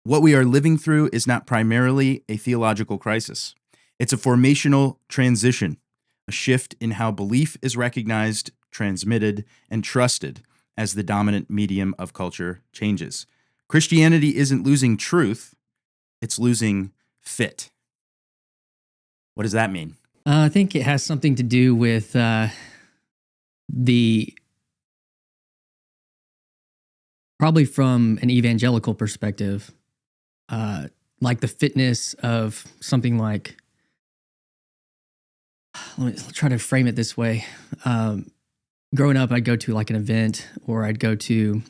What we are living through is not primarily a theological crisis. It's a formational transition, a shift in how belief is recognized, transmitted, and trusted as the dominant medium of culture changes. Christianity isn't losing truth, it's losing fit. What does that mean? I think it has something to do with the probably from an evangelical perspective, like the fitness of something like, let me try to frame it this way. Growing up, I'd go to like an event, or I'd go to,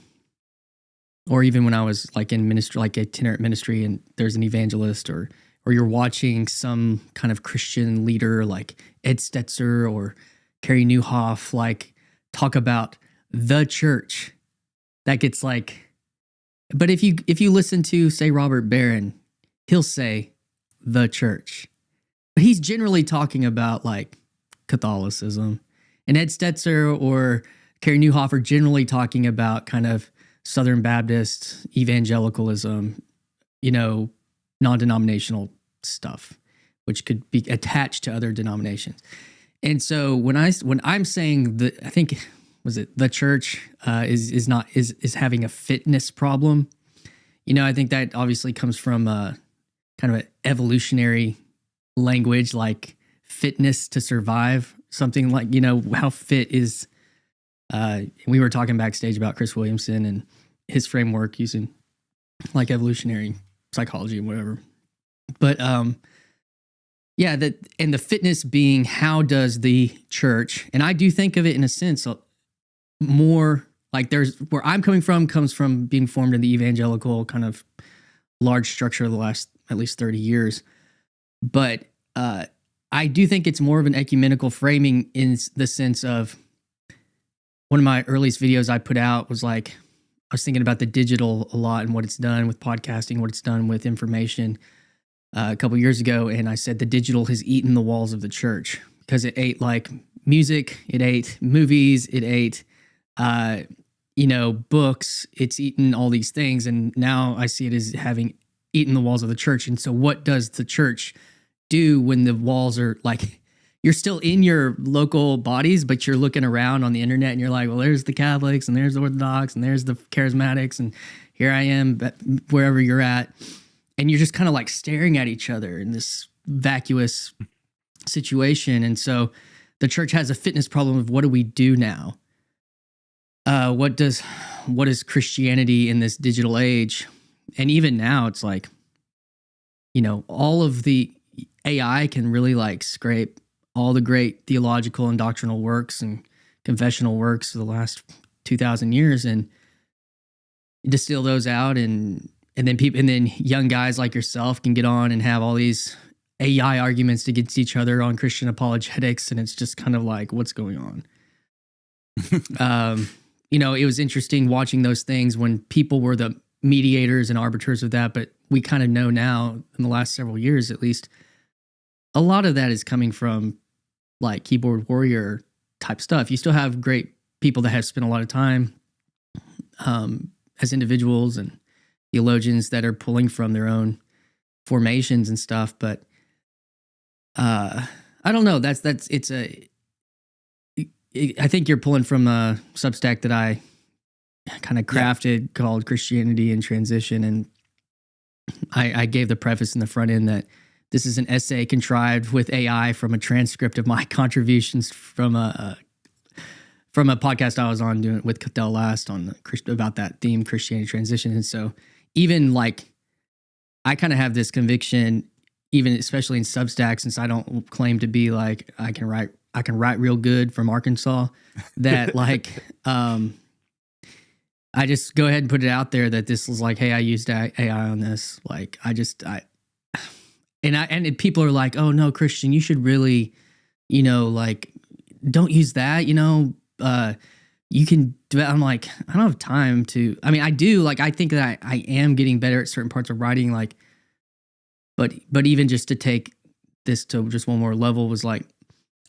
or even when I was like in ministry, like itinerant ministry, and there's an evangelist, or you're watching some kind of Christian leader like Ed Stetzer or Carrie Nieuwhof, like talk about the church. That gets like, but if you listen to, say, Robert Barron, he'll say the church. But he's generally talking about like Catholicism. And Ed Stetzer or Carrie Nieuwhof are generally talking about kind of Southern Baptist evangelicalism, non-denominational stuff, which could be attached to other denominations. And so when I'm saying that, I think, was it the church is having a fitness problem? I think that obviously comes from kind of an evolutionary language, like fitness to survive, something like, how fit is, we were talking backstage about Chris Williamson and his framework using like evolutionary psychology and whatever. But yeah, and the fitness being, how does the church, and I do think of it in a sense more like, there's where I'm coming from comes from being formed in the evangelical kind of large structure of the last at least 30 years. But I do think it's more of an ecumenical framing in the sense of, one of my earliest videos I put out was like, I was thinking about the digital a lot and what it's done with podcasting, what it's done with information a couple years ago. And I said the digital has eaten the walls of the church because it ate like music, it ate movies, it ate, books, it's eaten all these things. And now I see it as having eaten the walls of the church. And so what does the church do when the walls are like, you're still in your local bodies, but you're looking around on the internet and you're like, well, there's the Catholics and there's the Orthodox and there's the Charismatics and here I am wherever you're at. And you're just kind of like staring at each other in this vacuous situation. And so the church has a fitness problem of, what do we do now? What is Christianity in this digital age? And even now it's like, all of the AI can really like scrape all the great theological and doctrinal works and confessional works of the last 2,000 years and distill those out. And then young guys like yourself can get on and have all these AI arguments against each other on Christian apologetics. And it's just kind of like, what's going on? It was interesting watching those things when people were the mediators and arbiters of that. But we kind of know now, in the last several years at least, a lot of that is coming from like keyboard warrior type stuff. You still have great people that have spent a lot of time as individuals and theologians that are pulling from their own formations and stuff. But I don't know. I think you're pulling from a Substack that I kind of crafted called Christianity in Transition. And I gave the preface in the front end that this is an essay contrived with AI from a transcript of my contributions from a podcast I was on doing with Cattell last on about that theme, Christianity Transition. And so even like, I kind of have this conviction, even especially in Substack, since I don't claim to be like, I can write real good from Arkansas, that like, I just go ahead and put it out there that this was like, hey, I used AI on this. Like, and people are like, oh no, Christian, you should really, like, don't use that, you can do it. I'm like, I don't have time to, I do, like, I think that I am getting better at certain parts of writing, like, but even just to take this to just one more level was like,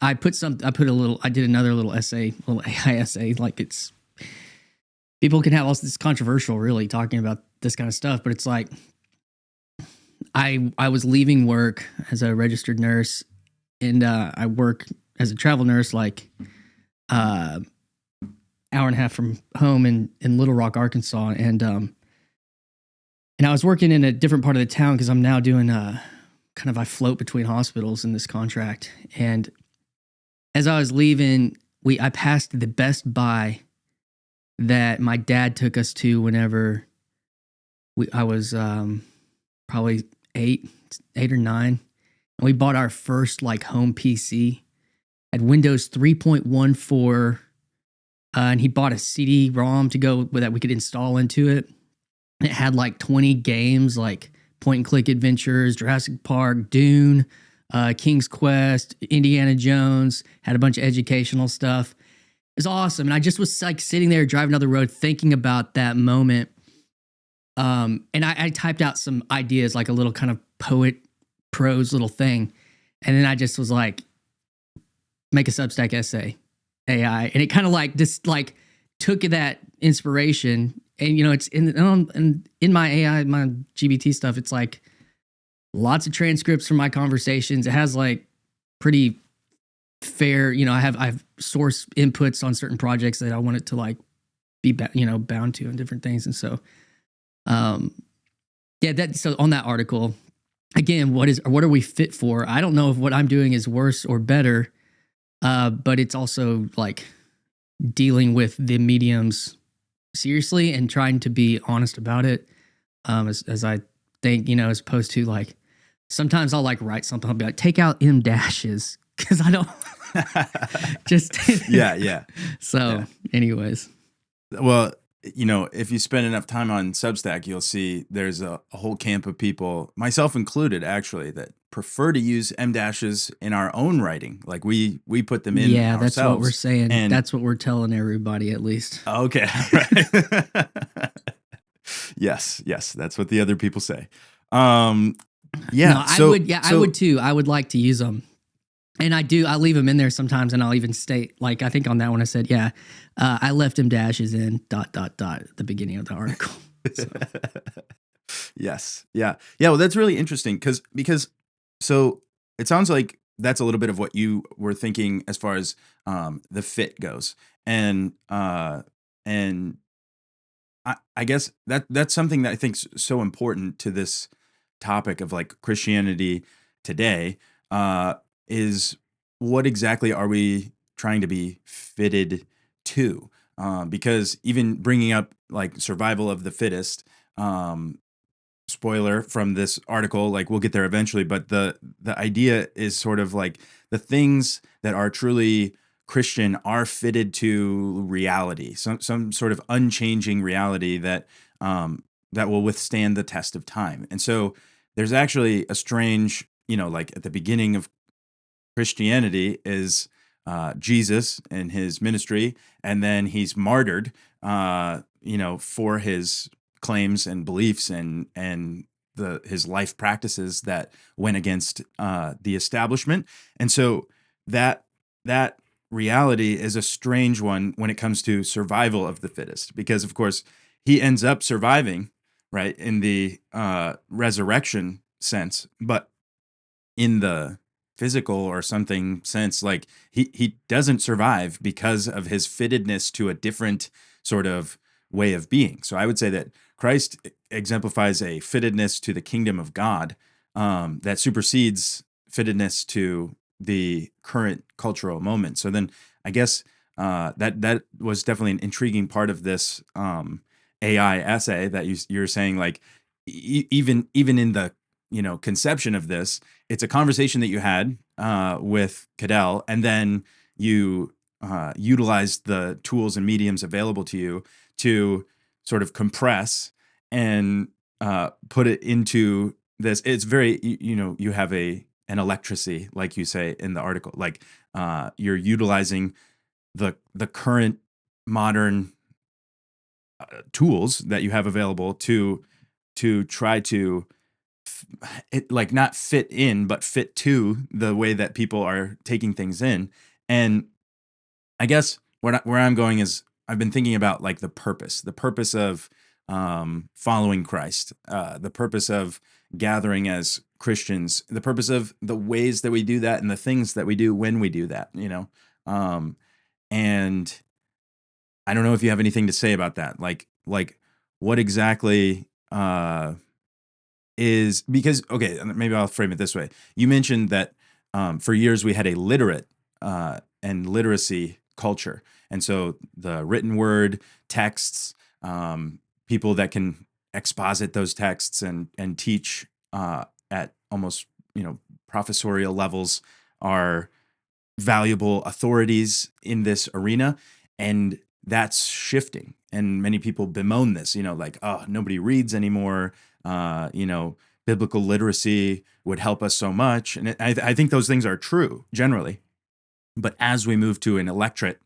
I did another little essay, little AI essay, like people can have all this controversial really talking about this kind of stuff, but it's like, I was leaving work as a registered nurse, and I work as a travel nurse, like uh, hour and a half from home in Little Rock, Arkansas, and I was working in a different part of the town because I'm now doing kind of I float between hospitals in this contract. And as I was leaving, I passed the Best Buy that my dad took us to whenever I was probably eight or nine, and we bought our first like home PC. Had Windows 3.14, and he bought a CD-ROM to go with that we could install into it. It had like 20 games, like point and click adventures, Jurassic Park, Dune, King's Quest, Indiana Jones. Had a bunch of educational stuff. It was awesome, and I just was like sitting there driving down the road thinking about that moment. And I typed out some ideas, like a little kind of poet prose little thing, and then I just was like, make a Substack essay, AI, and it kind of like just like took that inspiration. And it's in my AI, my GBT stuff. It's like lots of transcripts from my conversations. It has like pretty fair. I have source inputs on certain projects that I want it to like be bound to and different things. And so, so on that article, again, what are we fit for? I don't know if what I'm doing is worse or better, but it's also like dealing with the mediums seriously and trying to be honest about it. As I think, as opposed to like, sometimes I'll like write something, I'll be like, take out M dashes because I don't just, Yeah. So anyways. Well, if you spend enough time on Substack, you'll see there's a whole camp of people, myself included, actually, that prefer to use M dashes in our own writing. Like we put them in ourselves. That's what we're saying. And that's what we're telling everybody, at least. Okay. Right. Yes. That's what the other people say. Yeah. No, I would too. I would like to use them. And I do. I leave them in there sometimes, and I'll even state, like, I think on that one I said, I left them dashes in ... at the beginning of the article. So. Yes. Yeah. Well, that's really interesting because so it sounds like that's a little bit of what you were thinking as far as the fit goes, and I guess that's something that I think is so important to this topic of like Christianity today. Is what exactly are we trying to be fitted to? Because even bringing up like survival of the fittest, spoiler from this article, like we'll get there eventually, but the idea is sort of like the things that are truly Christian are fitted to reality, some sort of unchanging reality that that will withstand the test of time. And so there's actually a strange, like at the beginning of Christianity is Jesus and his ministry, and then he's martyred, for his claims and beliefs and his life practices that went against the establishment. And so that reality is a strange one when it comes to survival of the fittest, because of course he ends up surviving, right, in the resurrection sense, but in the physical or something sense, like he doesn't survive because of his fittedness to a different sort of way of being. So I would say that Christ exemplifies a fittedness to the kingdom of God that supersedes fittedness to the current cultural moment. So then I guess that was definitely an intriguing part of this AI essay that you're saying, like even in the conception of this, it's a conversation that you had with Cadell, and then you utilized the tools and mediums available to you to sort of compress and put it into this. It's very, you have an electricity, like you say in the article, like you're utilizing the current modern tools that you have available to try to like not fit in, but fit to the way that people are taking things in. And I guess where I'm going is I've been thinking about like the purpose of following Christ, the purpose of gathering as Christians, the purpose of the ways that we do that and the things that we do when we do that, and I don't know if you have anything to say about that. Like what exactly is, because, okay, maybe I'll frame it this way. You mentioned that for years we had a literate and literacy culture. And so the written word, texts, people that can exposit those texts and teach at almost, professorial levels are valuable authorities in this arena. And that's shifting. And many people bemoan this, like, oh, nobody reads anymore. Biblical literacy would help us so much. And I think those things are true generally. But as we move to an electorate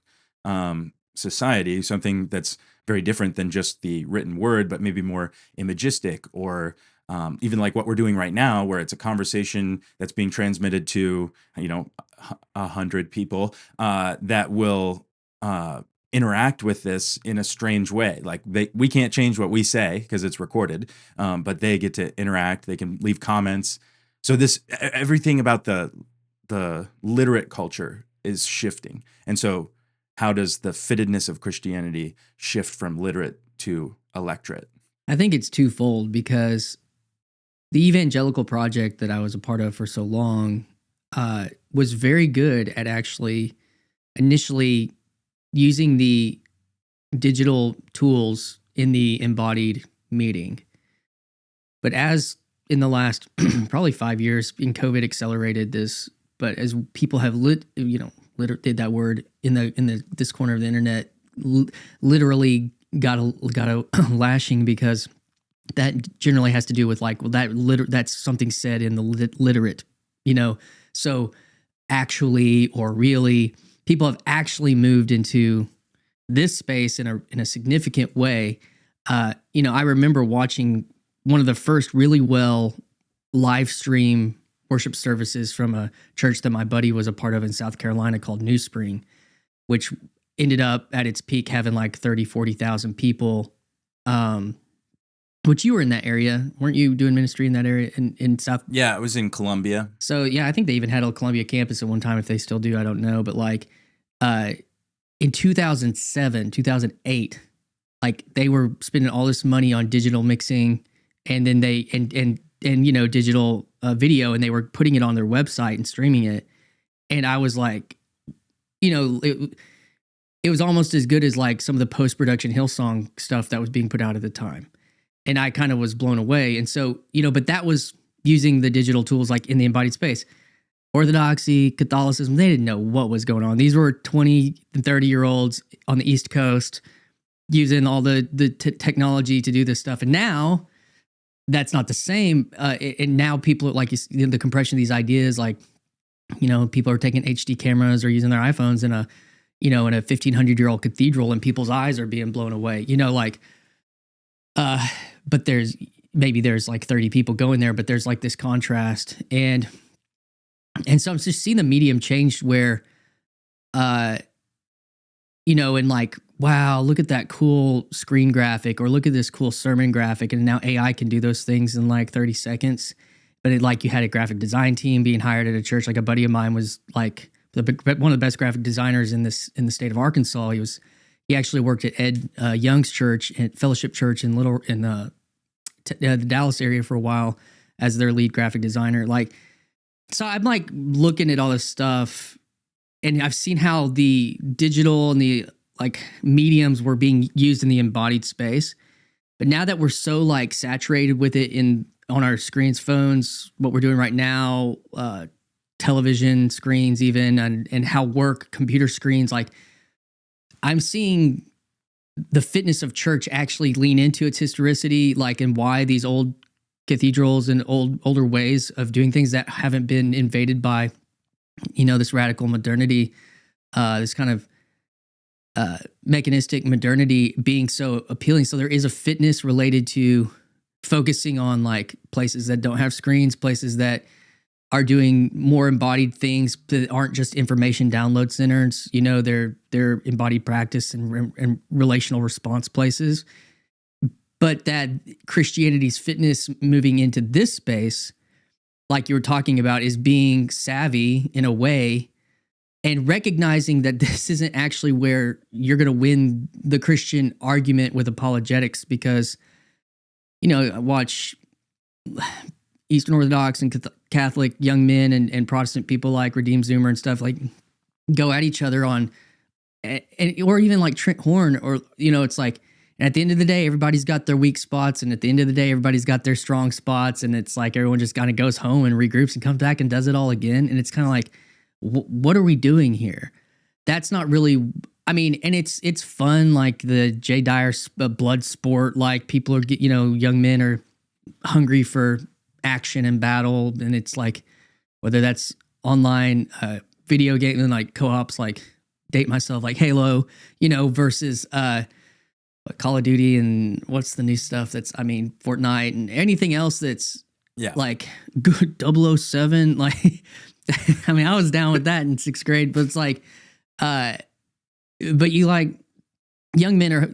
society, something that's very different than just the written word, but maybe more imagistic, or even like what we're doing right now, where it's a conversation that's being transmitted to, 100 people that will interact with this in a strange way. Like we can't change what we say because it's recorded, but they get to interact. They can leave comments. So everything about the literate culture is shifting. And so how does the fittedness of Christianity shift from literate to electorate? I think it's twofold, because the evangelical project that I was a part of for so long was very good at actually initially using the digital tools in the embodied meeting. But as in the last probably 5 years, in COVID accelerated this, but as people have did that word in this corner of the internet, literally got a lashing, because that generally has to do with that's something said in the literate, so actually or really, people have actually moved into this space in a significant way. I remember watching one of the first really well live stream worship services from a church that my buddy was a part of in South Carolina called New Spring, which ended up at its peak having like 30, 40,000 people. Which you were in that area, weren't you, doing ministry in that area in South? Yeah, it was in Columbia. So yeah, I think they even had a Columbia campus at one time. If they still do, I don't know. But in 2007, 2008, they were spending all this money on digital mixing, and then digital video, and they were putting it on their website and streaming it. And I was like, it was almost as good as like some of the post-production Hillsong stuff that was being put out at the time. And I kind of was blown away. And so, but that was using the digital tools like in the embodied space. Orthodoxy, Catholicism, they didn't know what was going on. These were 20 and 30-year-olds on the East Coast using all the technology to do this stuff. And now that's not the same. And now people, like the compression of these ideas, people are taking HD cameras or using their iPhones in a 1,500-year-old cathedral, and people's eyes are being blown away. But there's like 30 people going there, but there's like this contrast. And so I'm just seeing the medium change where, and like, wow, look at that cool screen graphic, or look at this cool sermon graphic. And now AI can do those things in like 30 seconds. But you had a graphic design team being hired at a church. Like a buddy of mine was like one of the best graphic designers in the state of Arkansas. He actually worked at Ed Young's church, at Fellowship Church in the Dallas area for a while as their lead graphic designer. So I'm like looking at all this stuff, and I've seen how the digital and the mediums were being used in the embodied space. But now that we're so saturated with it on our screens, phones, what we're doing right now, television screens even, and how computer screens, I'm seeing the fitness of church actually lean into its historicity, and why these old cathedrals and older ways of doing things that haven't been invaded by, this radical modernity, this kind of mechanistic modernity being so appealing. So there is a fitness related to focusing on places that don't have screens, places that are doing more embodied things that aren't just information download centers. They're embodied practice and relational response places. but that Christianity's fitness moving into this space, like you were talking about, is being savvy in a way and recognizing that this isn't actually where you're going to win the Christian argument with apologetics, because, I watch Eastern Orthodox and Catholic young men and Protestant people like Redeemed Zoomer and stuff, like, go at each other on, or even like Trent Horn, or, it's like, and at the end of the day, everybody's got their weak spots, and at the end of the day, everybody's got their strong spots, and it's like everyone just kind of goes home and regroups and comes back and does it all again, and it's kind of like, what are we doing here? That's not really. I mean, and it's fun, like the Jay Dyer blood sport. Like, people are, young men are hungry for action and battle, and it's like, whether that's online video game and like co-ops, like, date myself, like Halo, versus Call of Duty, and what's the new stuff that's, Fortnite, and anything else that's like good 007, like. I was down with that in 6th grade, but it's like, but you, like, young men are,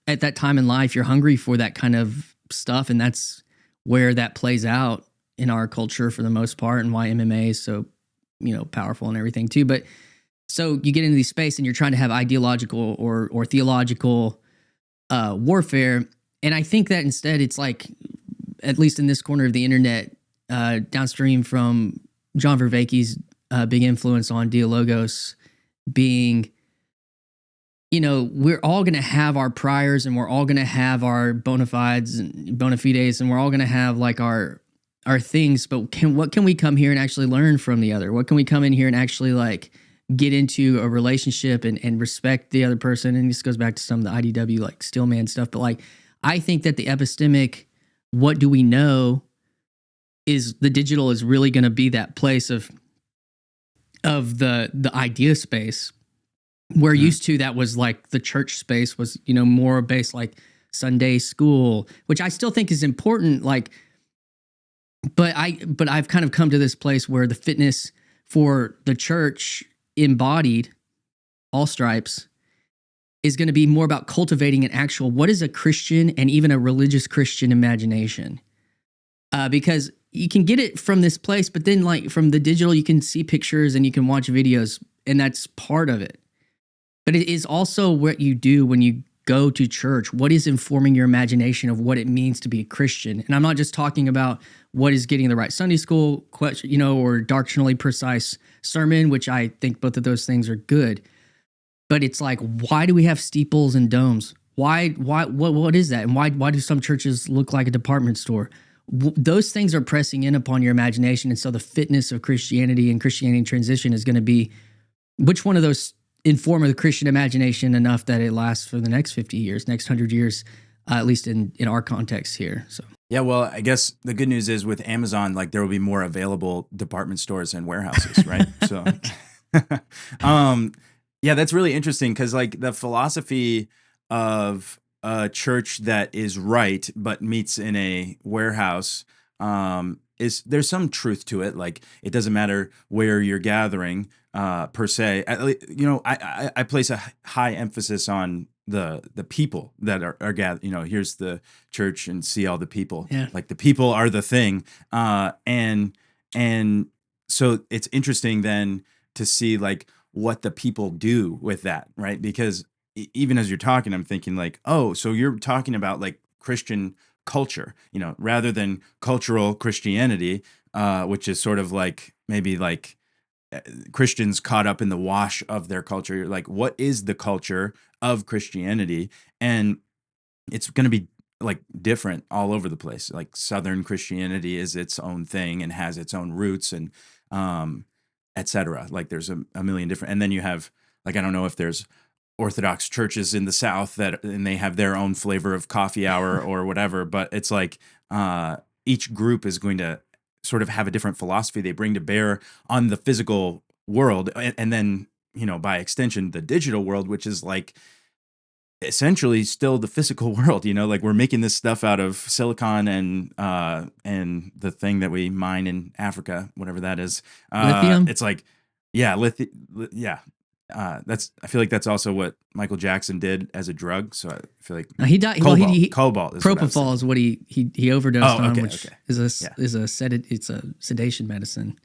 at that time in life, you're hungry for that kind of stuff. And that's where that plays out in our culture for the most part, and why MMA is so, powerful and everything too. But so you get into these space and you're trying to have ideological or theological warfare. And I think that instead it's like, at least in this corner of the internet, downstream from John Vervaeke's big influence on Dialogos, being, we're all going to have our priors, and we're all going to have our bona fides and bona fides, and we're all going to have like our things. But what can we come here and actually learn from the other? What can we come in here and actually like get into a relationship and respect the other person? And this goes back to some of the IDW like Steelman stuff. But like, I think that the epistemic, what do we know, is the digital is really going to be that place of the idea space, where used to that was like the church space was, more based like Sunday school, which I still think is important. Like, but I've kind of come to this place where the fitness for the church embodied, all stripes, is going to be more about cultivating an actual, what is a Christian and even a religious Christian imagination? Because you can get it from this place, but then like from the digital, you can see pictures and you can watch videos, and that's part of it. But it is also what you do when you go to church. What is informing your imagination of what it means to be a Christian? And I'm not just talking about what is getting the right Sunday school question, or doctrinally precise sermon, which I think both of those things are good. But it's like, why do we have steeples and domes? What is that? And why do some churches look like a department store? Those things are pressing in upon your imagination. And so the fitness of Christianity and Christianity in transition is going to be, which one of those inform the Christian imagination enough that it lasts for the next 50 years, next 100 years, at least in our context here. So. Yeah, well, I guess the good news is with Amazon, like, there will be more available department stores and warehouses, right? So, yeah, that's really interesting, because like the philosophy of a church that is right but meets in a warehouse, is, there's some truth to it. Like, it doesn't matter where you're gathering, per se. I place a high emphasis on the people that are gathered. Here's the church, and see all the people. Yeah. Like, the people are the thing. And so it's interesting then to see like what the people do with that, right? Because even as you're talking, I'm thinking like, oh, so you're talking about like Christian culture, rather than cultural Christianity, which is sort of like maybe like Christians caught up in the wash of their culture. You're like, what is the culture of Christianity? And it's going to be like different all over the place. Like, Southern Christianity is its own thing and has its own roots, and etc. Like, there's a million different, and then you have, like, I don't know if there's Orthodox churches in the South and they have their own flavor of coffee hour or whatever, but it's like each group is going to sort of have a different philosophy they bring to bear on the physical world, and then, by extension, the digital world, which is like essentially still the physical world. Like, we're making this stuff out of silicon and the thing that we mine in Africa, whatever that is. Lithium? It's like, yeah, yeah. I feel like that's also what Michael Jackson did as a drug. So I feel like He died. cobalt, Well, cobalt is what I was propofol thinking. is what he overdosed Oh, on, okay, which okay. is Yeah. it's a sedation medicine.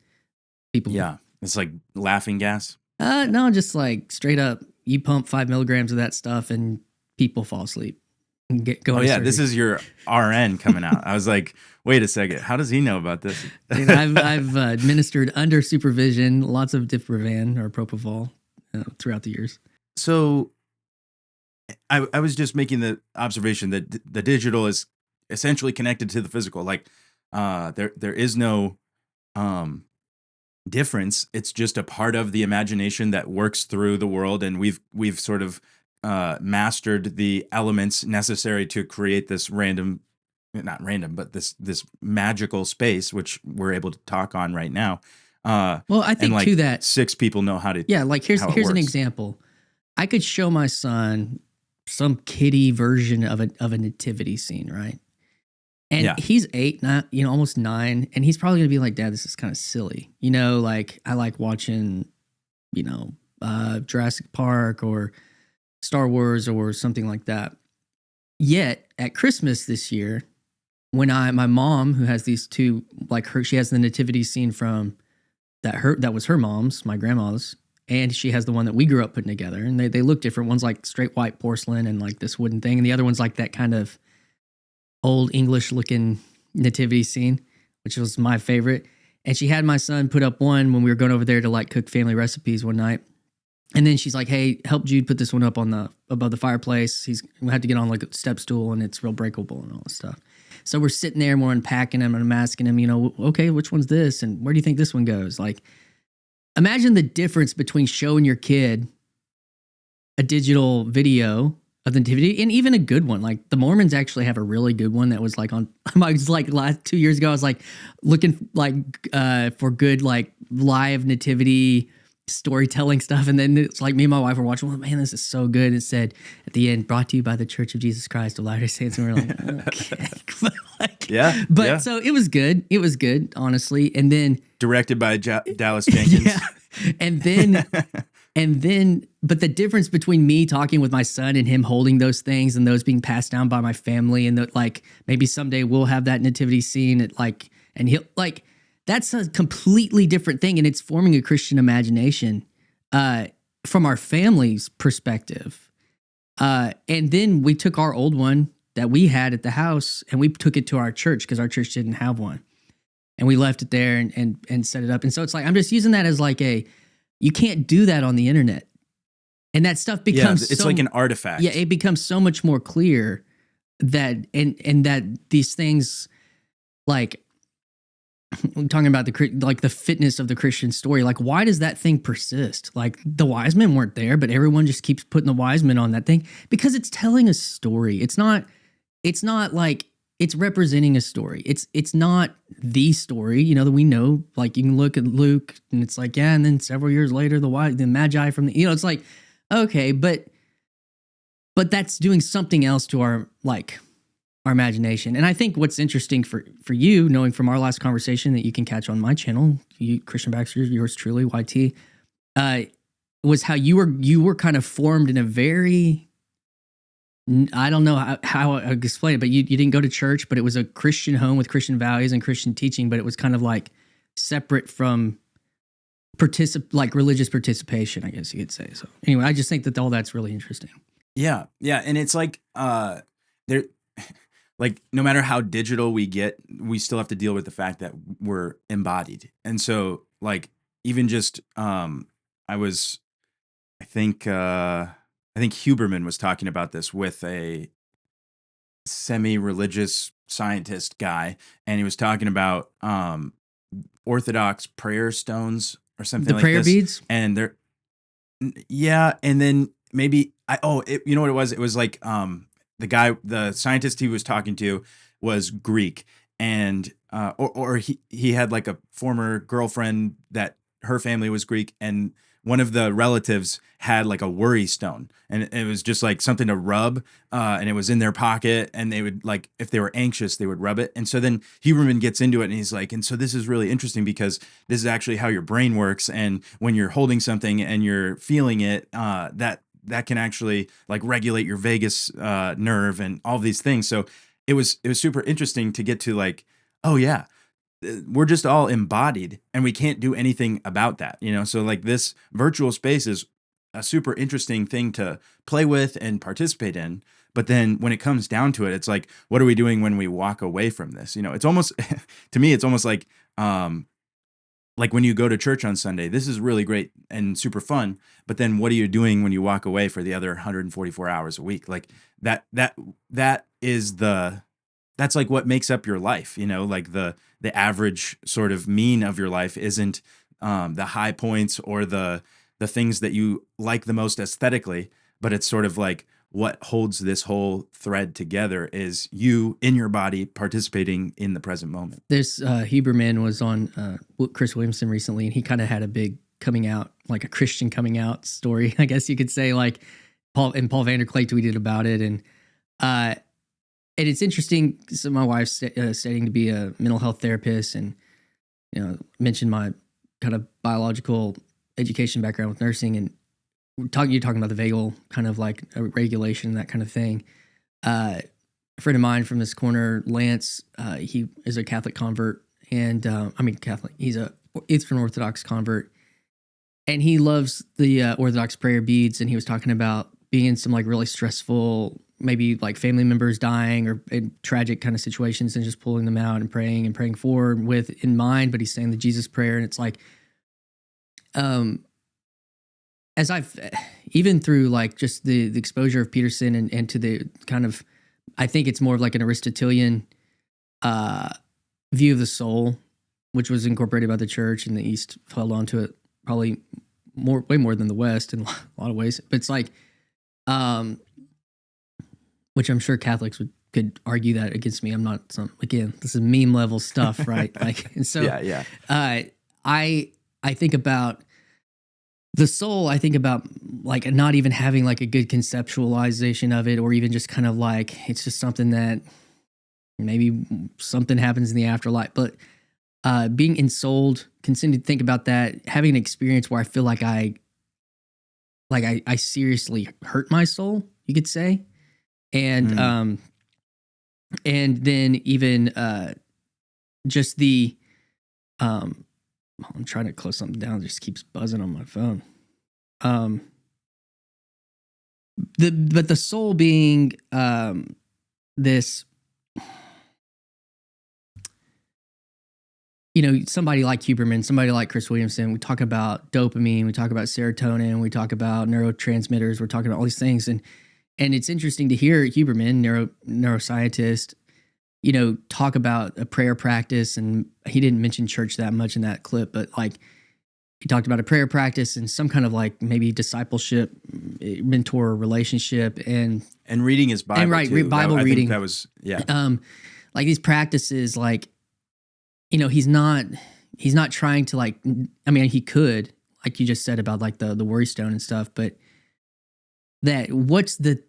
People, Yeah. It's like laughing gas. no, just like straight up, you pump 5 milligrams of that stuff and people fall asleep and go Oh into yeah, surgery. this is your RN coming out. I was like, wait a second, how does he know about this? Dude, I've administered under supervision lots of Diprivan or propofol throughout the years. So I was just making the observation that the digital is essentially connected to the physical. Like there is no difference. It's just a part of the imagination that works through the world, and we've sort of mastered the elements necessary to create this not random, but this magical space, which we're able to talk on right now. Well, I think and like to that, 6 people know how to. yeah, like how it here's an works. example. I could show my son some kiddie version of a nativity scene, right? And Yeah. he's 8, not almost 9, and he's probably gonna be like, "Dad, this is kind of silly." Like I like watching, Jurassic Park or Star Wars or something like that. Yet at Christmas this year, when my mom, who has these two, like she has the nativity scene from that was her mom's, my grandma's, and she has the one that we grew up putting together, and they look different. One's like straight white porcelain and like this wooden thing, and the other one's like that kind of old English looking nativity scene, which was my favorite. And she had my son put up one when we were going over there to like cook family recipes one night. And then she's like, "Hey, help Jude put this one up on above the fireplace. We had to get on like a step stool and it's real breakable and all this stuff." So we're sitting there and we're unpacking them and I'm asking him, "Okay, which one's this? And where do you think this one goes?" Like, imagine the difference between showing your kid a digital video of the nativity, and even a good one. Like the Mormons actually have a really good one that was like on. I was like last 2 years ago. I was like looking like for good like live nativity storytelling stuff, and then it's like me and my wife were watching. Well, man, this is so good. It said at the end, "Brought to you by the Church of Jesus Christ of Latter-day Saints," and we were like, okay, Yeah. So it was good. It was good, honestly. And then Directed by Dallas Jenkins. yeah, and then. And then, but the difference between me talking with my son and him holding those things and those being passed down by my family, and that like maybe someday we'll have that nativity scene at like, and he'll like, that's a completely different thing. And it's forming a Christian imagination from our family's perspective. And then we took our old one that we had at the house and we took it to our church because our church didn't have one. And we left it there and set it up. And so it's like, I'm just using that as like you can't do that on the internet. And that stuff becomes it's like an artifact. Yeah, it becomes so much more clear that and that these things, like I'm talking about the fitness of the Christian story. Like, why does that thing persist? Like the wise men weren't there, but everyone just keeps putting the wise men on that thing because it's telling a story. It's not like it's representing a story. It's not the story, that we know. Like you can look at Luke and it's like, yeah, and then several years later, the Magi from the, it's like, okay, but that's doing something else to our imagination. And I think what's interesting for you, knowing from our last conversation that you can catch on my channel, Christian Baxter, yours truly, YT, was how you were kind of formed in a very, I don't know how I explain it, but you didn't go to church, but it was a Christian home with Christian values and Christian teaching, but it was kind of like separate from religious participation, I guess you could say. So anyway, I just think that all that's really interesting. Yeah. And it's like there, like no matter how digital we get, we still have to deal with the fact that we're embodied. And so like even just I think Huberman was talking about this with a semi-religious scientist guy, and he was talking about Orthodox prayer stones or something like this. The prayer beads? And they're, yeah, and then maybe, you know what it was? It was like the scientist he was talking to was Greek, and or he had like a former girlfriend that her family was Greek, and one of the relatives had like a worry stone, and it was just like something to rub, and it was in their pocket, and they would, like, if they were anxious, they would rub it. And so then Huberman gets into it, and he's like, and so this is really interesting because this is actually how your brain works, and when you're holding something and you're feeling it, that can actually like regulate your vagus nerve and all these things. So it was super interesting to get to like, oh yeah, we're just all embodied and we can't do anything about that, so like this virtual space is a super interesting thing to play with and participate in. But then when it comes down to it, it's like, what are we doing when we walk away from this? It's almost to me, it's almost like when you go to church on Sunday. This is really great and super fun, but then what are you doing when you walk away for the other 144 hours a week? Like that is that's like what makes up your life, like the average sort of mean of your life isn't the high points or the things that you like the most aesthetically, but it's sort of like what holds this whole thread together is you in your body participating in the present moment. This Huberman was on Chris Williamson recently, and he kind of had a big coming out, like a Christian coming out story, I guess you could say. Like Paul Vanderklay tweeted about it, and it's interesting. So my wife's studying to be a mental health therapist, and mentioned my kind of biological education background with nursing, and you're talking about the vagal kind of like a regulation, that kind of thing. A friend of mine from this corner, Lance, he is a Catholic convert, and Catholic. He's a Eastern Orthodox convert, and he loves the Orthodox prayer beads. And he was talking about being in some like really stressful, maybe like family members dying or in tragic kind of situations, and just pulling them out and praying for with in mind. But he's saying the Jesus prayer, and it's like, as I've even through like just the exposure of Peterson and to the kind of, I think it's more of like an Aristotelian view of the soul, which was incorporated by the church, and the East held on to it probably way more than the West in a lot of ways. But it's like, which I'm sure Catholics could argue that against me. I'm not again, this is meme level stuff, right? Like, and so yeah. I think about the soul. I think about like not even having like a good conceptualization of it, or even just kind of like, it's just something that maybe something happens in the afterlife. But being ensouled, continue to think about that, having an experience where I feel like I seriously hurt my soul, you could say. And and then even just the I'm trying to close something down, it just keeps buzzing on my phone. But the soul being this, somebody like Huberman, somebody like Chris Williamson, we talk about dopamine, we talk about serotonin, we talk about neurotransmitters, we're talking about all these things. And it's interesting to hear Huberman, neuroscientist, talk about a prayer practice. And he didn't mention church that much in that clip, but like he talked about a prayer practice and some kind of like maybe discipleship, mentor relationship, and reading his Bible, and right, too. Bible I reading. think that was, yeah. Like these practices, like, he's not trying to like, he could, like you just said about like the worry stone and stuff, but that what's the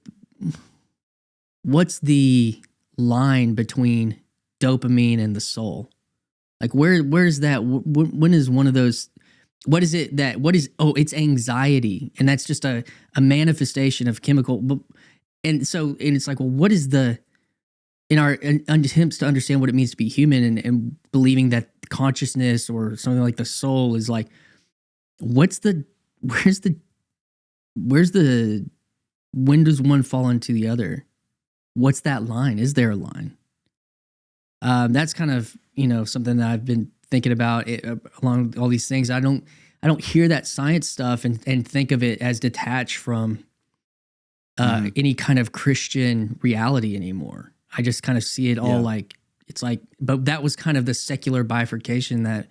line between dopamine and the soul? Like where's that? When is one of those? What is it that? What is? Oh, it's anxiety, and that's just a manifestation of chemical. And it's like, well, what is the? In our attempts to understand what it means to be human, and believing that consciousness or something like the soul is like, where's the when does one fall into the other? What's that line? Is there a line? That's kind of something that I've been thinking about along all these things. I don't hear that science stuff and think of it as detached from any kind of Christian reality anymore. I just kind of see it all like, it's like, but that was kind of the secular bifurcation that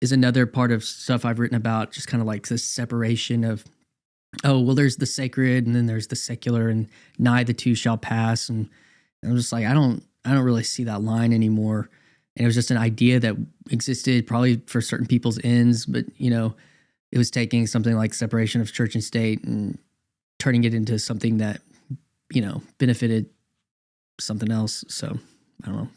is another part of stuff I've written about, just kind of like this separation of, oh, well, there's the sacred and then there's the secular, and nigh the two shall pass. And I'm just like, I don't really see that line anymore. And it was just an idea that existed probably for certain people's ends, but it was taking something like separation of church and state and turning it into something that, benefited something else. So I don't know.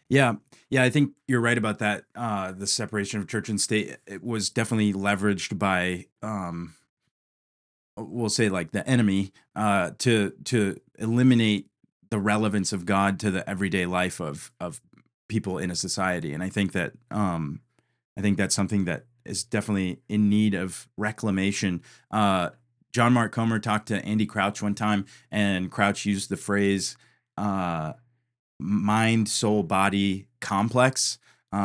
Yeah. Yeah, I think you're right about that. The separation of church and state, it was definitely leveraged by, we'll say, like the enemy, to eliminate the relevance of God to the everyday life of people in a society. And I think that's something that is definitely in need of reclamation. John Mark Comer talked to Andy Crouch one time, and Crouch used the phrase, uh, mind, soul, body complex. You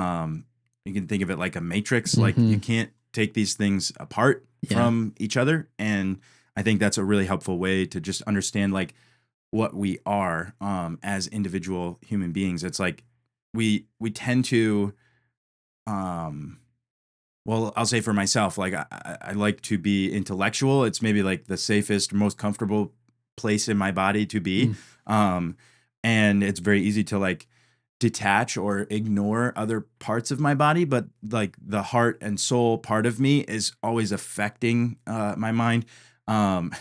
can think of it like a matrix. Like, you can't take these things apart from each other. And I think that's a really helpful way to just understand like what we are, as individual human beings. It's like we tend to, well, I'll say for myself, like I like to be intellectual. It's maybe like the safest, most comfortable place in my body to be. Um, and it's very easy to like detach or ignore other parts of my body, but like the heart and soul part of me is always affecting my mind. Um,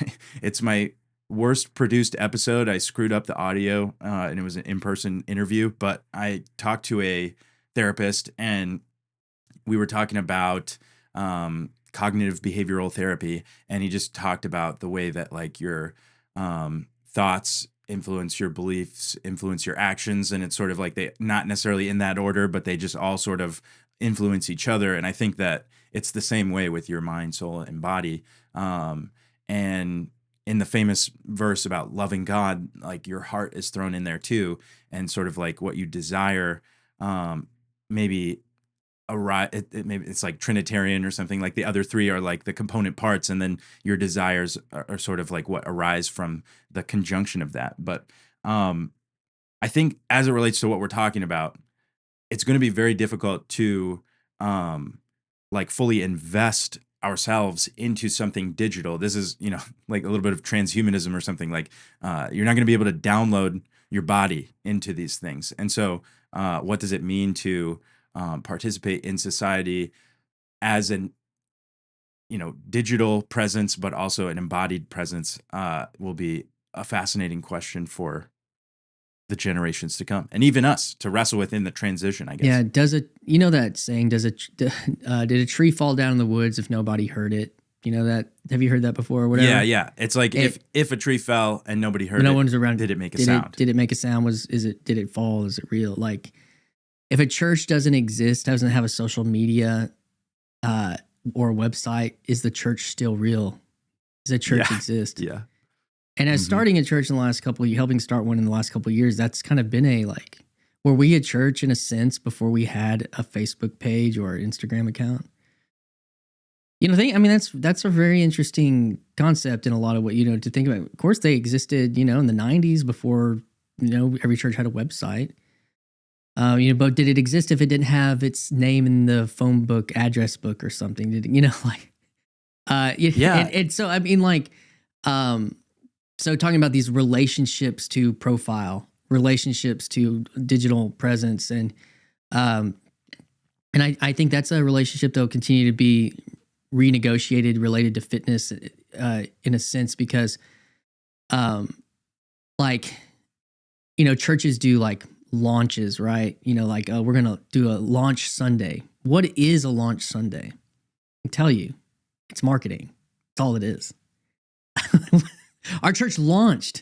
it's my worst produced episode. I screwed up the audio, and it was an in-person interview, but I talked to a therapist, and we were talking about cognitive behavioral therapy, and he just talked about the way that like your thoughts influence your beliefs, influence your actions, and it's sort of like they not necessarily in that order, but they just all sort of influence each other. And I think that it's the same way with your mind, soul, and body. And in the famous verse about loving God, like your heart is thrown in there too, and sort of like what you desire, maybe maybe it's like Trinitarian or something. Like the other three are like the component parts, and then your desires are sort of like what arise from the conjunction of that. But I think as it relates to what we're talking about, it's going to be very difficult to like fully invest ourselves into something digital. This is, like a little bit of transhumanism or something. Like you're not going to be able to download your body into these things. And so what does it mean to participate in society as an digital presence, but also an embodied presence, will be a fascinating question for the generations to come, and even us to wrestle within the transition, I guess. Yeah. That saying, did a tree fall down in the woods if nobody heard it? You know that? Have you heard that before or whatever? Yeah. It's like if a tree fell and nobody heard no it, one's around. did it make a sound? Did it make a sound? Did it fall? Is it real? Like, if a church doesn't exist, doesn't have a social media or a website, is the church still real? Does a church exist? Yeah. And as starting a church in the last helping start one in the last couple of years, that's kind of been were we a church in a sense before we had a Facebook page or Instagram account? That's a very interesting concept in a lot of what, to think about. Of course, they existed, in the 90s before, every church had a website. But did it exist if it didn't have its name in the phone book, address book or something? Did it, Yeah. And so, so talking about these relationships to profile, relationships to digital presence, and I think that's a relationship that will continue to be renegotiated related to fitness, in a sense, because, churches do like launches, right? We're gonna do a launch Sunday. What is a launch Sunday? I can tell you, it's marketing. That's all it is. Our church launched.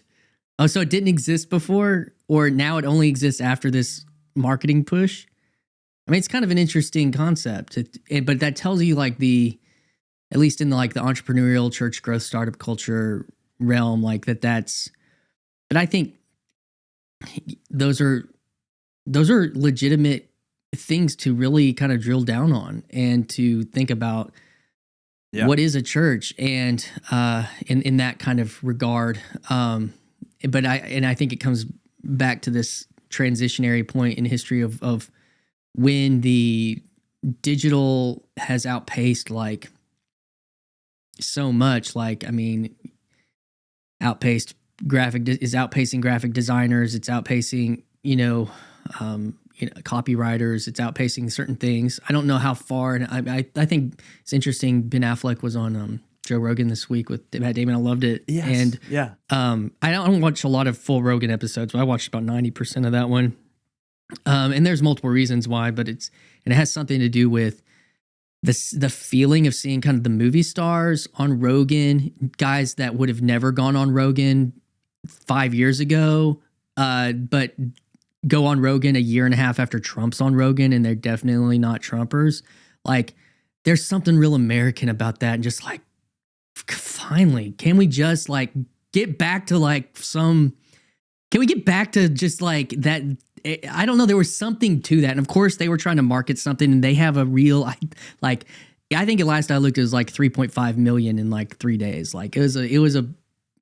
Oh, so it didn't exist before, or now it only exists after this marketing push? I mean, it's kind of an interesting concept, but that tells you at least in the entrepreneurial church growth startup culture realm, but I think those are legitimate things to really kind of drill down on and to think about. Yeah. What is a church, and in that kind of regard, but I think it comes back to this transitionary point in history of when the digital has outpaced so much, outpacing graphic designers, it's outpacing copywriters. It's outpacing certain things. I don't know how far, and I think it's interesting. Ben Affleck was on Joe Rogan this week with Matt Damon. I loved it. Yes. And yeah. I don't watch a lot of full Rogan episodes, but I watched about 90% of that one. And there's multiple reasons why, but it has something to do with the feeling of seeing kind of the movie stars on Rogan, guys that would have never gone on Rogan 5 years ago, but go on Rogan a year and a half after Trump's on Rogan, and they're definitely not Trumpers. Like, there's something real American about that, and just like, finally, can we just like get back to like can we get back to just like that? I don't know. There was something to that. And of course they were trying to market something, and they have a real, I think last I looked, it was like 3.5 million in like 3 days. Like it was a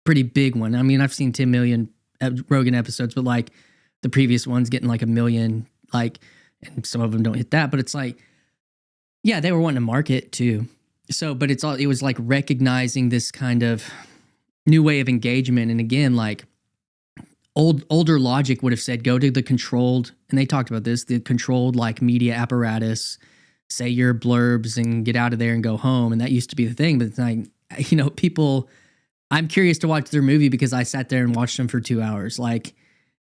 pretty big one. I mean, I've seen 10 million Rogan episodes, but like the previous one's getting like 1 million, like, and some of them don't hit that, but it's like, yeah, they were wanting to market too. So, but it was like recognizing this kind of new way of engagement. And again, like older logic would have said, go to the controlled, and they talked about this, the controlled like media apparatus, say your blurbs and get out of there and go home. And that used to be the thing. But it's like, people, I'm curious to watch their movie because I sat there and watched them for 2 hours, like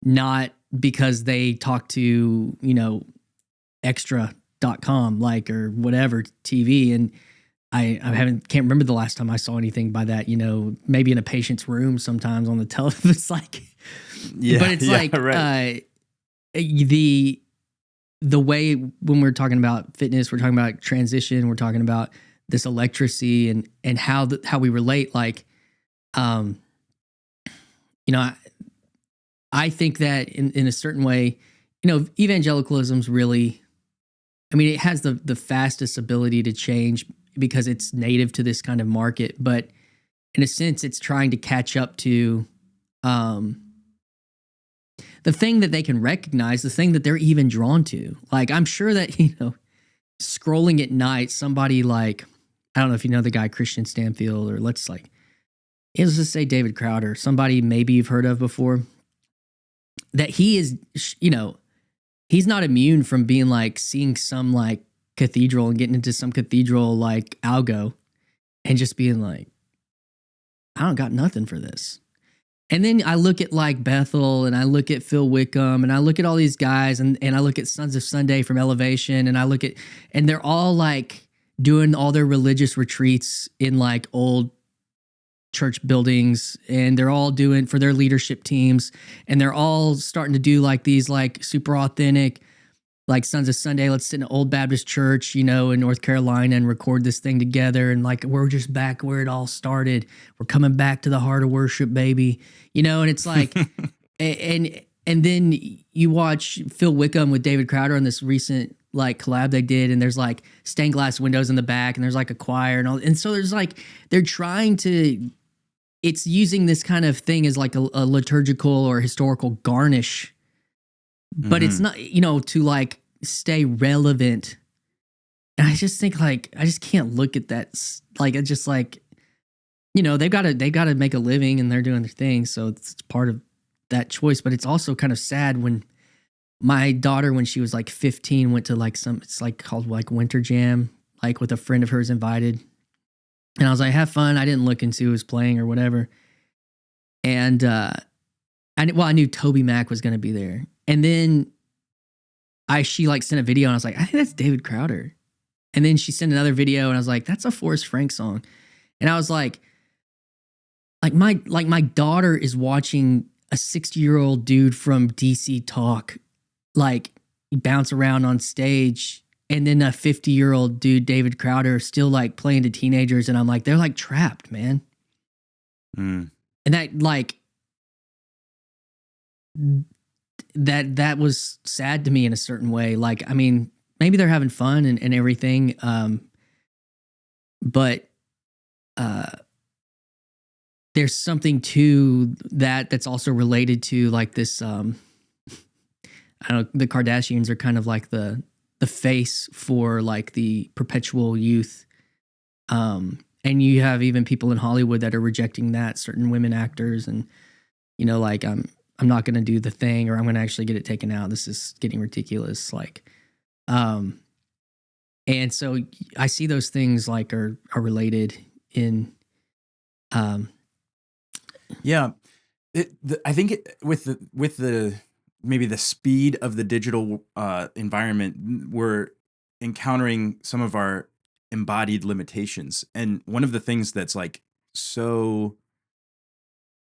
not because they talked to, extra.com, like, or whatever TV. And I can't remember the last time I saw anything by that, maybe in a patient's room sometimes on the television. It's like, yeah, but it's like, right. The way when we're talking about fitness, we're talking about transition, we're talking about this electricity and how we relate. Like, I think that in a certain way, evangelicalism's really, I mean, it has the fastest ability to change because it's native to this kind of market, but in a sense, it's trying to catch up to the thing that they can recognize, the thing that they're even drawn to. Like, I'm sure that, scrolling at night, somebody like, I don't know if you know the guy Christian Stanfield, or let's just say David Crowder, somebody maybe you've heard of before, that he is, he's not immune from being like seeing some like cathedral and getting into some cathedral like algo and just being like, I don't got nothing for this. And then I look at like Bethel, and I look at Phil Wickham, and I look at all these guys, and I look at Sons of Sunday from Elevation, and and they're all like doing all their religious retreats in like old church buildings, and they're all doing for their leadership teams, and they're all starting to do like these like super authentic, like Sons of Sunday, let's sit in an old Baptist church, in North Carolina and record this thing together. And like, we're just back where it all started. We're coming back to the heart of worship, baby. And it's like, and then you watch Phil Wickham with David Crowder on this recent like collab they did. And there's like stained glass windows in the back, and there's like a choir and all. And so there's like, they're trying to, it's using this kind of thing as like a liturgical or historical garnish, but it's not, to like stay relevant. And I just think like, I just can't look at that. Like, it's just like, they've got to make a living, and they're doing their thing. So it's part of that choice. But it's also kind of sad when my daughter, when she was like 15, went to like it's like called like Winter Jam, like with a friend of hers invited. And I was like, have fun. I didn't look into who was playing or whatever. And, I knew Toby Mac was going to be there. And then she like sent a video, and I was like, I think that's David Crowder. And then she sent another video, and I was like, that's a Forrest Frank song. And I was like my daughter is watching a 60-year-old dude from DC talk, like bounce around on stage, and then a 50-year-old dude, David Crowder, still like playing to teenagers. And I'm like, they're like trapped, man. Mm. And that like, that was sad to me in a certain way. Like, I mean, maybe they're having fun and everything. But there's something to that's also related to like this, I don't know, the Kardashians are kind of like the face for like the perpetual youth. And you have even people in Hollywood that are rejecting that, certain women actors. And, like, I'm not going to do the thing, or I'm going to actually get it taken out. This is getting ridiculous. Like, and so I see those things like are related in, Yeah. I think with the maybe the speed of the digital environment, we're encountering some of our embodied limitations. And one of the things that's like so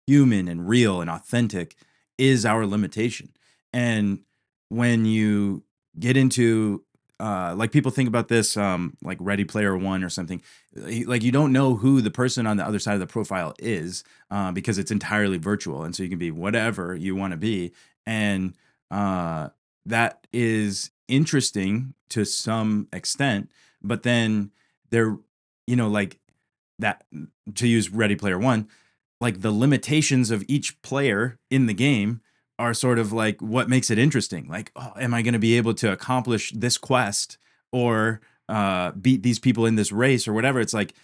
human and real and authentic is our limitation. And when you get into like people think about this like Ready Player One or something, like you don't know who the person on the other side of the profile is because it's entirely virtual, and so you can be whatever you want to be. And that is interesting to some extent, but then there, like that, to use Ready Player One, like the limitations of each player in the game are sort of like what makes it interesting. Like, oh, am I going to be able to accomplish this quest or beat these people in this race or whatever? It's like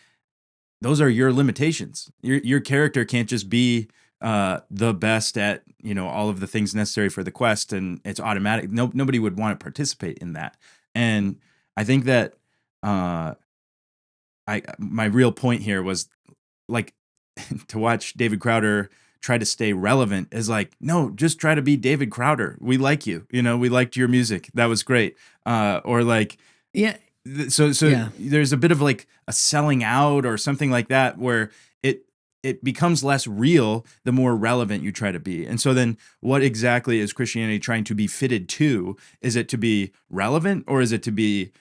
those are your limitations. Your character can't just be the best at all of the things necessary for the quest, and it's automatic. Nobody would want to participate in that. And I think that my real point here was like to watch David Crowder try to stay relevant is like, no, just try to be David Crowder. We like you. We liked your music. That was great. Or like, yeah. So Yeah. there's a bit of like a selling out or something like that where it becomes less real the more relevant you try to be. And so then what exactly is Christianity trying to be fitted to? Is it to be relevant, or is it to be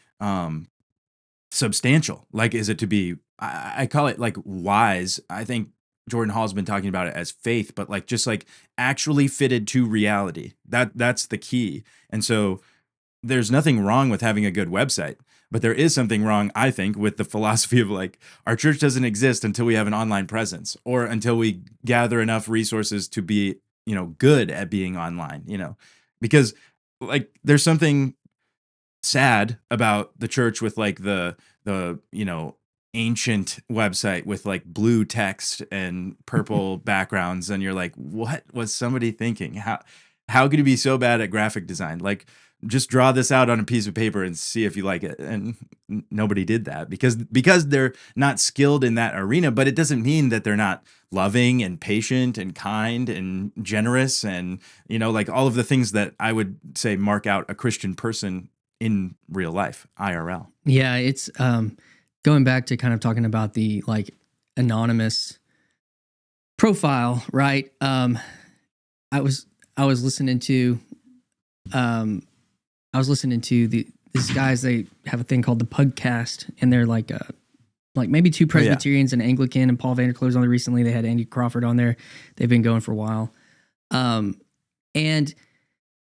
substantial? Like, is it to be, I call it like wise. I think Jordan Hall's been talking about it as faith, but like just like actually fitted to reality. That's the key. And so there's nothing wrong with having a good website, but there is something wrong, I think, with the philosophy of like our church doesn't exist until we have an online presence or until we gather enough resources to be, good at being online, because like there's something sad about the church with like the ancient website with like blue text and purple backgrounds, and you're like, what was somebody thinking? How could you be so bad at graphic design? Like, just draw this out on a piece of paper and see if you like it. And nobody did that because they're not skilled in that arena. But it doesn't mean that they're not loving and patient and kind and generous and like all of the things that I would say mark out a Christian person in real life, IRL. Yeah, it's going back to kind of talking about the like anonymous profile, right? I was listening to these guys. They have a thing called the Pugcast, and they're like maybe two Presbyterians, and Anglican, and Paul Vanderklar's on there recently. They had Andy Crawford on there. They've been going for a while, and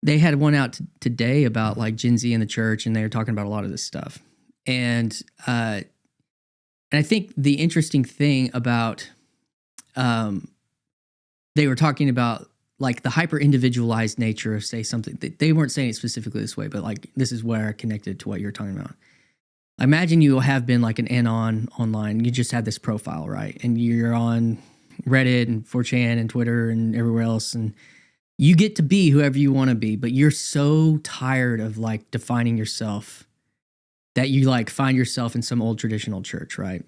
they had one out today about like Gen Z in the church, and they were talking about a lot of this stuff. And I think the interesting thing about they were talking about like the hyper individualized nature of, say, something. They weren't saying it specifically this way, but like this is where I connected to what you're talking about. Imagine you have been like an anon online. You just had this profile, right? And you're on Reddit and 4chan and Twitter and everywhere else, and you get to be whoever you want to be, but you're so tired of like defining yourself that you like find yourself in some old traditional church, right?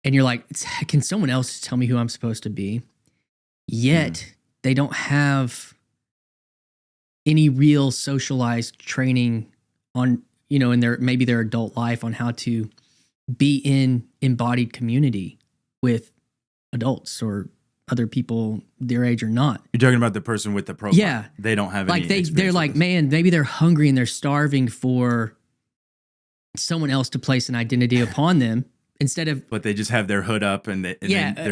And you're like, can someone else tell me who I'm supposed to be? Yet they don't have any real socialized training on, in maybe their adult life on how to be in embodied community with adults or other people their age or not. You're talking about the person with the profile. Yeah. They don't have like any they're like, man, maybe they're hungry and they're starving for someone else to place an identity upon them instead of. But they just have their hood up and they're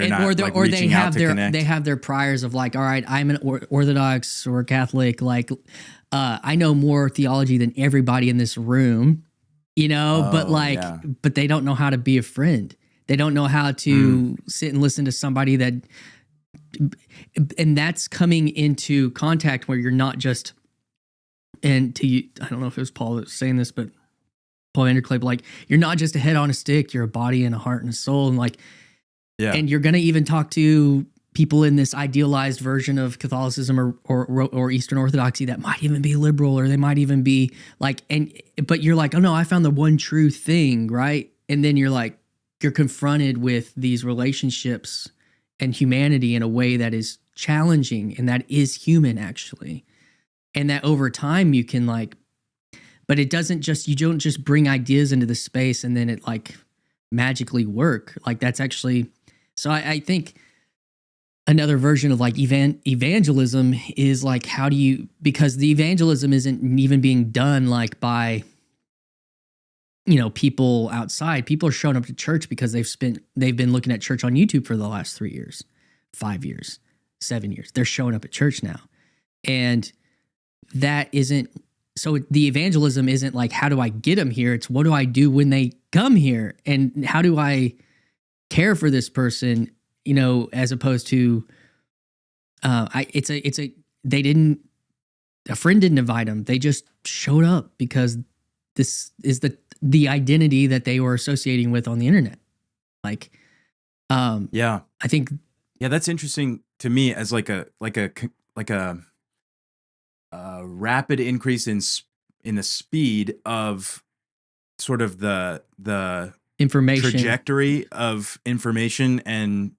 not or reaching they have out to their connect. They have their priors of like, all right, I'm an Orthodox or Catholic. Like, I know more theology than everybody in this room, but they don't know how to be a friend. They don't know how to sit and listen to somebody that. And that's coming into contact where you're not just, and to you, I don't know if it was Paul that was saying this, but Paul Vanderklar, like, you're not just a head on a stick, you're a body and a heart and a soul. And like, and you're going to even talk to people in this idealized version of Catholicism or Eastern Orthodoxy that might even be liberal, or they might even be like, but you're like, oh no, I found the one true thing, right? And then you're confronted with these relationships and humanity in a way that is challenging and that is human actually. And that over time you can but it doesn't just, you don't just bring ideas into the space and then it magically work. That's actually, so I think another version of evangelism is how do you, because the evangelism isn't even being done by people outside. People are showing up to church because they've been looking at church on YouTube for the last 3 years, 5 years, 7 years. They're showing up at church now. And that isn't, so the evangelism isn't how do I get them here? It's what do I do when they come here? And how do I care for this person, as opposed to, a friend didn't invite them. They just showed up because this is the identity that they were associating with on the internet. Yeah. I think, Yeah, that's interesting to me as a rapid increase in the speed of sort of the information trajectory of information, and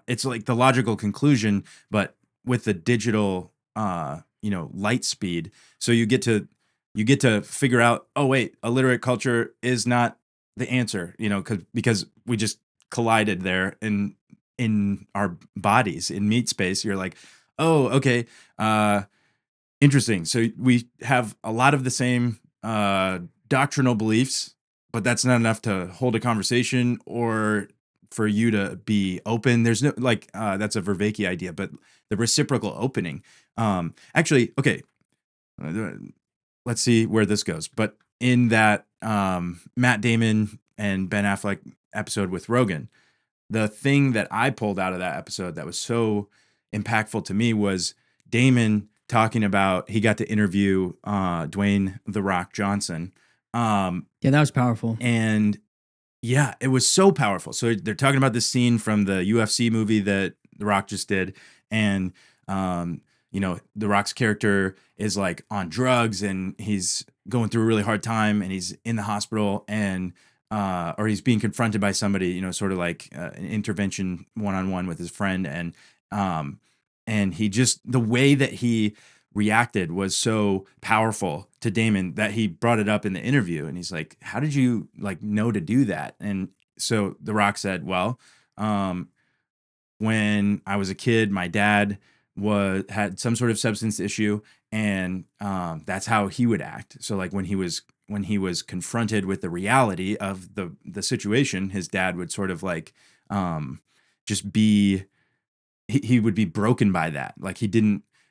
it's like the logical conclusion, but with the digital light speed. So you get to figure out, oh wait, illiterate culture is not the answer, because we just collided there in our bodies in meat space. You're like, oh, okay, interesting. So we have a lot of the same doctrinal beliefs, but that's not enough to hold a conversation or for you to be open. There's no that's a Vervaeke idea, but the reciprocal opening. Actually, okay, let's see where this goes. But in that Matt Damon and Ben Affleck episode with Rogan, the thing that I pulled out of that episode that was so impactful to me was Damon talking about, he got to interview Dwayne "The Rock" Johnson. Yeah, that was powerful. And yeah, it was so powerful. So they're talking about this scene from the UFC movie that The Rock just did. And, The Rock's character is on drugs and he's going through a really hard time and he's in the hospital and, or he's being confronted by somebody, sort of an intervention one-on-one with his friend. And he just, the way that he reacted was so powerful to Damon that he brought it up in the interview. And he's like, how did you know to do that? And so The Rock said, well, when I was a kid, my dad had some sort of substance issue, and that's how he would act. So when he was confronted with the reality of the situation, his dad would sort of just be, he would be broken by that.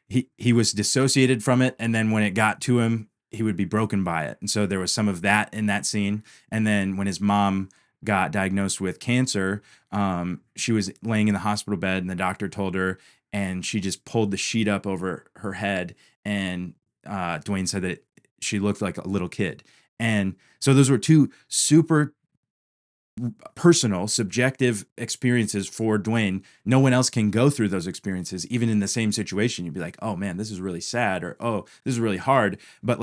He was dissociated from it. And then when it got to him, he would be broken by it. And so there was some of that in that scene. And then when his mom got diagnosed with cancer, she was laying in the hospital bed and the doctor told her, and she just pulled the sheet up over her head. And Dwayne said that she looked like a little kid. And so those were two super personal, subjective experiences for Dwayne. No one else can go through those experiences, even in the same situation. You'd be like, oh man, this is really sad, or oh, this is really hard. But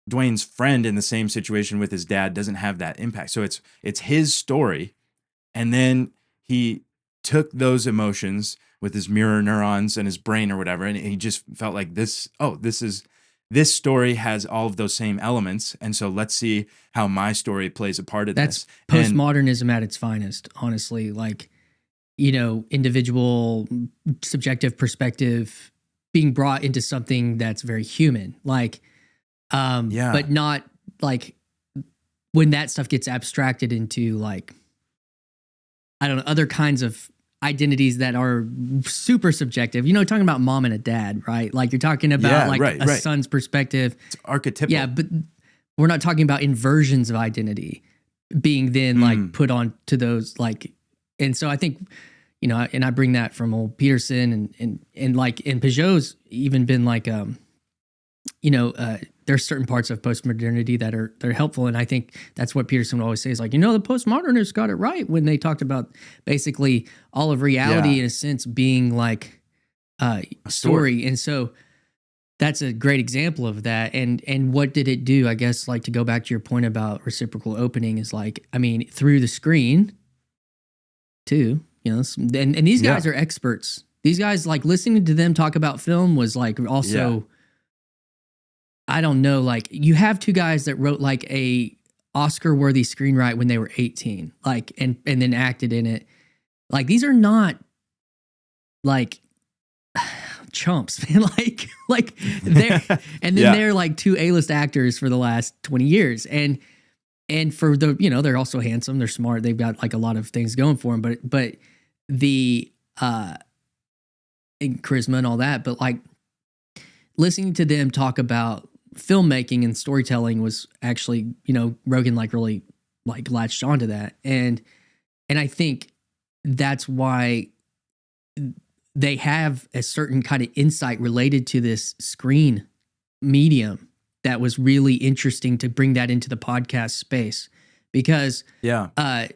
Dwayne's friend in the same situation with his dad doesn't have that impact. So it's his story. And then he took those emotions with his mirror neurons and his brain or whatever, and he just felt like this story has all of those same elements. And so let's see how my story plays a part of this. That's postmodernism at its finest, honestly. Individual subjective perspective being brought into something that's very human. But not when that stuff gets abstracted into I don't know, other kinds of identities that are super subjective. Talking about mom and a dad, right? You're talking about a son's perspective. It's archetypal. Yeah, but we're not talking about inversions of identity being then put on to those and so I think, and I bring that from old Peterson and Peugeot's even been there's certain parts of postmodernity that are helpful, and I think that's what Peterson would always say is like, the postmodernists got it right when they talked about basically all of reality in a sense being like a story, and so that's a great example of that. And what did it do? I guess, like, to go back to your point about reciprocal opening is like, I mean, through the screen too, and these guys are experts. These guys, like, listening to them talk about film was like also, I don't know, like, you have two guys that wrote like a Oscar-worthy screenwrite when they were 18, like, and then acted in it. Like, these are not like chumps, man. like they're and then they're like two A-list actors for the last 20 years. And for the, they're also handsome, they're smart, they've got like a lot of things going for them, but the and charisma and all that. But like, listening to them talk about filmmaking and storytelling was actually, Rogan like really like latched onto that. And I think that's why they have a certain kind of insight related to this screen medium that was really interesting to bring that into the podcast space, because they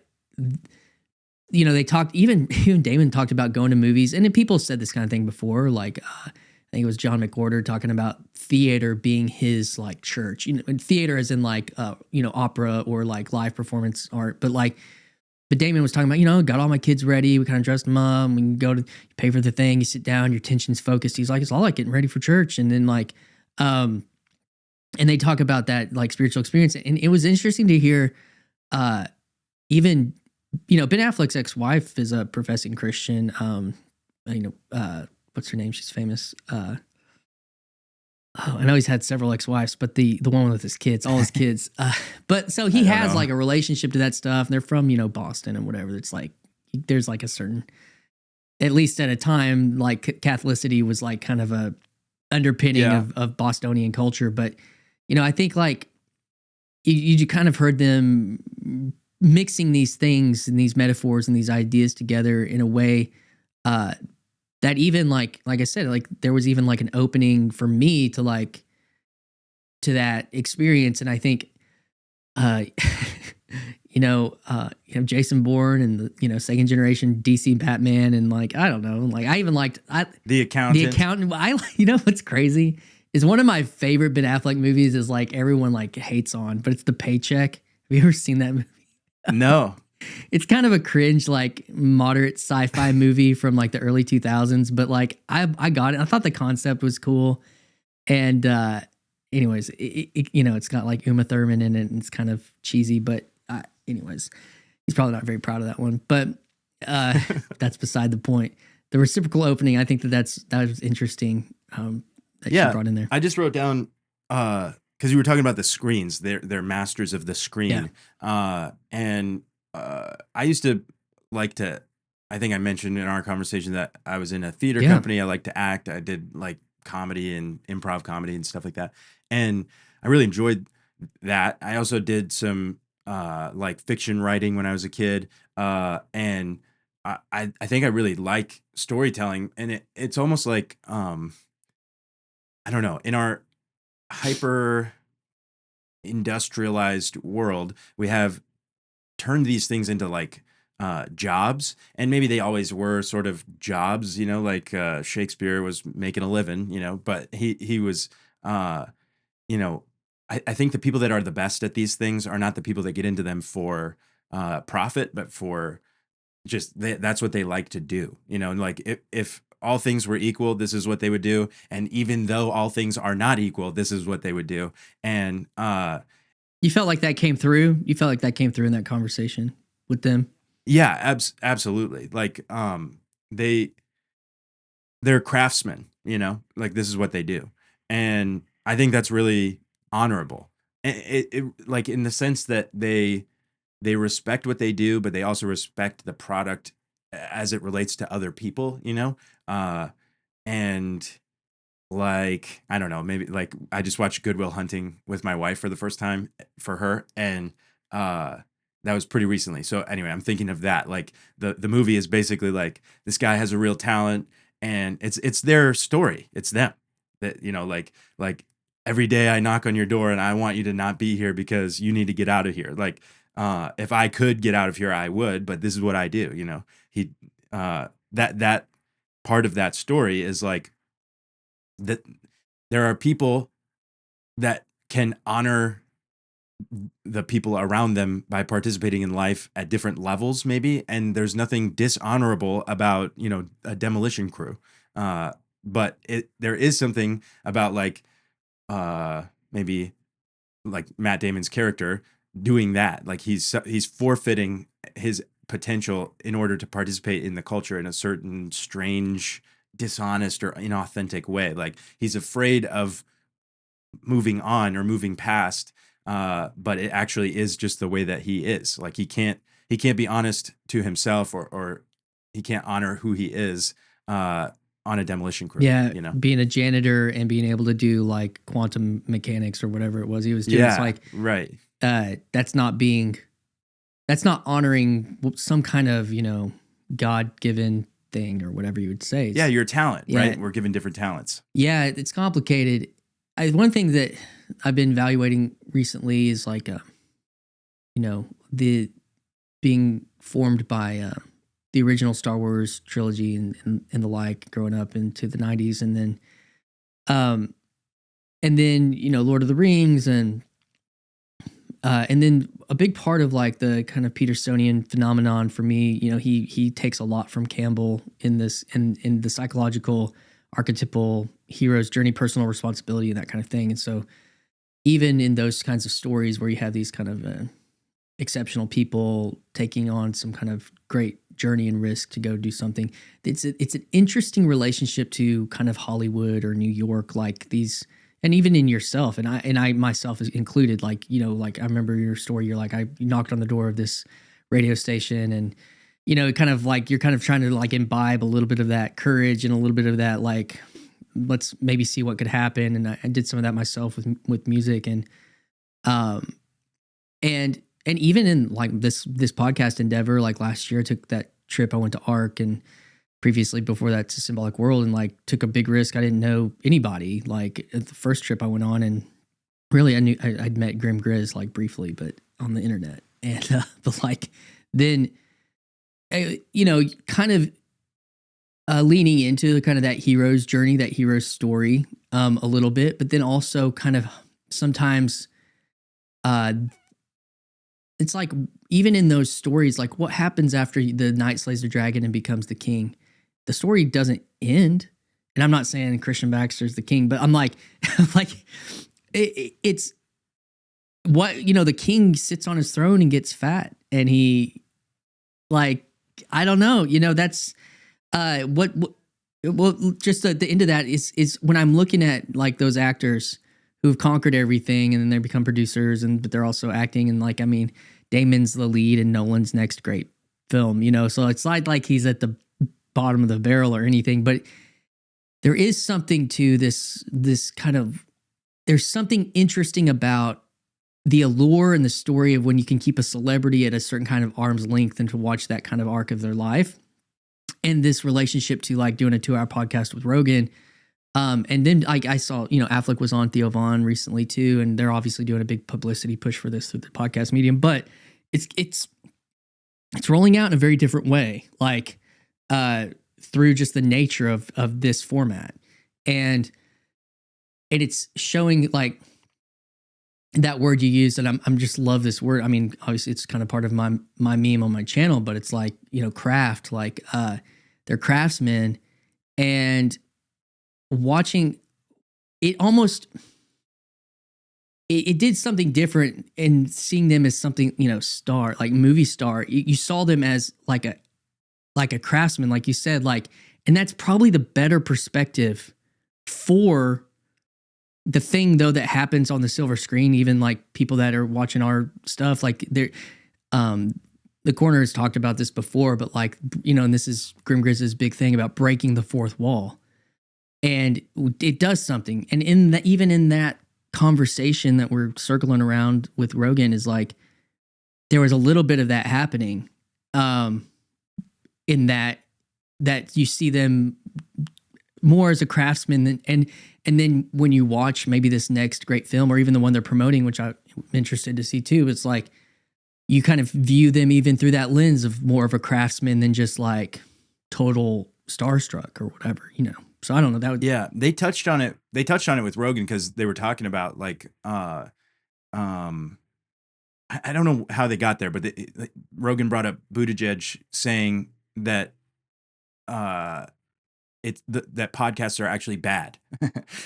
talked, even Damon talked about going to movies, and then people said this kind of thing before, like I think it was John McWhorter talking about theater being his like church, and theater as in like opera or like live performance art, but Damon was talking about, got all my kids ready, we kind of dressed them up, we can go to, you pay for the thing, you sit down, your tension's focused. He's like, it's all like getting ready for church. And then like and they talk about that like spiritual experience, and it was interesting to hear even Ben Affleck's ex-wife is a professing Christian. What's her name? She's famous. I know he's had several ex-wives, but the one with his kids, all his kids. But so he has like a relationship to that stuff, and they're from Boston and whatever. It's like there's like a certain, at least at a time, like Catholicity was like kind of a underpinning of Bostonian culture. But I think like you kind of heard them mixing these things and these metaphors and these ideas together in a way that even like I said, like there was even like an opening for me to like to that experience. And I think Jason Bourne and the second generation DC Batman, and like I don't know, like I even liked The Accountant. I what's crazy is one of my favorite Ben Affleck movies is like everyone like hates on, but it's The Paycheck. Have you ever seen that movie? No. It's kind of a cringe, like moderate sci-fi movie from like the early 2000s, but like I got it. I thought the concept was cool. And anyways, it's got like Uma Thurman in it, and it's kind of cheesy, but anyways, he's probably not very proud of that one, but that's beside the point. The reciprocal opening, I think that was interesting that you brought in there. I just wrote down because you were talking about the screens. They're masters of the screen. And I used to like to, I think I mentioned in our conversation that I was in a theater company. I like to act. I did like comedy and improv comedy and stuff like that. And I really enjoyed that. I also did some like fiction writing when I was a kid. And I think I really like storytelling. And it's almost like, I don't know, in our hyper industrialized world, we have turned these things into like jobs, and maybe they always were sort of jobs, like Shakespeare was making a living, but he was, I think the people that are the best at these things are not the people that get into them for profit, but for just that's what they like to do, and like if all things were equal, this is what they would do. And even though all things are not equal, this is what they would do. And you felt like that came through? You felt like that came through in that conversation with them? Yeah, absolutely. Like they're craftsmen, like this is what they do. And I think that's really honorable. And it like in the sense that they respect what they do, but they also respect the product as it relates to other people, and like, I don't know, maybe like I just watched Good Will Hunting with my wife for the first time for her. And that was pretty recently. So anyway, I'm thinking of that. Like the movie is basically like this guy has a real talent, and it's their story. It's them that, like every day I knock on your door and I want you to not be here because you need to get out of here. Like, if I could get out of here, I would, but this is what I do. He, that part of that story is like that there are people that can honor the people around them by participating in life at different levels, maybe. And there's nothing dishonorable about, a demolition crew. But there is something about like, maybe like Matt Damon's character doing that. Like he's forfeiting his potential in order to participate in the culture in a certain strange, dishonest or inauthentic way. Like he's afraid of moving on or moving past, but it actually is just the way that he is. Like he can't be honest to himself, or he can't honor who he is on a demolition crew. Yeah, being a janitor and being able to do like quantum mechanics or whatever it was he was doing. It's like, right. That's not honoring some kind of, God-given thing or whatever you would say. Yeah, your talent, right? We're given different talents. Yeah, it's complicated. One thing that I've been evaluating recently is like, the being formed by the original Star Wars trilogy and the like, growing up into the 90s, and then Lord of the Rings, and then a big part of like the kind of Petersonian phenomenon for me, he takes a lot from Campbell in this, in the psychological archetypal hero's journey, personal responsibility, and that kind of thing. And so even in those kinds of stories where you have these kind of exceptional people taking on some kind of great journey and risk to go do something, it's an interesting relationship to kind of Hollywood or New York, like these, and even in yourself, and I myself is included. Like, like I remember your story. You're like, I knocked on the door of this radio station, and kind of like you're kind of trying to like imbibe a little bit of that courage and a little bit of that like, let's maybe see what could happen. And I did some of that myself with music, and even in like this podcast endeavor, like last year I took that trip. I went to ARC, and previously before that to Symbolic World, and like took a big risk. I didn't know anybody. Like at the first trip I went on, and really I'd met Grim Grizz like briefly, but on the internet. And but like then kind of leaning into kind of that hero's journey, that hero's story a little bit, but then also kind of sometimes it's like even in those stories, like what happens after the knight slays the dragon and becomes the king? The story doesn't end. And I'm not saying Christian Baxter is the king, but I'm like, it's what, the king sits on his throne and gets fat, and he like, I don't know, that's well, just the end of that is when I'm looking at like those actors who've conquered everything and then they become producers, but they're also acting, and like, I mean, Damon's the lead in Nolan's next great film, so it's like he's at the bottom of the barrel or anything, but there is something to this kind of, there's something interesting about the allure and the story of when you can keep a celebrity at a certain kind of arm's length and to watch that kind of arc of their life, and this relationship to like doing a 2-hour podcast with Rogan. And then I saw, Affleck was on Theo Von recently too, and they're obviously doing a big publicity push for this through the podcast medium, but it's rolling out in a very different way, like through just the nature of this format, and it's showing like that word you used, and I'm just love this word. I mean, obviously it's kind of part of my meme on my channel, but it's like, craft, like they're craftsmen, and watching it almost, it did something different in seeing them as something, star, like movie star. You saw them as like a craftsman, like you said, like, and that's probably the better perspective for the thing though that happens on the silver screen. Even like people that are watching our stuff, like they're, the Corner has talked about this before, but like, and this is Grim Grizz's big thing about breaking the fourth wall. And it does something. And even in that conversation that we're circling around with Rogan, is like, there was a little bit of that happening, in that you see them more as a craftsman and then when you watch maybe this next great film or even the one they're promoting, which I'm interested to see too, it's like you kind of view them even through that lens of more of a craftsman than just like total starstruck or whatever, you know. So I don't know. That would Yeah, they touched on it. They touched on it with Rogan because they were talking about like I don't know how they got there, but Rogan brought up Buttigieg saying that that podcasts are actually bad,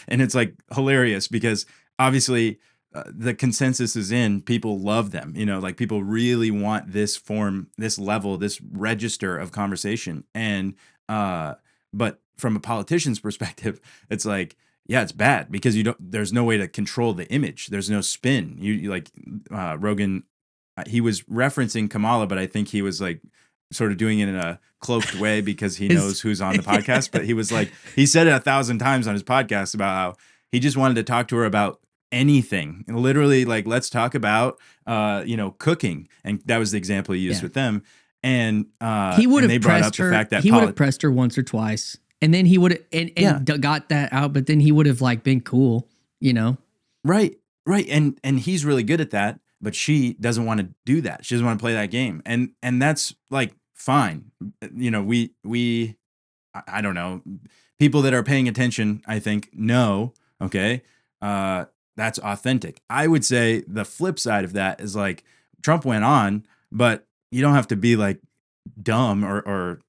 and it's like hilarious because obviously the consensus is in people love them. You know, like people really want this form, this level, this register of conversation, and but from a politician's perspective, it's like. Yeah, it's bad because there's no way to control the image. There's no spin. You like Rogan, he was referencing Kamala, but I think he was like sort of doing it in a cloaked way because he knows who's on the podcast. But he was like, he said it 1,000 times on his podcast about how he just wanted to talk to her about anything. And literally, like, let's talk about, cooking. And that was the example he used with them. And he would and they have brought up pressed the her. fact that He would have pressed her once or twice, and then he would have got that out. But then he would have like been cool, you know? Right. And he's really good at that, but she doesn't want to do that. She doesn't want to play that game. And that's like fine. You know, I don't know. People that are paying attention, I think, know, okay, that's authentic. I would say the flip side of that is like Trump went on, but you don't have to be like dumb or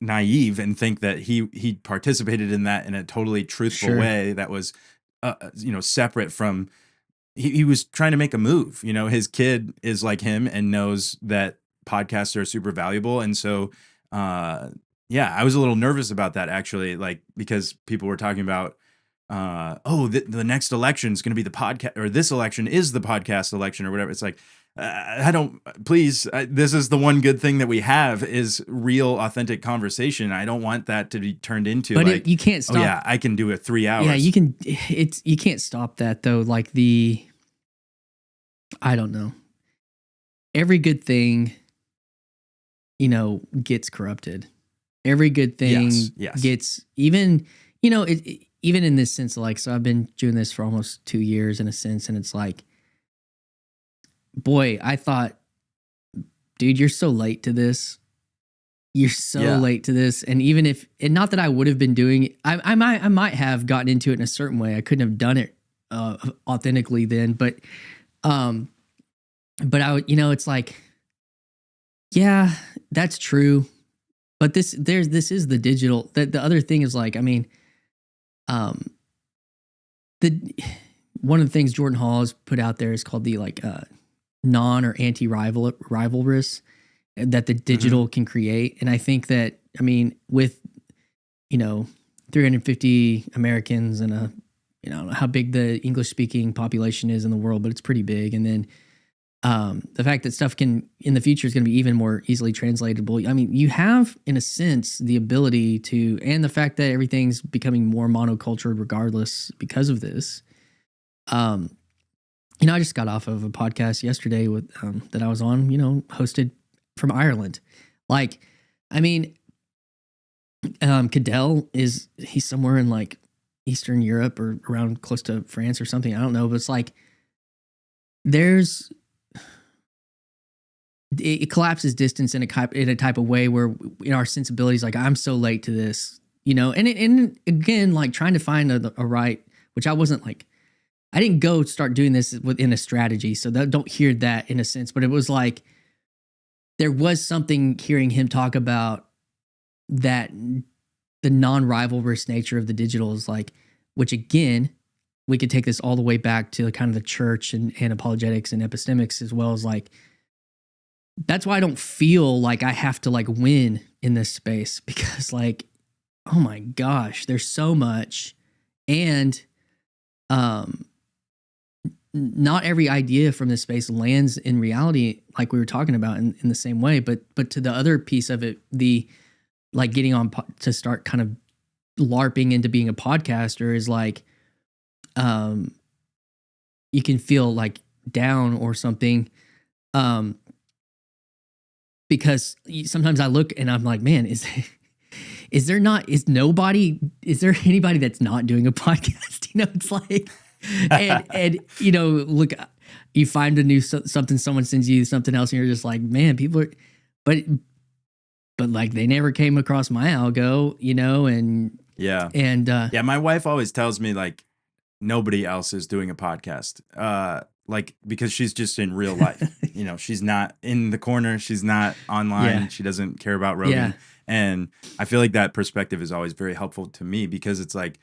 naive and think that he participated in that in a totally truthful way that was separate from he was trying to make a move. You know, his kid is like him and knows that podcasts are super valuable. And so I was a little nervous about that actually, like because people were talking about the next election is going to be the podcast, or this election is the podcast election or whatever. It's like, this is the one good thing that we have is real authentic conversation. I don't want that to be turned into you can't stop. Oh yeah, I can do it 3 hours. Yeah, you can't stop that though. Like I don't know. Every good thing, gets corrupted. Every good thing gets even in this sense, like, so I've been doing this for almost 2 years in a sense. And it's like, boy, I thought, dude, you're so late to this. You're so late to this. And even and not that I would have been doing it, I might have gotten into it in a certain way. I couldn't have done it authentically then, but it's like, yeah, that's true. But this is the digital. The other thing is like, I mean, one of the things Jordan Hall has put out there is called the like non or anti-rivalrous that the digital can create. And I think that, I mean, with 350 Americans and I don't know how big the English speaking population is in the world, but it's pretty big. And then the fact that stuff in the future is going to be even more easily translatable. I mean, you have, in a sense, the ability to, and the fact that everything's becoming more monocultured regardless because of this. I just got off of a podcast yesterday with that I was on, hosted from Ireland. Like, I mean, Cadell he's somewhere in like Eastern Europe or around close to France or something. I don't know, but it's like it collapses distance in a type of way where in our sensibilities, like, I'm so late to this, and again, like trying to find a right, which I wasn't like, I didn't go start doing this within a strategy. So don't hear that in a sense, but it was like, there was something hearing him talk about that the non-rivalrous nature of the digital is like, which again, we could take this all the way back to kind of the church and apologetics and epistemics, as well as like, that's why I don't feel like I have to like win in this space, because like, oh my gosh, there's so much. And not every idea from this space lands in reality, like we were talking about in the same way, but to the other piece of it, the like getting on to start kind of LARPing into being a podcaster is like, you can feel like down or something. Because sometimes I look and I'm like, man, is there anybody that's not doing a podcast? It's like, and look, you find a new something, someone sends you something else, and you're just like, man, people are, but like they never came across my algo, and Yeah. and Yeah, my wife always tells me like nobody else is doing a podcast. Like because she's just in real life. She's not in the corner, she's not online, Yeah. she doesn't care about Rogan. Yeah. And I feel like that perspective is always very helpful to me because it's like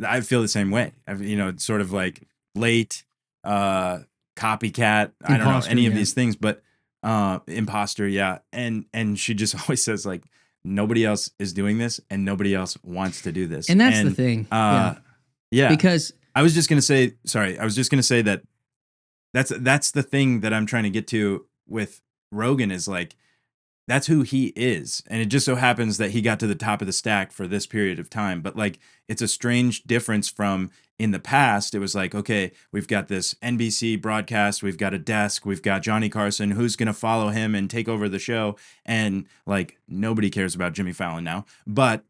I feel the same way. It's sort of like late, copycat, I don't know, any of these things, but imposter, yeah. And she just always says like nobody else is doing this and nobody else wants to do this. And that's the thing. Yeah. Because I was just going to say that that's the thing that I'm trying to get to with Rogan is like that's who he is. And it just so happens that he got to the top of the stack for this period of time. But like, it's a strange difference from in the past. It was like, okay, we've got this NBC broadcast. We've got a desk. We've got Johnny Carson. Who's going to follow him and take over the show? And like, nobody cares about Jimmy Fallon now. But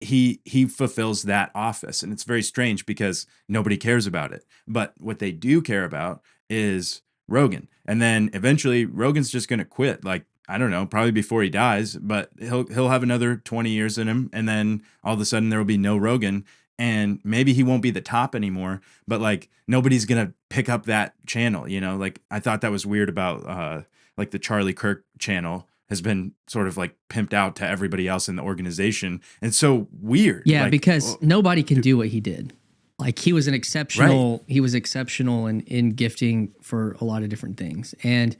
he fulfills that office. And it's very strange because nobody cares about it. But what they do care about is Rogan. And then eventually Rogan's just going to quit. Like, I don't know, probably before he dies, but he'll have another 20 years in him. And then all of a sudden there will be no Rogan and maybe he won't be the top anymore, but like nobody's going to pick up that channel. Like I thought that was weird about like the Charlie Kirk channel has been sort of like pimped out to everybody else in the organization. And so weird. Yeah. Like, because nobody can do what he did. Like he was exceptional in gifting for a lot of different things. And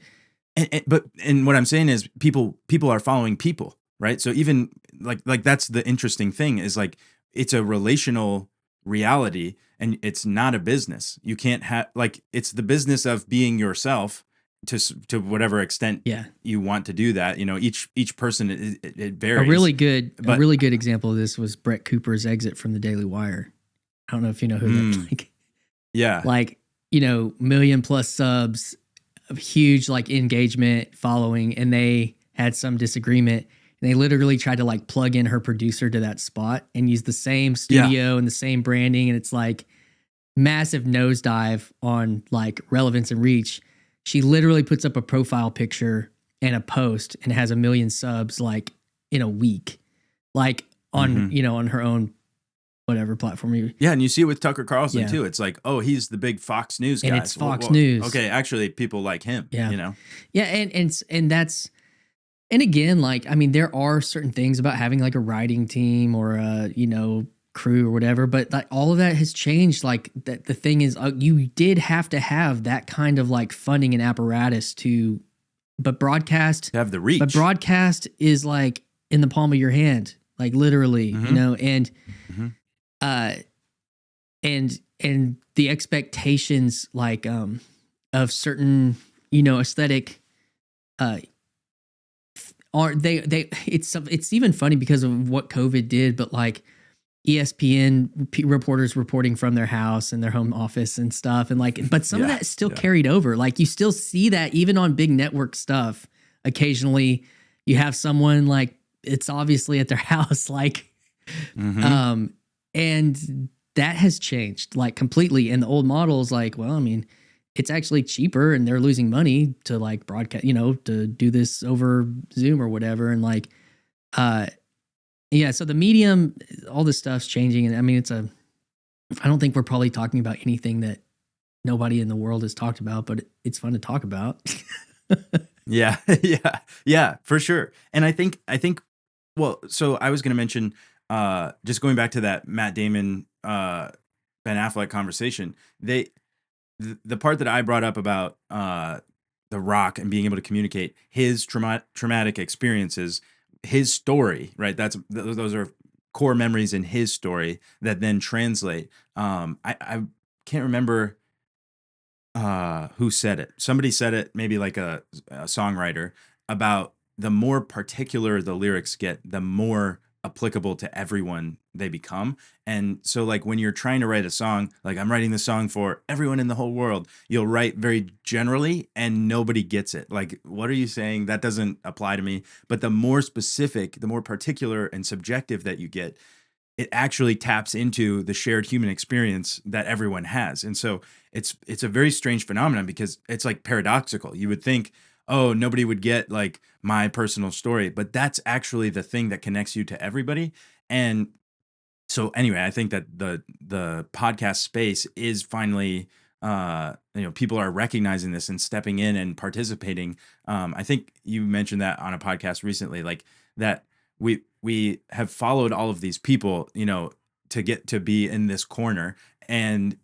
what I'm saying is people are following people, right? So even like that's the interesting thing is like it's a relational reality and it's not a business. You can't have like it's the business of being yourself to whatever extent you want to do that. Each person it varies. A really good example of this was Brett Cooper's exit from the Daily Wire. I don't know if you know who that's like. Yeah. Like, million plus subs, a huge like engagement following, and they had some disagreement. And they literally tried to like plug in her producer to that spot and use the same studio and the same branding. And it's like massive nosedive on like relevance and reach. She literally puts up a profile picture and a post and has 1 million subs like in a week, like on, on her own whatever platform you. Yeah, and you see it with Tucker Carlson too. It's like, oh, he's the big Fox News guy. And it's Fox News. Okay, actually, people like him. Yeah, yeah, and that's again, like I mean, there are certain things about having like a writing team or a crew or whatever, but like all of that has changed. Like that, the thing is, you did have to have that kind of like funding and apparatus but broadcast to have the reach. But broadcast is like in the palm of your hand, like literally, and. And the expectations like of certain aesthetic are they it's even funny because of what COVID did, but like ESPN reporters reporting from their house and their home office and stuff, and like but some of that still carried over. Like you still see that even on big network stuff. Occasionally you have someone like it's obviously at their house, like and that has changed like completely. And the old model is like, well, I mean, it's actually cheaper and they're losing money to like broadcast, to do this over Zoom or whatever. And like, so the medium, all this stuff's changing. And I mean, I don't think we're probably talking about anything that nobody in the world has talked about, but it's fun to talk about. Yeah, for sure. And I think, well, so I was going to mention, just going back to that Matt Damon, Ben Affleck conversation, the part that I brought up about The Rock and being able to communicate his traumatic experiences, his story, right? Those are core memories in his story that then translate. I can't remember who said it. Somebody said it, maybe like a songwriter, about the more particular the lyrics get, the more applicable to everyone they become. And so like when you're trying to write a song, like I'm writing this song for everyone in the whole world, you'll write very generally and nobody gets it. Like, what are you saying? That doesn't apply to me. But the more specific, the more particular and subjective that you get, it actually taps into the shared human experience that everyone has. And so it's a very strange phenomenon because it's like paradoxical. You would think, oh, nobody would get like my personal story, but that's actually the thing that connects you to everybody. And so anyway, I think that the podcast space is finally people are recognizing this and stepping in and participating. I think you mentioned that on a podcast recently, like that we have followed all of these people, to get to be in this corner, and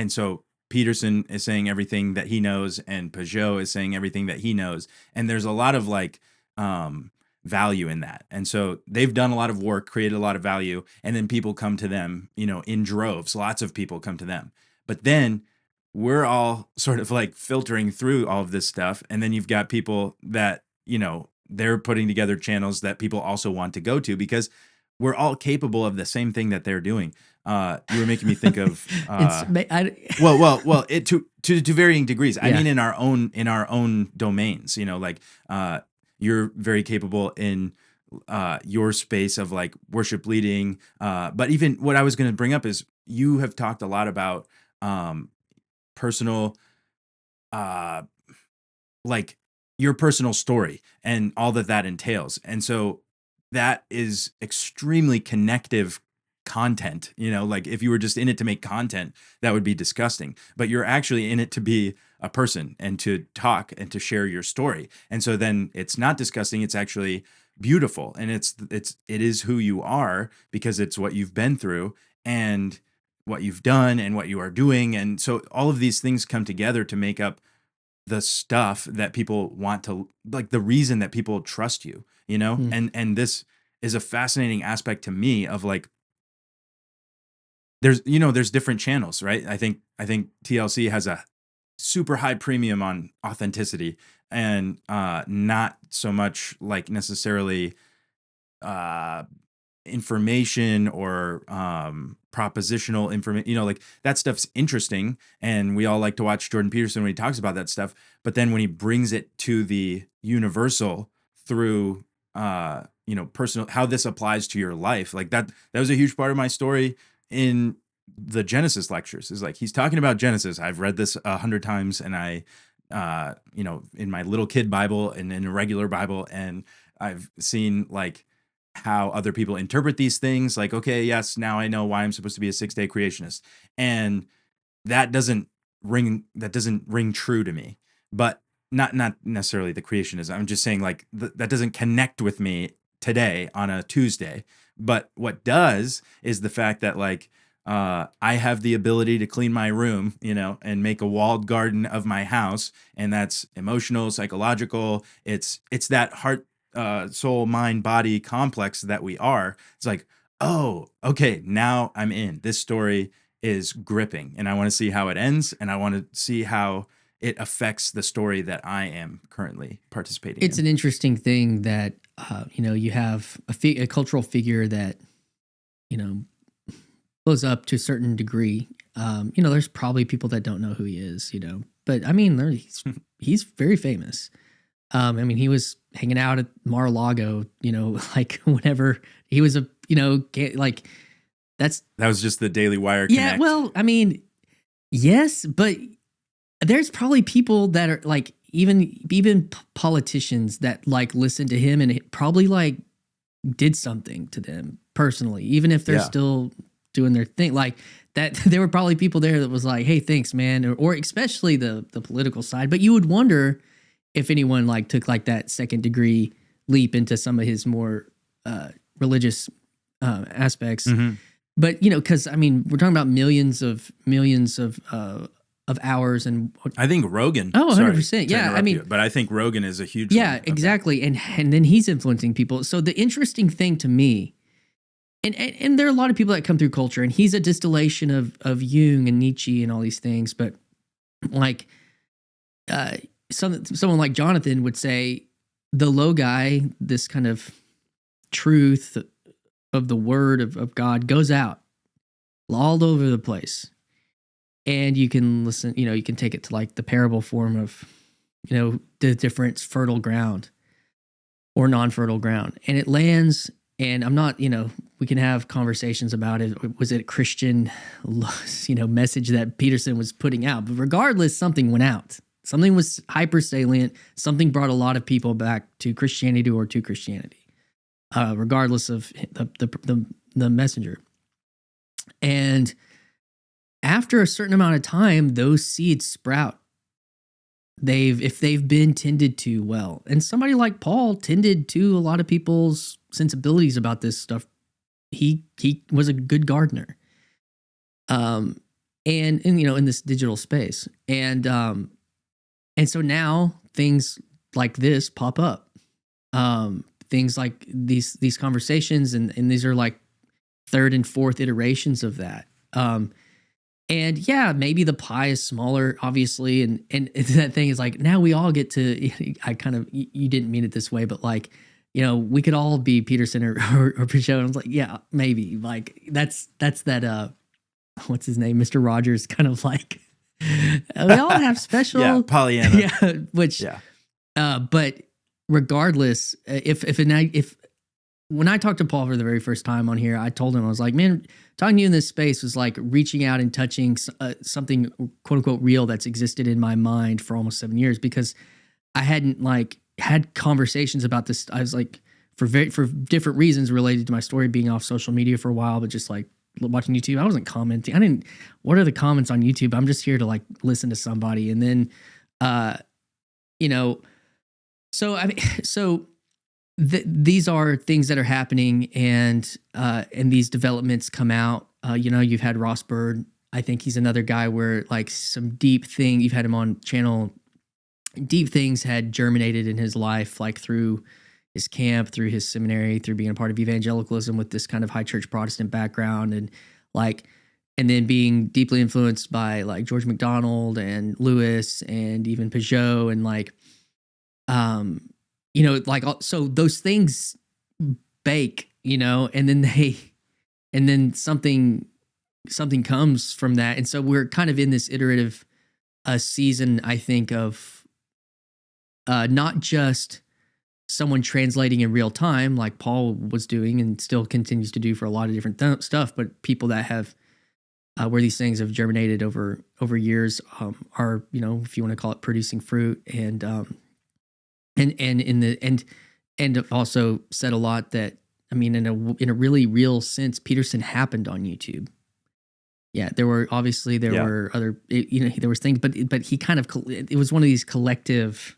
so Peterson is saying everything that he knows, and Peugeot is saying everything that he knows, and there's a lot of like value in that. And so they've done a lot of work, created a lot of value, and then people come to them, in droves. Lots of people come to them. But then we're all sort of like filtering through all of this stuff. And then you've got people that, they're putting together channels that people also want to go to because we're all capable of the same thing that they're doing. You were making me think of well, to varying degrees. I mean, in our own domains, like you're very capable in your space of like worship leading. But even what I was going to bring up is you have talked a lot about personal, like your personal story and all that entails. And so that is extremely connective content. Like if you were just in it to make content, that would be disgusting. But you're actually in it to be a person and to talk and to share your story. And so then it's not disgusting, it's actually beautiful. And it is who you are because it's what you've been through and what you've done and what you are doing. And so all of these things come together to make up the stuff that people want to, like the reason that people trust you, and this is a fascinating aspect to me of like, there's different channels, right? I think TLC has a super high premium on authenticity and not so much like necessarily information or propositional information. Like that stuff's interesting, and we all like to watch Jordan Peterson when he talks about that stuff. But then when he brings it to the universal through personal, how this applies to your life, like that was a huge part of my story in the Genesis lectures. Is like he's talking about Genesis. I've read this 100 times, and I in my little kid Bible and in a regular Bible, and I've seen like how other people interpret these things. Like, okay, yes, now I know why I'm supposed to be a 6-day creationist, and that doesn't ring true to me. But not necessarily the creationism. I'm just saying like that doesn't connect with me today on a Tuesday. But what does is the fact that like I have the ability to clean my room, and make a walled garden of my house, and that's emotional, psychological. It's that heart, soul, mind, body complex that we are. It's like, oh, okay, now I'm in. This story is gripping, and I want to see how it ends, and I want to see how it affects the story that I am currently participating in. It's an interesting thing that you have a cultural figure that blows up to a certain degree. There's probably people that don't know who he is, but I mean, he's very famous. He was hanging out at Mar-a-Lago, like whenever he was like that was just the Daily Wire Connect. Yeah, well, yes, but there's probably people that are like even politicians that like listen to him and it probably like did something to them personally, even if they're still doing their thing. Like that, there were probably people there that was like, "Hey, thanks, man," or especially the political side. But you would wonder if anyone like took like that second degree leap into some of his more religious aspects. Mm-hmm. But because we're talking about millions of hours, and I think Rogan. Oh, 100%. Yeah, but I think Rogan is a huge. Yeah, exactly, and then he's influencing people. So the interesting thing to me, and there are a lot of people that come through culture, and he's a distillation of Jung and Nietzsche and all these things. But like, someone like Jonathan would say, the low guy, this kind of truth of the word of God goes out all over the place. And you can listen, you can take it to like the parable form of, the different fertile ground or non-fertile ground. And it lands, and I'm not, we can have conversations about it. Was it a Christian, message that Peterson was putting out? But regardless, something went out. Something was hyper salient. Something brought a lot of people back to Christianity or to Christianity, regardless of the messenger. And after a certain amount of time, those seeds sprout. If they've been tended to well, and somebody like Paul tended to a lot of people's sensibilities about this stuff. He was a good gardener, and in this digital space, and so now things like this pop up, things like these conversations, and these are like third and fourth iterations of that. And yeah, maybe the pie is smaller, obviously, and that thing is like, now we all get to. You didn't mean it this way, but like, we could all be Peterson or Pichot. And I was like, yeah, maybe. Like that's that. What's his name, Mr. Rogers? Kind of like we all have special, yeah, Pollyanna, yeah. Which, yeah. But regardless, if when I talked to Paul for the very first time on here, I told him, I was like, man, talking to you in this space was like reaching out and touching something quote unquote real that's existed in my mind for almost 7 years, because I hadn't like had conversations about this. I was like, for different reasons related to my story being off social media for a while, but just like watching YouTube, I wasn't commenting. What are the comments on YouTube? I'm just here to like listen to somebody. And then, these are things that are happening, and these developments come out. You've had Ross Bird. I think he's another guy where like some deep thing, you've had him on channel, deep things had germinated in his life, like through his camp, through his seminary, through being a part of evangelicalism with this kind of high church Protestant background, and then being deeply influenced by like George MacDonald and Lewis and even Pichot, and like, so those things bake, and then something comes from that. And so we're kind of in this iterative season, I think, of not just someone translating in real time like Paul was doing and still continues to do for a lot of different stuff, but people that have where these things have germinated over years are, if you want to call it, producing fruit, and have also said a lot that, I mean, in a really real sense, Peterson happened on YouTube. Yeah, there were other, there was things, but he kind of, it was one of these collective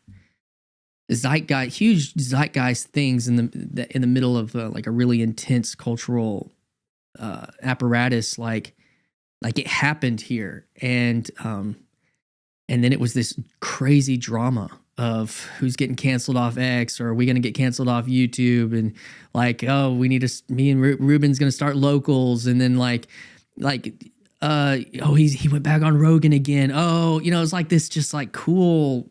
huge zeitgeist things in the middle of like a really intense cultural apparatus, like it happened here, and then it was this crazy drama of who's getting canceled off X, or are we going to get canceled off YouTube, and like, oh, me and Ruben's going to start locals, and then he went back on Rogan again. Oh, it's like this just like cool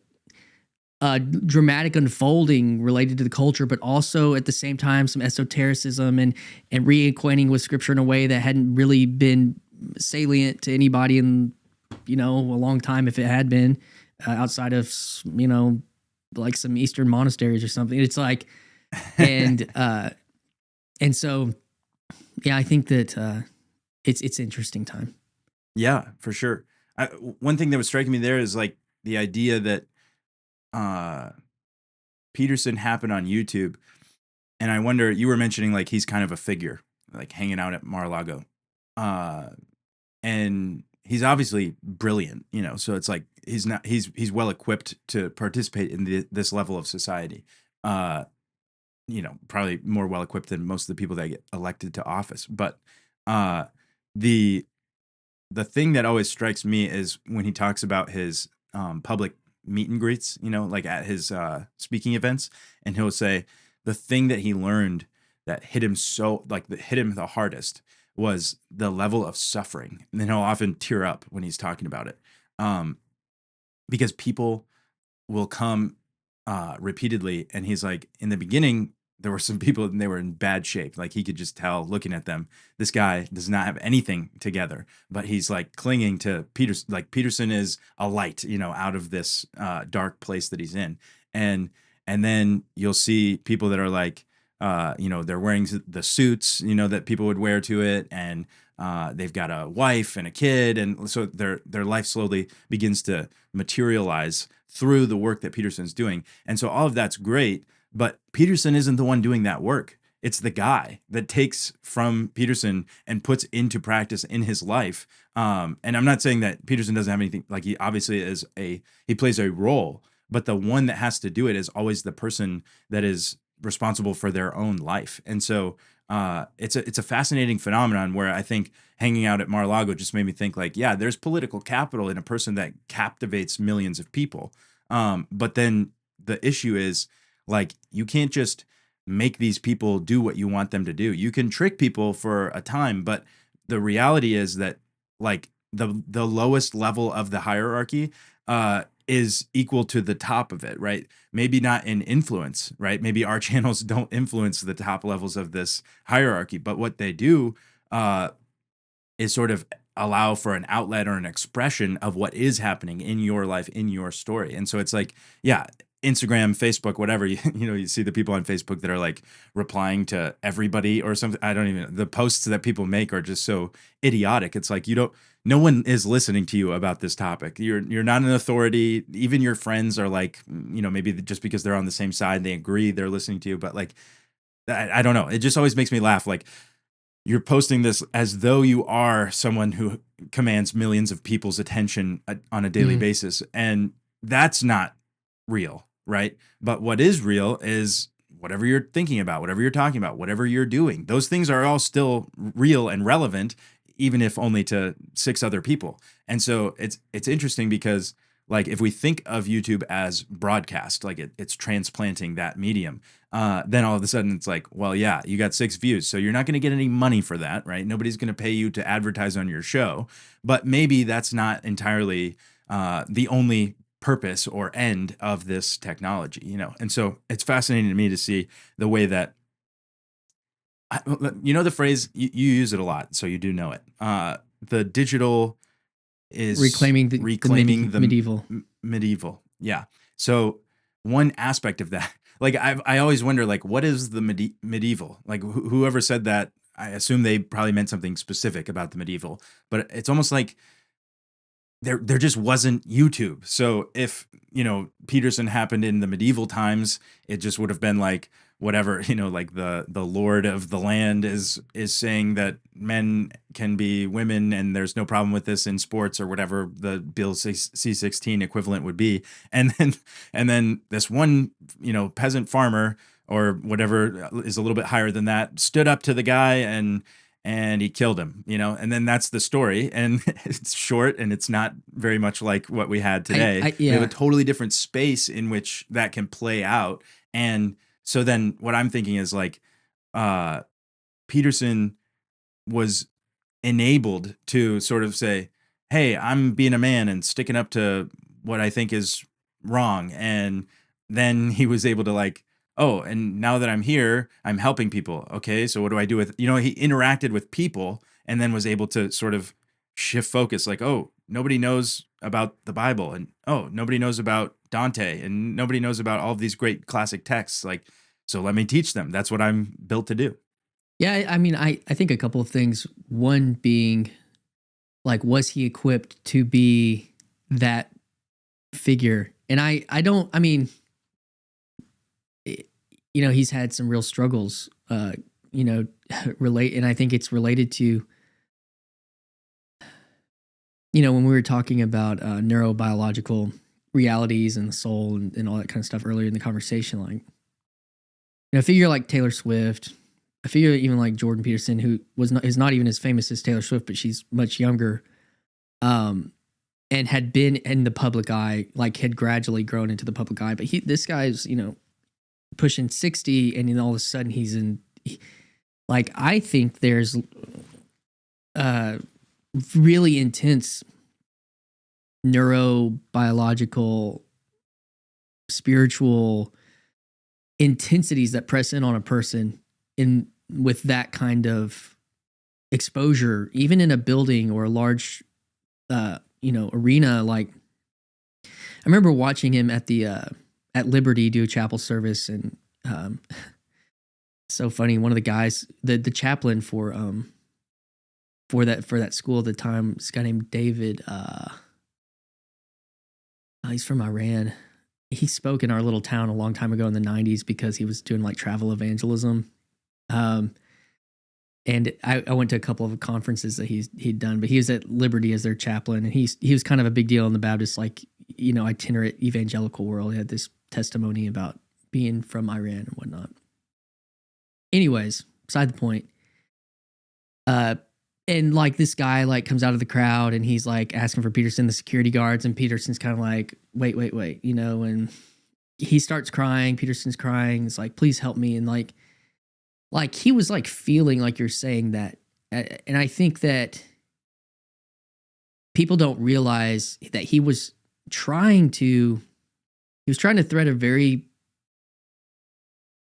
dramatic unfolding related to the culture, but also at the same time some esotericism and reacquainting with scripture in a way that hadn't really been salient to anybody in a long time, if it had been, outside of like some Eastern monasteries or something. It's like, and so yeah, I think that it's interesting time. Yeah, for sure. One thing that was striking me there is like the idea that Peterson happened on YouTube, and I wonder, you were mentioning like he's kind of a figure, like hanging out at Mar-a-Lago, and he's obviously brilliant, so it's like he's well equipped to participate in this level of society, probably more well equipped than most of the people that get elected to office. But the thing that always strikes me is when he talks about his public meet and greets, like at his speaking events, and he'll say the thing that he learned that hit him the hardest was the level of suffering. And then he'll often tear up when he's talking about it, because people will come repeatedly, and he's like, in the beginning there were some people and they were in bad shape. Like he could just tell looking at them, this guy does not have anything together, but he's like clinging to Peterson. Like Peterson is a light, out of this dark place that he's in. And then you'll see people that are like, they're wearing the suits, that people would wear to it. And they've got a wife and a kid. And so their life slowly begins to materialize through the work that Peterson's doing. And so all of that's great. But Peterson isn't the one doing that work. It's the guy that takes from Peterson and puts into practice in his life. And I'm not saying that Peterson doesn't have anything, like he obviously he plays a role, but the one that has to do it is always the person that is responsible for their own life. And so it's a fascinating phenomenon where I think hanging out at Mar-a-Lago just made me think like, yeah, there's political capital in a person that captivates millions of people. But then the issue is, like, you can't just make these people do what you want them to do. You can trick people for a time, but the reality is that like the lowest level of the hierarchy is equal to the top of it, right? Maybe not in influence, right? Maybe our channels don't influence the top levels of this hierarchy, but what they do is sort of allow for an outlet or an expression of what is happening in your life, in your story. And so it's like, yeah, Instagram, Facebook, whatever, you see the people on Facebook that are like replying to everybody or something. I don't even, the posts that people make are just so idiotic. It's like, no one is listening to you about this topic. You're not an authority. Even your friends are like, maybe just because they're on the same side, they agree they're listening to you. But like, I don't know. It just always makes me laugh. Like, you're posting this as though you are someone who commands millions of people's attention on a daily basis. And that's not real, right? But what is real is whatever you're thinking about, whatever you're talking about, whatever you're doing. Those things are all still real and relevant, even if only to 6 other people. And so it's interesting because, like, if we think of YouTube as broadcast, like it's transplanting that medium, then all of a sudden it's like, well, yeah, you got 6 views, so you're not going to get any money for that, right? Nobody's going to pay you to advertise on your show. But maybe that's not entirely the only purpose or end of this technology, And so it's fascinating to me to see the way that, the phrase, you use it a lot, so you do know it. The digital is reclaiming the medieval. Medieval. Yeah. So one aspect of that, like I always wonder, like, what is the medieval? Like whoever said that, I assume they probably meant something specific about the medieval, but it's almost like there just wasn't YouTube. So if, Peterson happened in the medieval times, it just would have been like whatever, like the Lord of the land is saying that men can be women and there's no problem with this in sports or whatever the Bill C-16 equivalent would be. And then this one, peasant farmer or whatever is a little bit higher than that stood up to the guy and he killed him, and then that's the story. And it's short and it's not very much like what we had today. We have a totally different space in which that can play out. And so then what I'm thinking is like, Peterson was enabled to sort of say, hey, I'm being a man and sticking up to what I think is wrong. And then he was able to like, oh, and now that I'm here, I'm helping people. Okay, so what do I do with, he interacted with people and then was able to sort of shift focus like, oh, nobody knows about the Bible, and oh, nobody knows about Dante, and nobody knows about all of these great classic texts. Like, so let me teach them. That's what I'm built to do. Yeah, I mean, I think a couple of things. One being, like, was he equipped to be that figure? And I don't, I mean, he's had some real struggles, relate, and I think it's related to, when we were talking about neurobiological realities and the soul and all that kind of stuff earlier in the conversation, like, a figure like Taylor Swift, a figure even like Jordan Peterson, who is not even as famous as Taylor Swift, but she's much younger, and had been in the public eye, like had gradually grown into the public eye. But this guy's, pushing 60, and then all of a sudden he's in, like, I think there's really intense neurobiological, spiritual intensities that press in on a person in with that kind of exposure, even in a building or a large, arena. Like, I remember watching him at the at Liberty do a chapel service, and so funny. One of the guys, the chaplain for that school at the time, this guy named David. He's from Iran. He spoke in our little town a long time ago in the 90s because he was doing like travel evangelism. And I went to a couple of conferences that he'd done, but he was at Liberty as their chaplain, and he was kind of a big deal in the Baptist, like, itinerant evangelical world. He had this testimony about being from Iran and whatnot. Anyways, beside the point. And like this guy like comes out of the crowd and he's like asking for Peterson, the security guards, and Peterson's kind of like, wait, and he starts crying. Peterson's crying. It's like, please help me. And like he was like feeling like you're saying that. And I think that people don't realize that he was trying to thread a very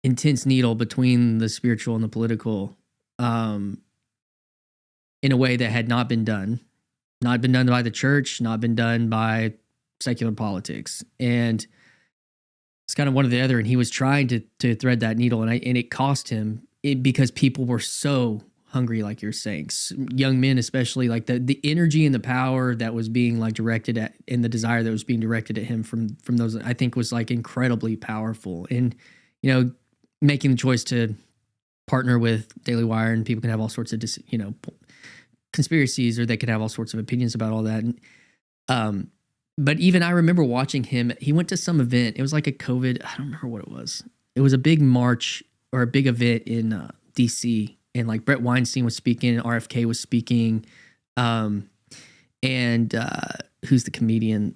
intense needle between the spiritual and the political, in a way that had not been done by the church, not been done by secular politics. And it's kind of one or the other. And he was trying to thread that needle, and it cost him because people were so hungry, like you're saying, young men, especially, like the energy and the power that was being like directed at, and the desire that was being directed at him from those, I think was like incredibly powerful. And, making the choice to partner with Daily Wire, and people can have all sorts of, conspiracies, or they could have all sorts of opinions about all that. And, but even I remember watching him, he went to some event. It was like a COVID, I don't remember what it was. It was a big march or a big event in DC, and like Brett Weinstein was speaking, and RFK was speaking. And who's the comedian?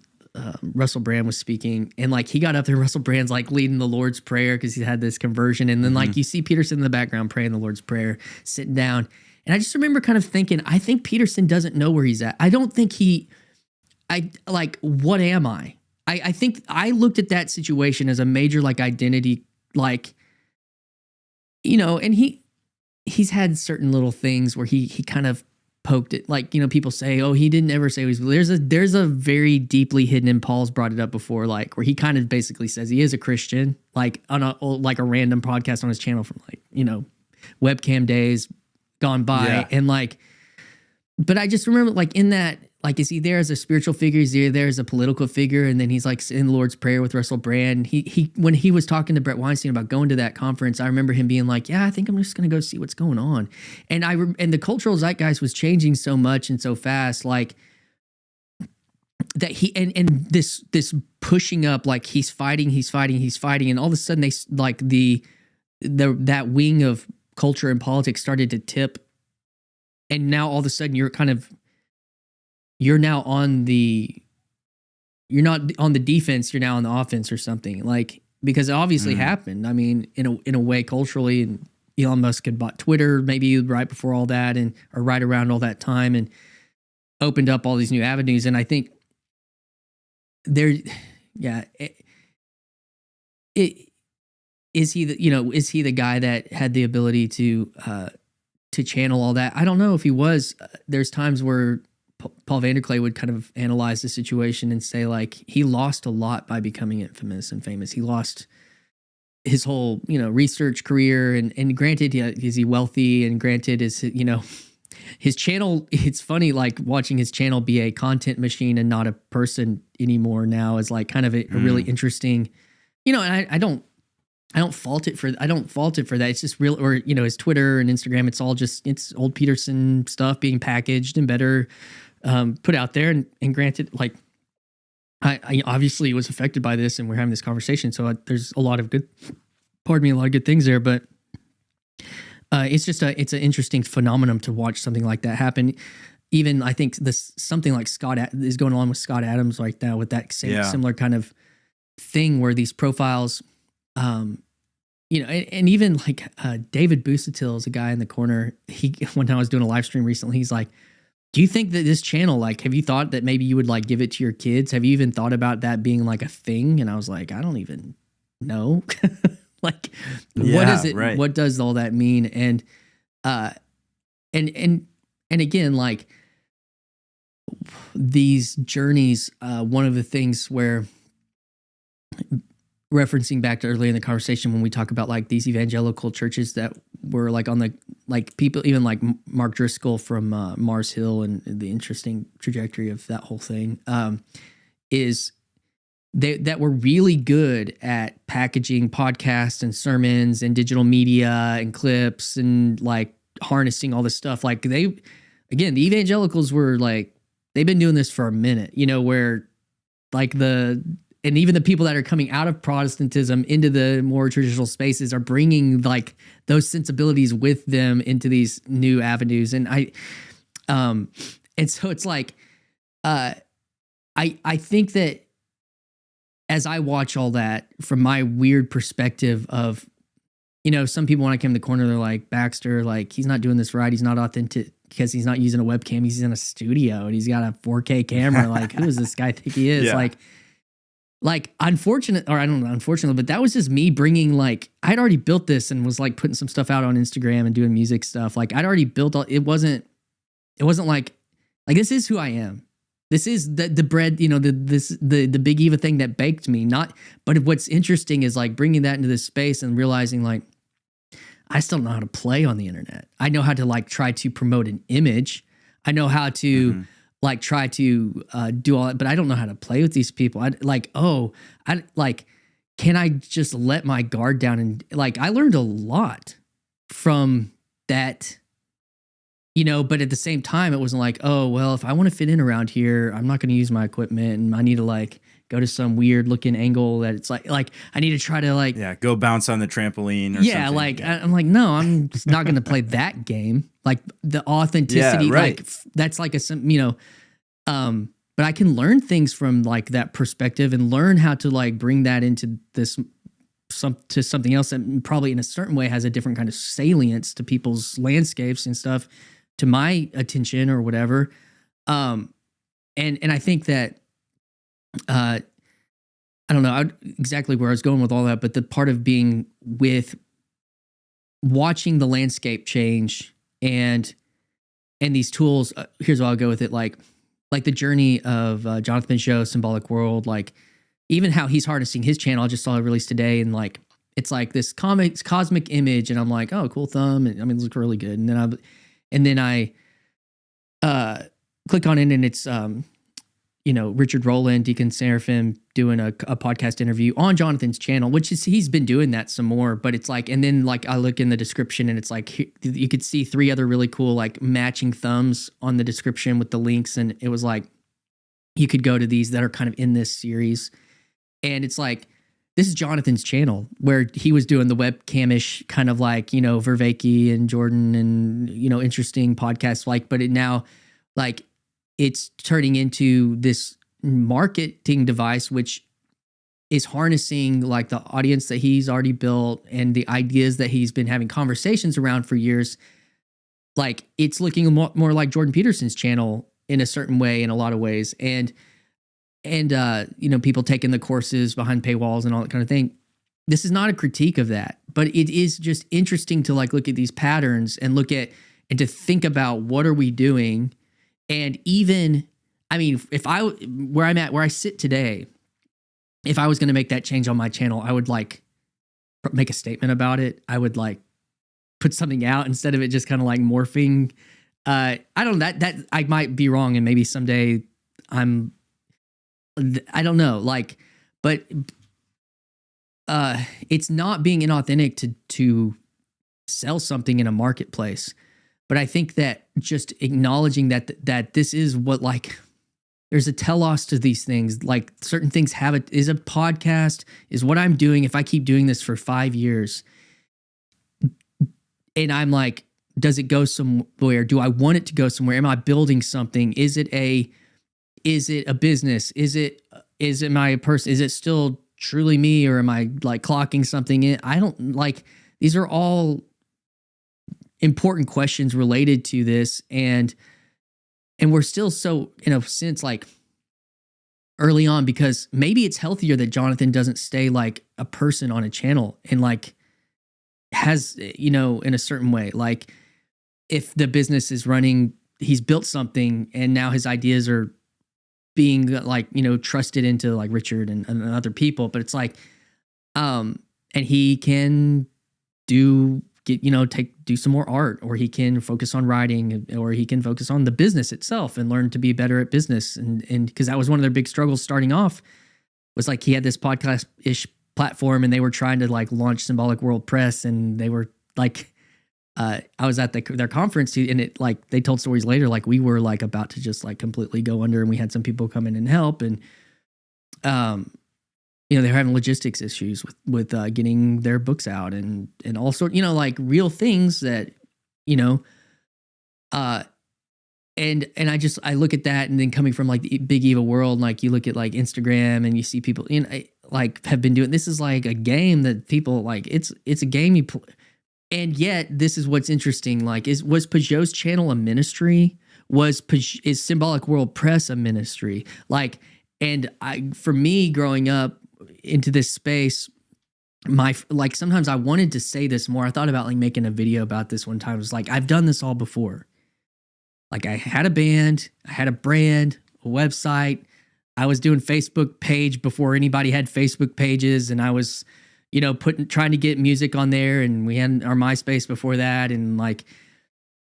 Russell Brand was speaking, and like he got up there, Russell Brand's like leading the Lord's Prayer because he had this conversion. And then like you see Peterson in the background praying the Lord's Prayer, sitting down. And I just remember kind of thinking, I think Peterson doesn't know where he's at. I don't think what am I? I think I looked at that situation as a major like identity, like, and he's had certain little things where he kind of poked it. Like, people say, oh, he didn't ever say he was, there's a very deeply hidden, and Paul's brought it up before, like where he kind of basically says he is a Christian, like on a random podcast on his channel from like, webcam days gone by. Yeah. And like, but I just remember like in that, like, is he there as a spiritual figure? Is he there as a political figure? And then he's like in the Lord's Prayer with Russell Brand. He when he was talking to Brett Weinstein about going to that conference, I remember him being like, yeah, I think I'm just going to go see what's going on. And and the cultural zeitgeist was changing so much and so fast, like that and this pushing up, like he's fighting. And all of a sudden they like that wing of culture and politics started to tip. And now all of a sudden you're now you're not on the defense, you're now on the offense or something, like, because it obviously happened. I mean, in a way culturally, and Elon Musk had bought Twitter maybe right before all that, or right around all that time, and opened up all these new avenues. And I think is he the guy that had the ability to channel all that? I don't know if he was. There's times where Paul Vanderklay would kind of analyze the situation and say, like, he lost a lot by becoming infamous and famous. He lost his whole, research career, and granted, is he wealthy? And granted, is, his channel, it's funny, like watching his channel be a content machine and not a person anymore now is like kind of a really interesting, and I don't fault it for that. It's just real, or, his Twitter and Instagram, it's old Peterson stuff being packaged and better put out there. And granted, like, I obviously was affected by this, and we're having this conversation. So there's a lot of good things there, but it's an interesting phenomenon to watch something like that happen. Even I think something like Scott is going on with Scott Adams right now with that similar kind of thing where these profiles, and even like David Busatil is a guy in the corner. One time I was doing a live stream recently, he's like, do you think that this channel, like, have you thought that maybe you would like give it to your kids? Have you even thought about that being like a thing? And I was like, I don't even know. Like, what Yeah, does it? right. What does all that mean? Uh, and again, like these journeys. One of the things where referencing back to earlier in the conversation when we talk about like these evangelical churches that were like on the like people even like Mark Driscoll from Mars Hill and the interesting trajectory of that whole thing is that were really good at packaging podcasts and sermons and digital media and clips and like harnessing all this stuff. Like the evangelicals were like, they've been doing this for a minute, you know, where like and even the people that are coming out of Protestantism into the more traditional spaces are bringing like those sensibilities with them into these new avenues. And and so it's like, I think that as I watch all that from my weird perspective of, you know, some people when I came to the corner, they're like, Baxter, like he's not doing this right. He's not authentic because he's not using a webcam. He's in a studio and he's got a 4K camera. Like, who does this guy think he is? Yeah. Like unfortunate, or I don't know, unfortunately, but that was just me bringing like, I'd already built this and was like putting some stuff out on Instagram and doing music stuff. Like I'd already built all, it wasn't like this is who I am. This is the bread, you know, the Big Eva thing that baked me. But what's interesting is like bringing that into this space and realizing like, I still know how to play on the internet. I know how to like try to promote an image. I know how to like try to do all that, but I don't know how to play with these people. Can I just let my guard down? And like, I learned a lot from that, you know, but at the same time, it wasn't like, oh, well, if I want to fit in around here, I'm not going to use my equipment and I need to like go to some weird looking angle that it's like I need to try to like, go bounce on the trampoline or something. Like, I'm like, no, I'm just not going to play that game. Like the authenticity, Yeah, right. like that's like you know, but I can learn things from like that perspective and learn how to like bring that into something else that probably in a certain way has a different kind of salience to people's landscapes and stuff, to my attention or whatever. And I think that, I don't know exactly where I was going with all that, but the part of being with watching the landscape change and these tools, here's where I'll go with it. Like the journey of Jonathan Show, Symbolic World, like even how he's harnessing his channel. I just saw it released today, and like it's like this cosmic image, and I'm like, oh, cool thumb, and I mean, it looks really good. And then I click on it, and it's you know, Richard Rowland, Deacon Seraphim, doing a podcast interview on Jonathan's channel, which is, he's been doing that some more, but it's like, and then like I look in the description and it's like, you could see 3 other really cool, like matching thumbs on the description with the links. And it was like, you could go to these that are kind of in this series. And it's like, this is Jonathan's channel where he was doing the webcamish kind of like, you know, Vervaeke and Jordan and, you know, interesting podcasts like, but it now like, it's turning into this marketing device, which is harnessing like the audience that he's already built and the ideas that he's been having conversations around for years. Like it's looking more like Jordan Peterson's channel in a certain way, in a lot of ways. And you know, people taking the courses behind paywalls and all that kind of thing. This is not a critique of that, but it is just interesting to like look at these patterns and and to think about what are we doing. And even, I mean, where I sit today, if I was going to make that change on my channel, I would like make a statement about it. I would like put something out instead of it just kind of like morphing. I don't know, that I might be wrong. And maybe someday I don't know, like, but it's not being inauthentic to sell something in a marketplace. But I think that just acknowledging that this is what, like, there's a telos to these things. Like certain things is a podcast, is what I'm doing. If I keep doing this for 5 years and I'm like, does it go somewhere? Do I want it to go somewhere? Am I building something? Is it a business? Is it my person? Is it still truly me, or am I like clocking something in? I don't like, these are all important questions related to this, and we're still so, in a sense, like early on, because maybe it's healthier that Jonathan doesn't stay like a person on a channel and like has, you know, in a certain way. Like if the business is running, he's built something and now his ideas are being like, you know, trusted into like Richard and other people. But it's like, and he can do some more art, or he can focus on writing, or he can focus on the business itself and learn to be better at business. And because that was one of their big struggles starting off, was like he had this podcast-ish platform and they were trying to like launch Symbolic World Press, and they were like, I was at their conference, and it like they told stories later, like we were like about to just like completely go under, and we had some people come in and help, and you know, they were having logistics issues with getting their books out and all sorts, you know, like real things that, you know, and I look at that, and then coming from like the big evil world, like you look at like Instagram and you see people, you know, like have been doing, this is like a game that people like, it's a game you play. And yet this is what's interesting. Like was Peugeot's channel a ministry? Is Symbolic World Press a ministry? Like, and for me growing up into this space, like sometimes I wanted to say this more. I thought about like making a video about this one time. It was like, I've done this all before. Like I had a band, I had a brand, a website. I was doing Facebook page before anybody had Facebook pages. And I was, you know, trying to get music on there. And we had our MySpace before that. And like,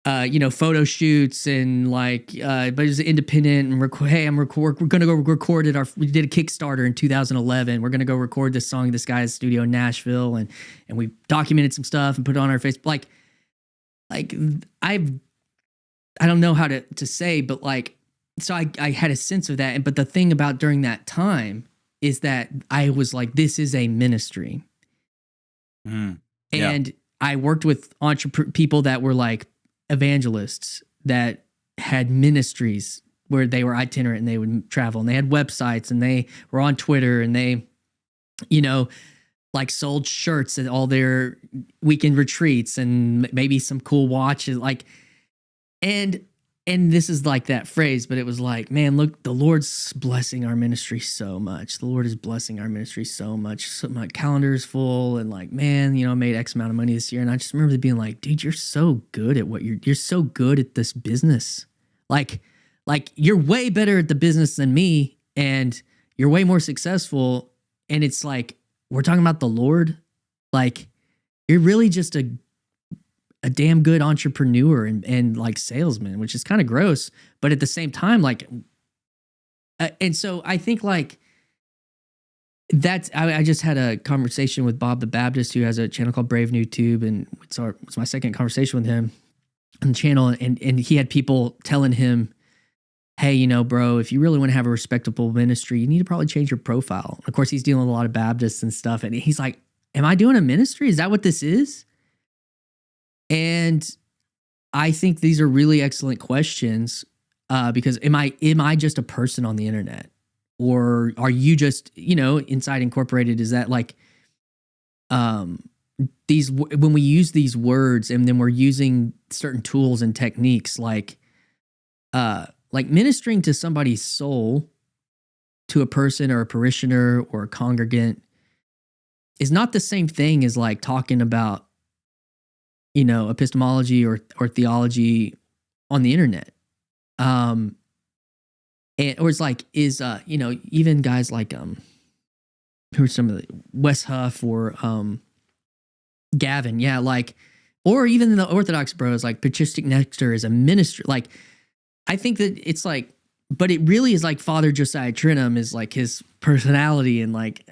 you know, photo shoots and like, but it was independent and we're going to go record it. We did a Kickstarter in 2011. We're going to go record this song in this guy's studio in Nashville. And we documented some stuff and put it on our Facebook. Like I don't know how to say, but like, so I had a sense of that. But the thing about during that time is that I was like, this is a ministry. Yeah. And I worked with people that were like evangelists that had ministries where they were itinerant and they would travel, and they had websites and they were on Twitter, and they, you know, like sold shirts at all their weekend retreats and maybe some cool watches, like, and this is like that phrase, but it was like, man, look, the Lord's blessing our ministry so much. The Lord is blessing our ministry so much. So my calendar is full, and like, man, you know, I made X amount of money this year. And I just remember being like, dude, you're so good at what you're so good at this business. Like you're way better at the business than me, and you're way more successful. And it's like, we're talking about the Lord. Like you're really just a damn good entrepreneur and like salesman, which is kind of gross, but at the same time, like, and so I think like I just had a conversation with Bob the Baptist, who has a channel called Brave New Tube, and it's my second conversation with him on the channel, and he had people telling him, hey, you know, bro, if you really want to have a respectable ministry, you need to probably change your profile. Of course, he's dealing with a lot of Baptists and stuff, and he's like, am I doing a ministry? Is that what this is? And I think these are really excellent questions, because am I just a person on the internet, or are you just, you know, Inside Incorporated? Is that like these, when we use these words and then we're using certain tools and techniques like ministering to somebody's soul, to a person or a parishioner or a congregant, is not the same thing as like talking about, you know, epistemology or theology on the internet. Or it's like, you know, even guys like, who are some of the Wes Huff or Gavin. Yeah. Like, or even the Orthodox bros, like Patristic Nectar is a ministry. Like, I think that it's like, but it really is like Father Josiah Trinum is like his personality, and like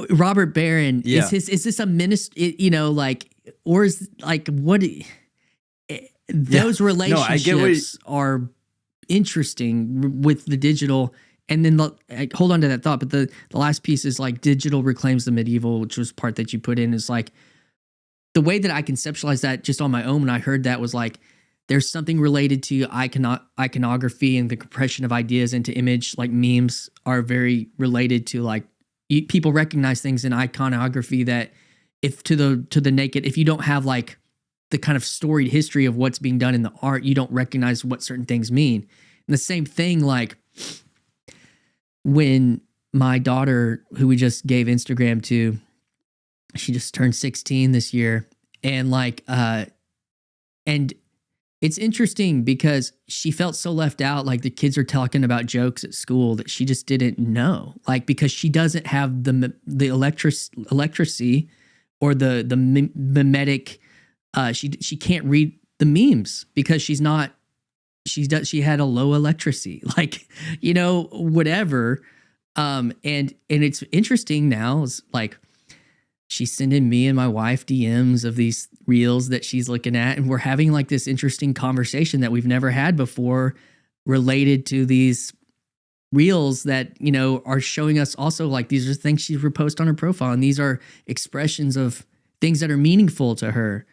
Robert Barron is this a ministry, you know, like, or is like what those relationships are interesting with the digital. And then hold on to that thought, but the last piece is like digital reclaims the medieval, which was part that you put in, is like the way that I conceptualized that just on my own when I heard that was like, there's something related to iconography and the compression of ideas into image. Like memes are very related to like people recognize things in iconography that if to the naked, if you don't have like the kind of storied history of what's being done in the art, you don't recognize what certain things mean. And the same thing, like when my daughter, who we just gave Instagram to, she just turned 16 this year, and and it's interesting because she felt so left out. Like the kids are talking about jokes at school that she just didn't know. Like because she doesn't have the electricity or the mimetic. She can't read the memes because she had a low electricity. Like whatever. And it's interesting now. Is like she's sending me and my wife DMs of these reels that she's looking at, and we're having like this interesting conversation that we've never had before related to these reels that are showing us also like these are things she's repost on her profile, and these are expressions of things that are meaningful to her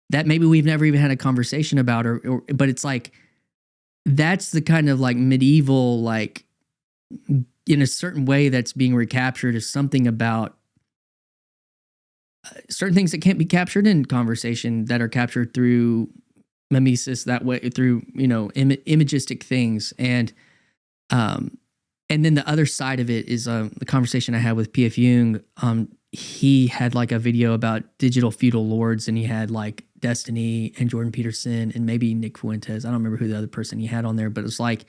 that maybe we've never even had a conversation about, but it's like that's the kind of like medieval, like in a certain way that's being recaptured as something about certain things that can't be captured in conversation that are captured through mimesis, that way through imagistic things. And then the other side of it is the conversation I had with P.F. Jung. He had like a video about digital feudal lords, and he had like Destiny and Jordan Peterson and maybe Nick Fuentes. I don't remember who the other person he had on there, but it's like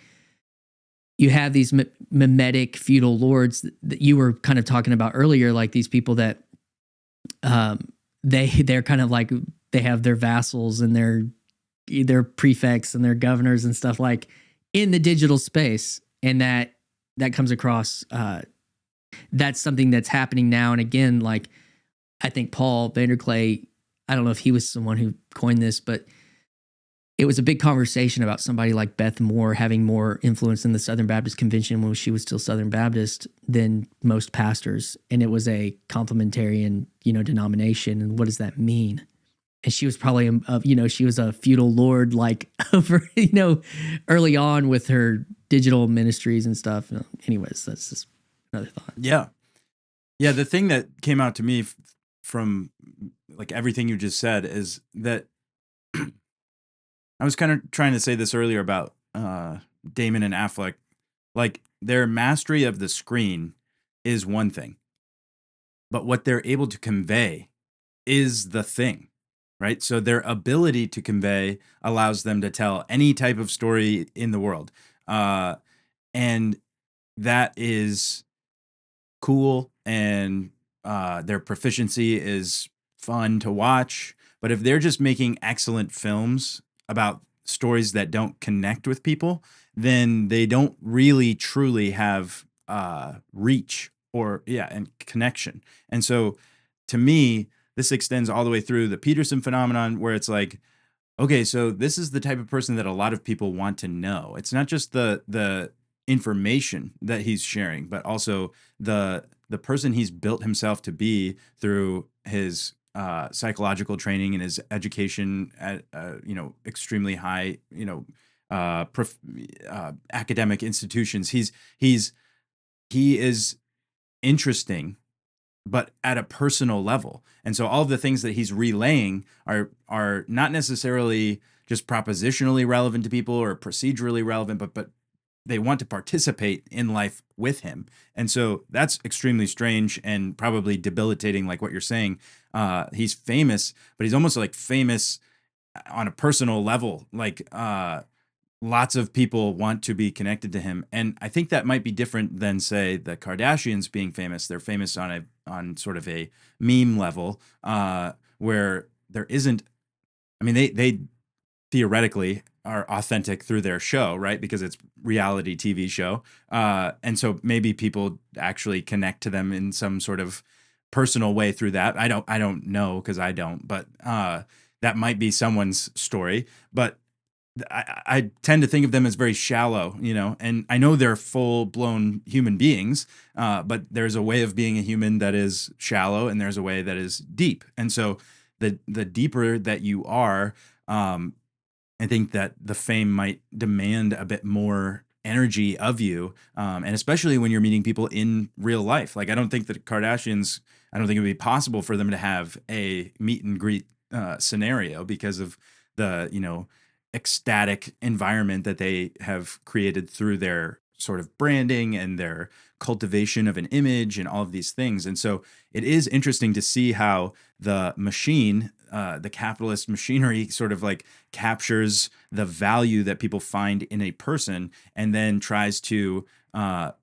you have these mimetic feudal lords that you were kind of talking about earlier, like these people that they're kind of like they have their vassals and their prefects and their governors and stuff like in the digital space, and that comes across. That's something that's happening now and again. Like I think Paul Vanderklay, I don't know if he was someone who coined this, but it was a big conversation about somebody like Beth Moore having more influence in the Southern Baptist Convention when she was still Southern Baptist than most pastors. And it was a complementarian, denomination. And what does that mean? And she was probably, she was a feudal lord, like over, early on with her digital ministries and stuff. Anyways, that's just another thought. Yeah. Yeah. The thing that came out to me from like everything you just said is that I was kind of trying to say this earlier about Damon and Affleck. Like their mastery of the screen is one thing, but what they're able to convey is the thing, right? So their ability to convey allows them to tell any type of story in the world. And that is cool, and their proficiency is fun to watch. But if they're just making excellent films about stories that don't connect with people, then they don't really truly have reach and connection. And so to me, this extends all the way through the Peterson phenomenon, where it's like, okay, so this is the type of person that a lot of people want to know. It's not just the information that he's sharing, but also the person he's built himself to be through his psychological training and his education at extremely high academic institutions. He is interesting, but at a personal level. And so all of the things that he's relaying are not necessarily just propositionally relevant to people or procedurally relevant, but they want to participate in life with him. And so that's extremely strange and probably debilitating, like what you're saying. He's famous, but he's almost like famous on a personal level. Like lots of people want to be connected to him. And I think that might be different than, say, the Kardashians being famous. They're famous on sort of a meme level, where there isn't, I mean, they theoretically are authentic through their show, right? Because it's reality TV show. And so maybe people actually connect to them in some sort of personal way through that. I don't know, because I don't, but that might be someone's story. But I tend to think of them as very shallow, and I know they're full blown human beings, but there's a way of being a human that is shallow, and there's a way that is deep. And so the deeper that you are, I think that the fame might demand a bit more energy of you, and especially when you're meeting people in real life. Like I don't think that Kardashians, I don't think it would be possible for them to have a meet and greet scenario because of the ecstatic environment that they have created through their sort of branding and their cultivation of an image and all of these things. And so it is interesting to see how the machine, the capitalist machinery, sort of like captures the value that people find in a person and then tries to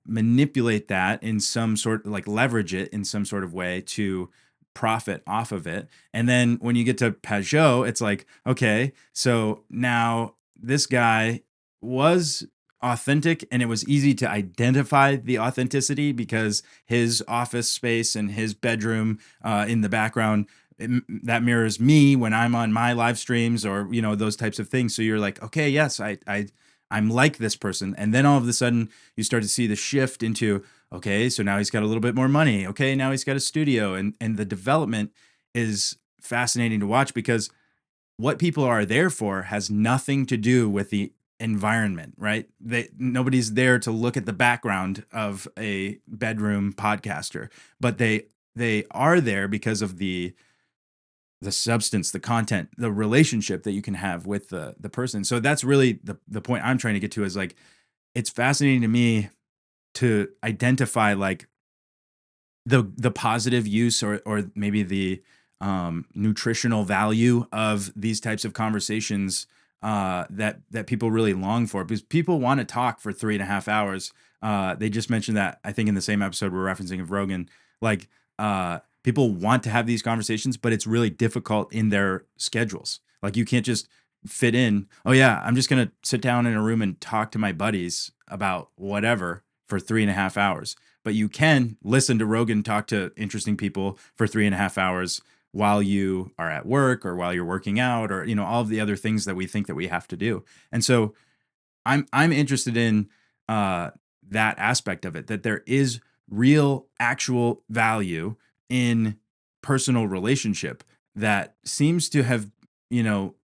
manipulate that in some sort, like leverage it in some sort of way to profit off of it. And then when you get to Pajot, it's like, okay, so now this guy was authentic and it was easy to identify the authenticity because his office space and his bedroom in the background, that mirrors me when I'm on my live streams or, those types of things. So you're like, okay, yes, I'm like this person. And then all of a sudden you start to see the shift into, okay, so now he's got a little bit more money. Okay, now he's got a studio. And the development is fascinating to watch because what people are there for has nothing to do with the environment, right? Nobody's there to look at the background of a bedroom podcaster, but they are there because of the substance, the content, the relationship that you can have with the person. So that's really the point I'm trying to get to is like, it's fascinating to me to identify like the positive use or maybe the nutritional value of these types of conversations that people really long for, because people want to talk for 3.5 hours. They just mentioned that, I think, in the same episode we're referencing of Rogan, like people want to have these conversations, but it's really difficult in their schedules. Like you can't just fit in, oh yeah, I'm just going to sit down in a room and talk to my buddies about whatever for 3.5 hours. But you can listen to Rogan talk to interesting people for 3.5 hours while you are at work or while you're working out or, all of the other things that we think that we have to do. And so I'm interested in that aspect of it, that there is real, actual value in personal relationship that seems to have,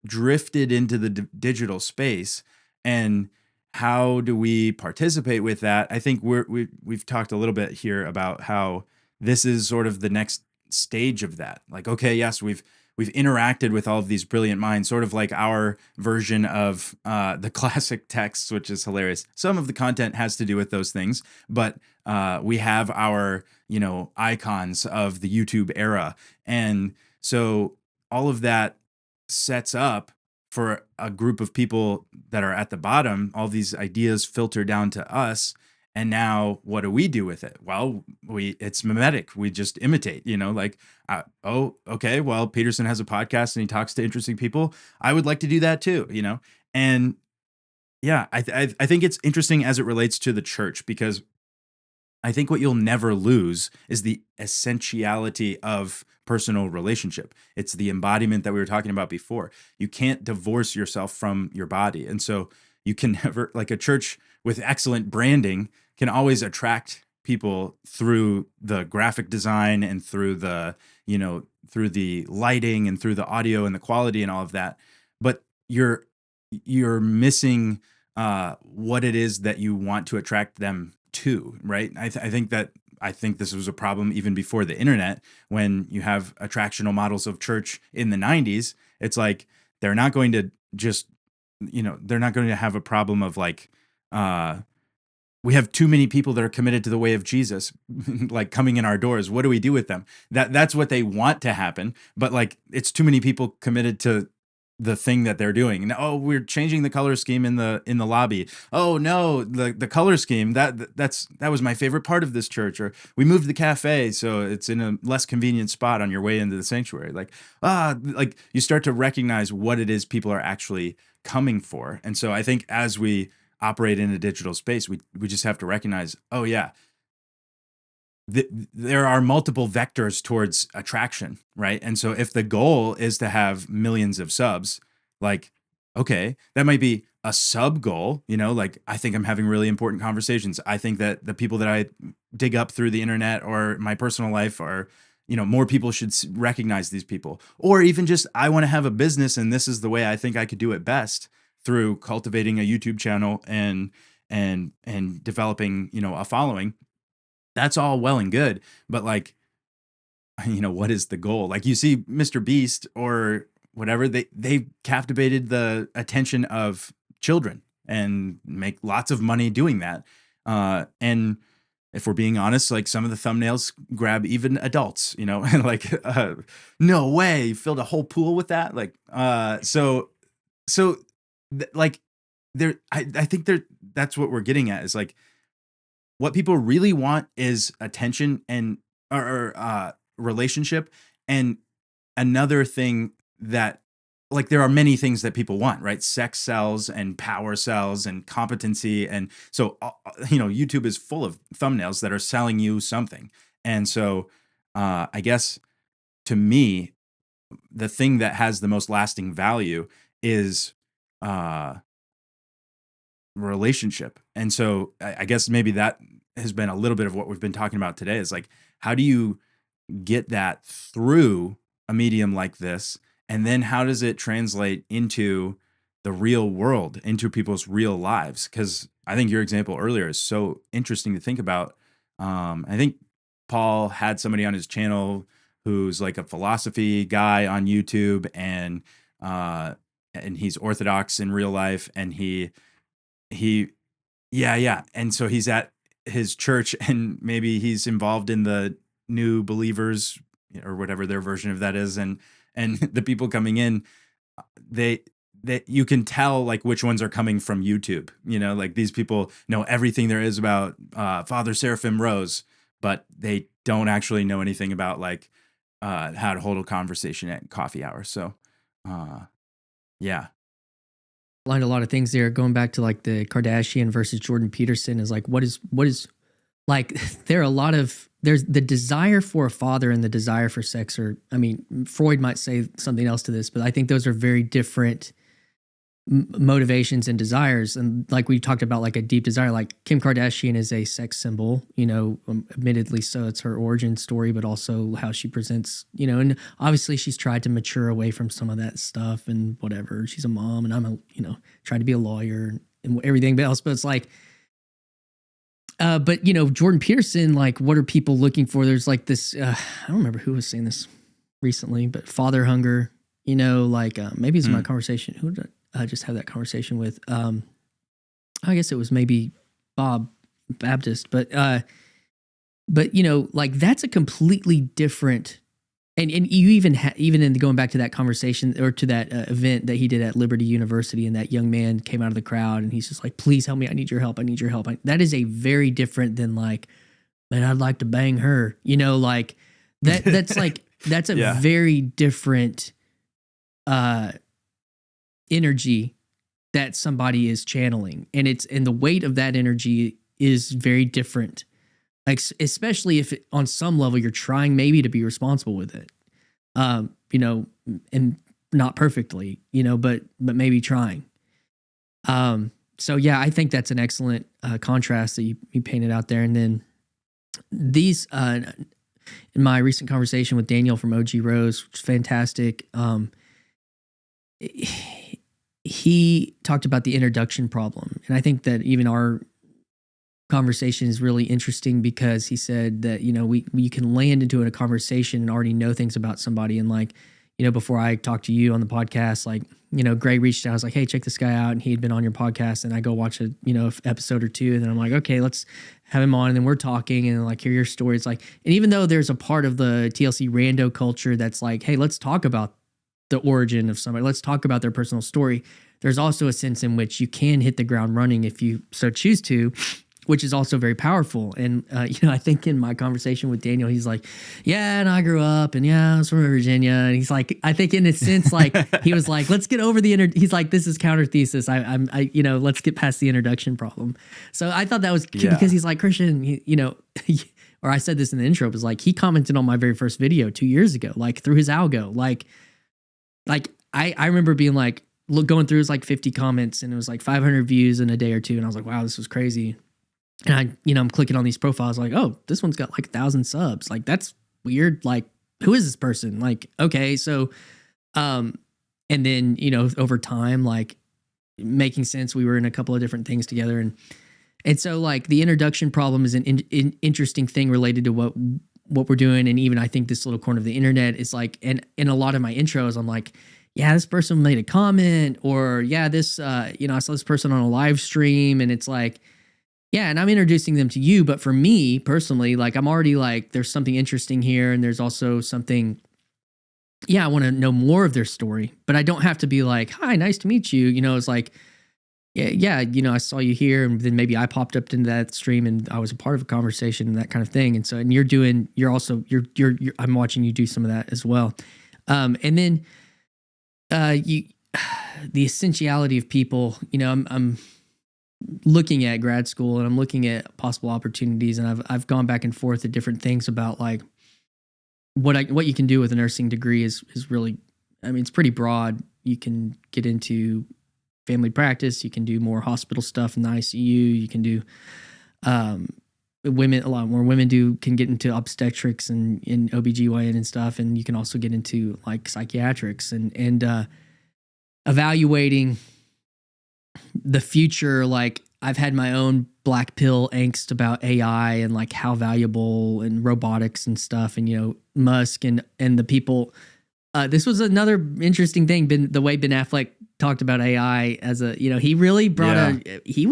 drifted into the digital space. And how do we participate with that? I think we've talked a little bit here about how this is sort of the next stage of that. Like, okay, yes, we've interacted with all of these brilliant minds, sort of like our version of the classic texts, which is hilarious. Some of the content has to do with those things, but we have our, icons of the YouTube era. And so all of that sets up for a group of people that are at the bottom, all these ideas filter down to us. And now what do we do with it? Well, it's mimetic. We just imitate, like, oh, okay, well, Peterson has a podcast and he talks to interesting people. I would like to do that too, And yeah, I think it's interesting as it relates to the church, because I think what you'll never lose is the essentiality of personal relationship. It's the embodiment that we were talking about before. You can't divorce yourself from your body. And so you can never, like a church with excellent branding can always attract people through the graphic design and through the, through the lighting and through the audio and the quality and all of that. But you're missing what it is that you want to attract them to, right? I think this was a problem even before the internet, when you have attractional models of church in the 90s. It's like they're not going to just, they're not going to have a problem of like, we have too many people that are committed to the way of Jesus, like coming in our doors. What do we do with them? That's what they want to happen, but like it's too many people committed to the thing that they're doing. And, oh, we're changing the color scheme in the lobby. Oh no, the color scheme that was my favorite part of this church. Or we moved the cafe so it's in a less convenient spot on your way into the sanctuary. Like you start to recognize what it is people are actually coming for. And so I think as we operate in a digital space, we just have to recognize, oh yeah, there are multiple vectors towards attraction, right? And so if the goal is to have millions of subs, like, okay, that might be a sub goal, like I think I'm having really important conversations. I think that the people that I dig up through the internet or my personal life are, more people should recognize these people. Or even just, I want to have a business and this is the way I think I could do it best, through cultivating a YouTube channel and developing, a following. That's all well and good, but like, what is the goal? Like you see Mr. Beast or whatever, they captivated the attention of children and make lots of money doing that. And if we're being honest, like some of the thumbnails grab even adults, and like, no way, you filled a whole pool with that. Like, like I think that's what we're getting at, is like, what people really want is attention and or relationship. And another thing that, like, there are many things that people want, right? Sex sells, and power sells, and competency. And so, YouTube is full of thumbnails that are selling you something. And so, I guess, to me, the thing that has the most lasting value is uh, relationship. And so, I guess maybe that has been a little bit of what we've been talking about today, is like, how do you get that through a medium like this? And then how does it translate into the real world, into people's real lives? Because I think your example earlier is so interesting to think about. I think Paul had somebody on his channel who's like a philosophy guy on YouTube, and he's Orthodox in real life, and he yeah. And so he's at his church, and maybe he's involved in the new believers, or whatever their version of that is. And the people coming in, they you can tell like which ones are coming from YouTube. Like, these people know everything there is about Father Seraphim Rose, but they don't actually know anything about like how to hold a conversation at coffee hour. So yeah. Learned a lot of things there. Going back to like the Kardashian versus Jordan Peterson is like, what is like, there are a lot of, there's the desire for a father and the desire for sex, or, I mean, Freud might say something else to this, but I think those are very different motivations and desires. And like we talked about, like a deep desire, like Kim Kardashian is a sex symbol, admittedly, so it's her origin story, but also how she presents, and obviously she's tried to mature away from some of that stuff and whatever. She's a mom, and I'm trying to be a lawyer and everything else, but it's like, but Jordan Peterson, like, what are people looking for? There's like this, I don't remember who was saying this recently, but father hunger, like maybe it's my conversation. Who did I just have that conversation with? I guess it was maybe Bob Baptist, but like that's a completely different. And you even in going back to that conversation, or to that event that he did at Liberty University, and that young man came out of the crowd and he's just like, "Please help me! I need your help! I need your help!" That is a very different than like, "Man, I'd like to bang her." Like that. That's like that's a very different energy that somebody is channeling, and the weight of that energy is very different. Like, especially if on some level you're trying maybe to be responsible with it, and not perfectly, but maybe trying. So yeah, I think that's an excellent contrast that you painted out there. And then these, in my recent conversation with Daniel from OG Rose, which is fantastic. He talked about the introduction problem, and I think that even our conversation is really interesting, because he said that you can land into a conversation and already know things about somebody. And like, before I talked to you on the podcast, like, Greg reached out, I was like, "Hey, check this guy out," and he had been on your podcast, and I go watch a episode or two, and then I'm like, "Okay, let's have him on," and then we're talking and like hear your story. It's like, and even though there's a part of the TLC rando culture that's like, "Hey, let's talk about the origin of somebody, let's talk about their personal story," there's also a sense in which you can hit the ground running if you so choose to, which is also very powerful. And, I think in my conversation with Daniel, he's like, "Yeah, and I grew up, and yeah, I was from Virginia." And he's like, I think in a sense, like, he was like, "Let's get over he's like, "This is counter thesis. Let's get past the introduction problem." So I thought that was cute, because he's like, "Christian, or I said this in the intro, was like, he commented on my very first video 2 years ago, like through his algo. Like I remember being like, going through his like 50 comments, and it was like 500 views in a day or two. And I was like, wow, this was crazy. And I'm clicking on these profiles like, oh, this one's got like 1,000 subs. Like, that's weird. Like, who is this person? Like, okay. So, and then, over time, like making sense, we were in a couple of different things together. And so like the introduction problem is an interesting thing related to what we're doing. And even I think this little corner of the internet is like, and in a lot of my intros, I'm like, yeah, this person made a comment, or yeah, this, I saw this person on a live stream, and it's like, Yeah, and I'm introducing them to you, but for me personally, like I'm already like there's something interesting here, and there's also something. Yeah, I want to know more of their story, but I don't have to be like, "Hi, nice to meet you." You know, it's like, yeah, I saw you here, and then maybe I popped up into that stream, and I was a part of a conversation and that kind of thing. And so, and I'm watching you do some of that as well. And then you, the essentiality of people. I'm looking at grad school and I'm looking at possible opportunities, and I've gone back and forth at different things about like what you can do with a nursing degree is really, I mean, it's pretty broad. You can get into family practice, you can do more hospital stuff in the ICU, you can do a lot more women can get into obstetrics and in OBGYN and stuff, and you can also get into like psychiatrics and evaluating the future. Like I've had my own black pill angst about AI and like how valuable and robotics and stuff, and Musk and the people. This was another interesting thing. The way Ben Affleck talked about AI as he really brought he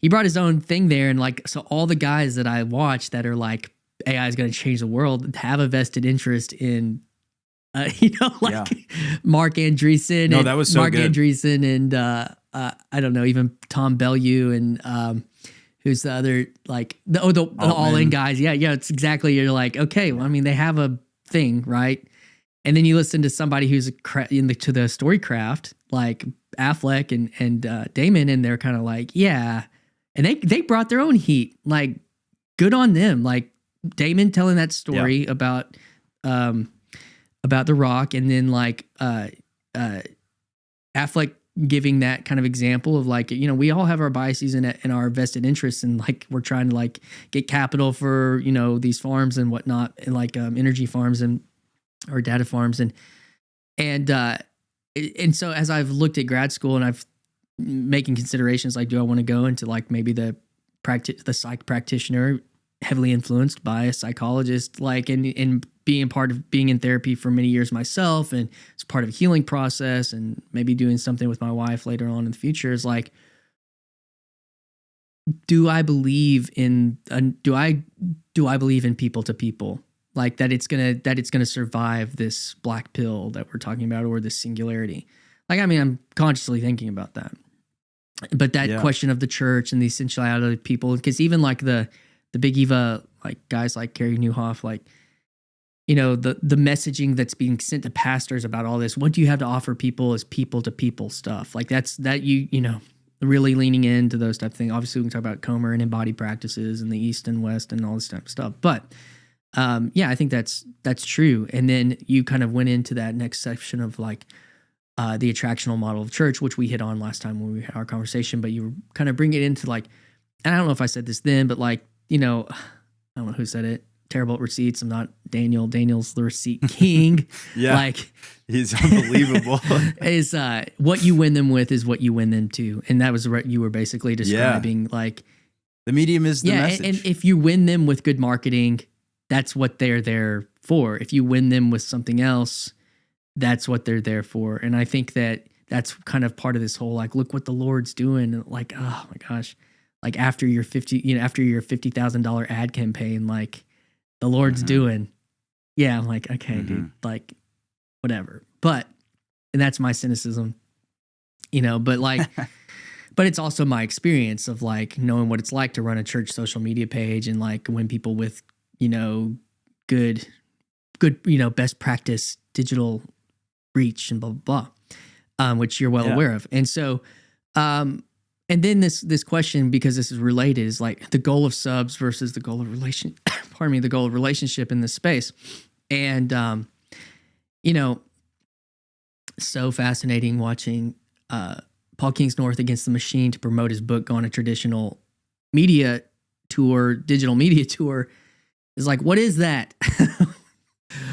brought his own thing there, and like so all the guys that I watch that are like AI is going to change the world have a vested interest in. Mark Andreessen. No, that was so Mark good. Andreessen and I don't know, even Tom Bellew and who's the other like the All In guys. Yeah, it's exactly. You're like, okay, well, I mean, they have a thing, right? And then you listen to somebody who's to the storycraft like Affleck and Damon, and they're kind of like, yeah, and they brought their own heat. Like, good on them. Like Damon telling that story about The Rock, and then like Affleck giving that kind of example of like, we all have our biases and our vested interests, and like we're trying to like get capital for these farms and whatnot, and like energy farms or data farms, and so as I've looked at grad school and I've making considerations like, do I want to go into like maybe the psych practitioner, heavily influenced by a psychologist, like and being part of being in therapy for many years myself, and it's part of a healing process, and maybe doing something with my wife later on in the future is like, do I believe in people to people, like that it's gonna survive this black pill that we're talking about, or this singularity? Like, I mean, I'm consciously thinking about that, but that question of the church and the essentiality of people, because even like the Big Eva, like guys like Carey Nieuwhof, like, the messaging that's being sent to pastors about all this, what do you have to offer people is people to people stuff. Like really leaning into those type of things. Obviously we can talk about Comer and embodied practices and the East and West and all this type of stuff. But I think that's true. And then you kind of went into that next section of like the attractional model of church, which we hit on last time when we had our conversation, but you were kind of bringing it into like, and I don't know if I said this then, but like, I don't know who said it. Terrible at receipts. I'm not Daniel. Daniel's the receipt king. Yeah, like he's unbelievable. Is what you win them with is what you win them to, and that was what you were basically describing. Like the medium is the message. And if you win them with good marketing, that's what they're there for. If you win them with something else, that's what they're there for. And I think that's kind of part of this whole like, look what the Lord's doing. Like, oh my gosh, like after your $50,000 ad campaign, like the Lord's doing. Yeah, I'm like, okay, dude, like whatever. But, and that's my cynicism, but like, but it's also my experience of like knowing what it's like to run a church social media page and like win people with, good, best practice digital reach and blah, blah, blah, which you're well aware of. And so, and then this question, because this is related, is like the goal of subs versus the goal of the goal of relationship in this space. And, so fascinating watching Paul Kingsnorth against the machine to promote his book, go on a traditional media tour, digital media tour. Is like, what is that?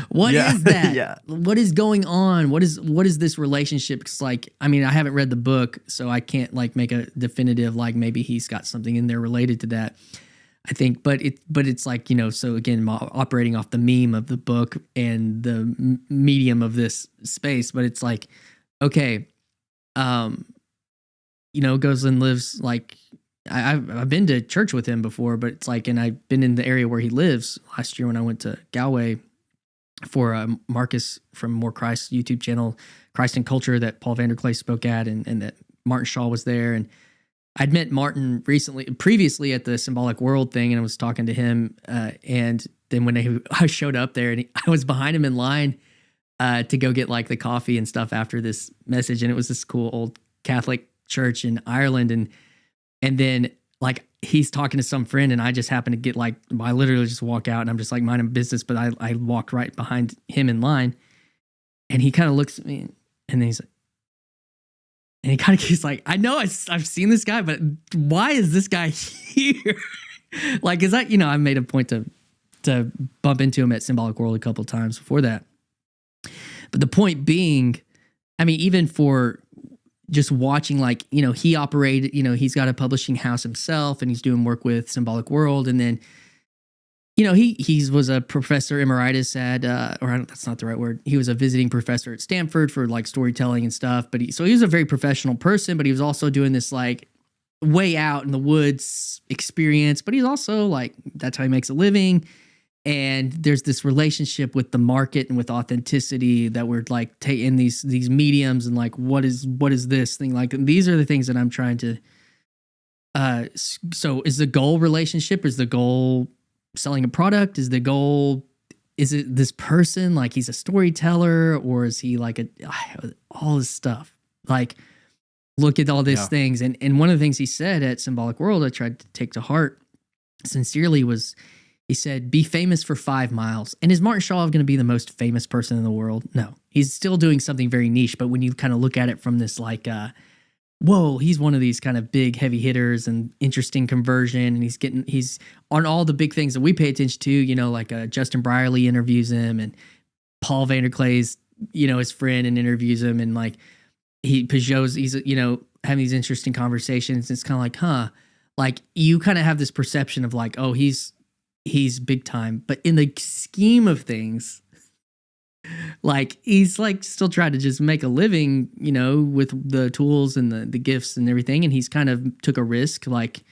What is that? What is going on? What is this relationship? It's like, I mean, I haven't read the book, so I can't like make a definitive, like maybe he's got something in there related to that. I think, but it's like, so again, operating off the meme of the book and the medium of this space, but it's like, okay, goes and lives like I've been to church with him before, but it's like, and I've been in the area where he lives last year when I went to Galway for Marcus from More Christ YouTube channel, Christ and Culture, that Paul Vanderklay spoke at, and that Martin Shaw was there. And I'd met Martin previously at the Symbolic World thing, and I was talking to him. And then when I showed up there, and I was behind him in line to go get like the coffee and stuff after this message. And it was this cool old Catholic church in Ireland. And then like he's talking to some friend, and I just happen to get like, I literally just walk out, and I'm just like minding business, but I walked right behind him in line, and he kind of looks at me, and then he's like, and he kind of he's like, I know I've seen this guy, but why is this guy here? Like, is that, I made a point to bump into him at Symbolic World a couple of times before that. But the point being, I mean, even for just watching, like, he operated, he's got a publishing house himself, and he's doing work with Symbolic World. And then, he was a professor emeritus at, that's not the right word. He was a visiting professor at Stanford for like storytelling and stuff. But so he was a very professional person, but he was also doing this like way out in the woods experience. But he's also like, that's how he makes a living. And there's this relationship with the market and with authenticity that we're like in these mediums, and like, what is this thing? Like, these are the things that I'm trying to, so is the goal relationship? Is the goal selling a product? Is the goal, is it this person? Like, he's a storyteller, or is he like all this stuff? Like, look at all these things. And one of the things he said at Symbolic World, I tried to take to heart sincerely, was, he said, be famous for 5 miles. And is Martin Shaw going to be the most famous person in the world? No. He's still doing something very niche. But when you kind of look at it from this like, whoa, he's one of these kind of big heavy hitters and interesting conversion. And he's on all the big things that we pay attention to, like Justin Brierley interviews him, and Paul Vanderklay's, his friend, and interviews him. And like Peugeot's, he's, having these interesting conversations. It's kind of like, huh, like you kind of have this perception of like, oh, he's big time, but in the scheme of things, like he's like still trying to just make a living, with the tools and the gifts and everything. And he's kind of took a risk, like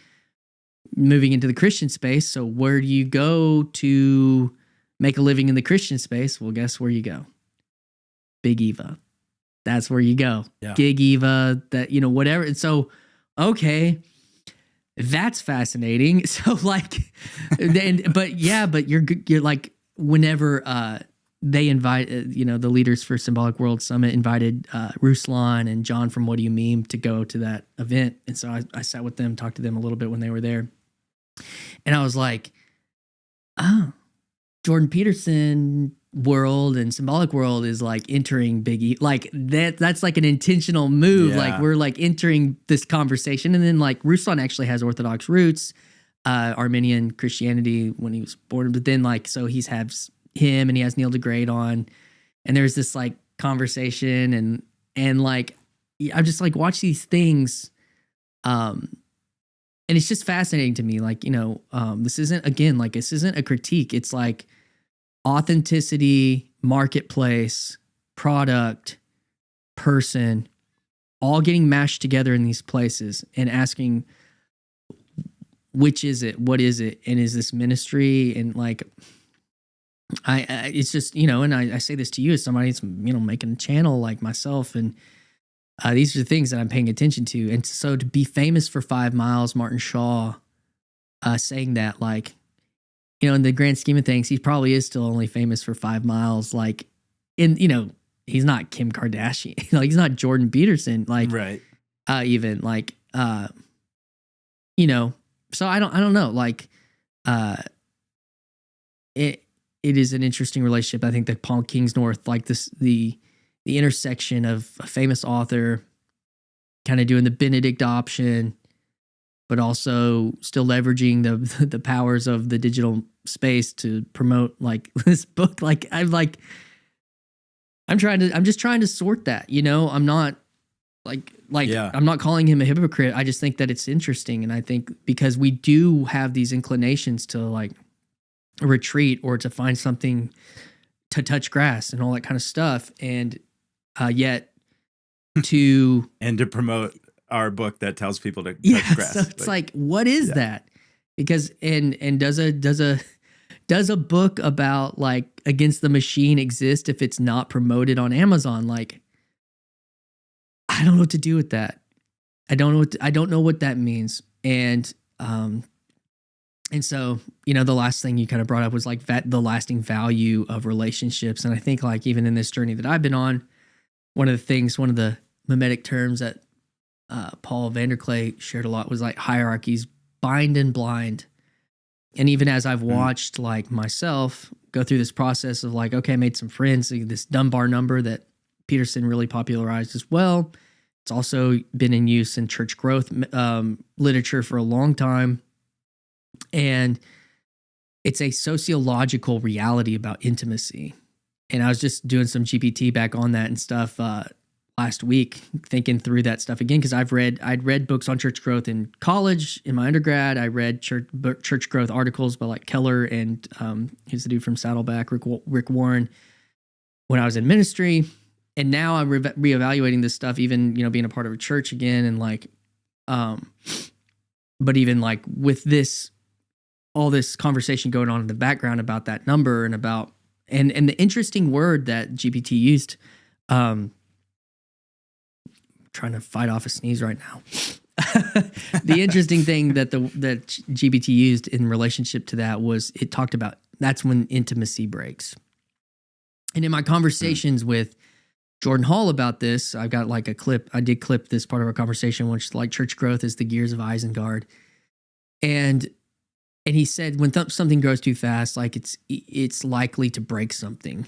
moving into the Christian space. So where do you go to make a living in the Christian space? Well, guess where you go? Big Eva. That's where you go. Yeah. Gig Eva, that, whatever. And so, okay, that's fascinating. So like, but you're like, whenever they invite, the leaders for Symbolic World Summit invited Ruslan and John from What Do You Meme to go to that event. And so I sat with them, talked to them a little bit when they were there. And I was like, oh, Jordan Peterson world and Symbolic World is like entering Big E, like that's like an intentional move. Yeah. Like we're like entering this conversation. And then like Ruslan actually has Orthodox roots, Armenian Christianity when he was born. But then like, so he's has him, and he has Neil deGrasse on, and there's this like conversation, and like, I just like watch these things. And it's just fascinating to me. Like, this isn't a critique. It's like authenticity, marketplace, product, person, all getting mashed together in these places, and asking, which is it? What is it? And is this ministry? And like, it's just, and I say this to you as somebody that's, making a channel like myself. And these are the things that I'm paying attention to. And so to be famous for 5 miles, Martin Shaw saying that, like, in the grand scheme of things, he probably is still only famous for 5 miles. Like, he's not Kim Kardashian, like he's not Jordan Peterson, like, right. Even like, so I don't know, like, it is an interesting relationship. I think that Paul Kingsnorth, like the intersection of a famous author kind of doing the Benedict option, but also still leveraging the powers of the digital space to promote like this book. Like I'm just trying to sort that, I'm not I'm not calling him a hypocrite. I just think that it's interesting. And I think because we do have these inclinations to like retreat or to find something to touch grass and all that kind of stuff. And yet to and to promote our book that tells people to Yeah, touch grass. so it's like, what is that? Because and does a book about like Against the Machine exist if it's not promoted on Amazon? Like, I don't know what to do with that. I don't know what that means. And so, the last thing you kind of brought up was like the lasting value of relationships. And I think like even in this journey that I've been on, one of the mimetic terms that Paul Vanderklay shared a lot was like hierarchies, bind and blind. And even as I've watched like myself go through this process of like, okay, I made some friends, this Dunbar number that Peterson really popularized as well. It's also been in use in church growth literature for a long time. And it's a sociological reality about intimacy. And I was just doing some GPT back on that and stuff last week, thinking through that stuff again, because I'd read books on church growth in college, in my undergrad. I read church growth articles by like Keller and he's the dude from Saddleback, Rick Warren, when I was in ministry. And now I'm reevaluating this stuff, even, being a part of a church again. And like, but even like with all this conversation going on in the background about that number and about, and the interesting word that GPT used, trying to fight off a sneeze right now. The interesting thing that GPT used in relationship to that was it talked about that's when intimacy breaks. And in my conversations with Jordan Hall about this, I've got like a clip. I did clip this part of our conversation, which is like church growth is the gears of Isengard. And he said when something grows too fast, like it's likely to break something.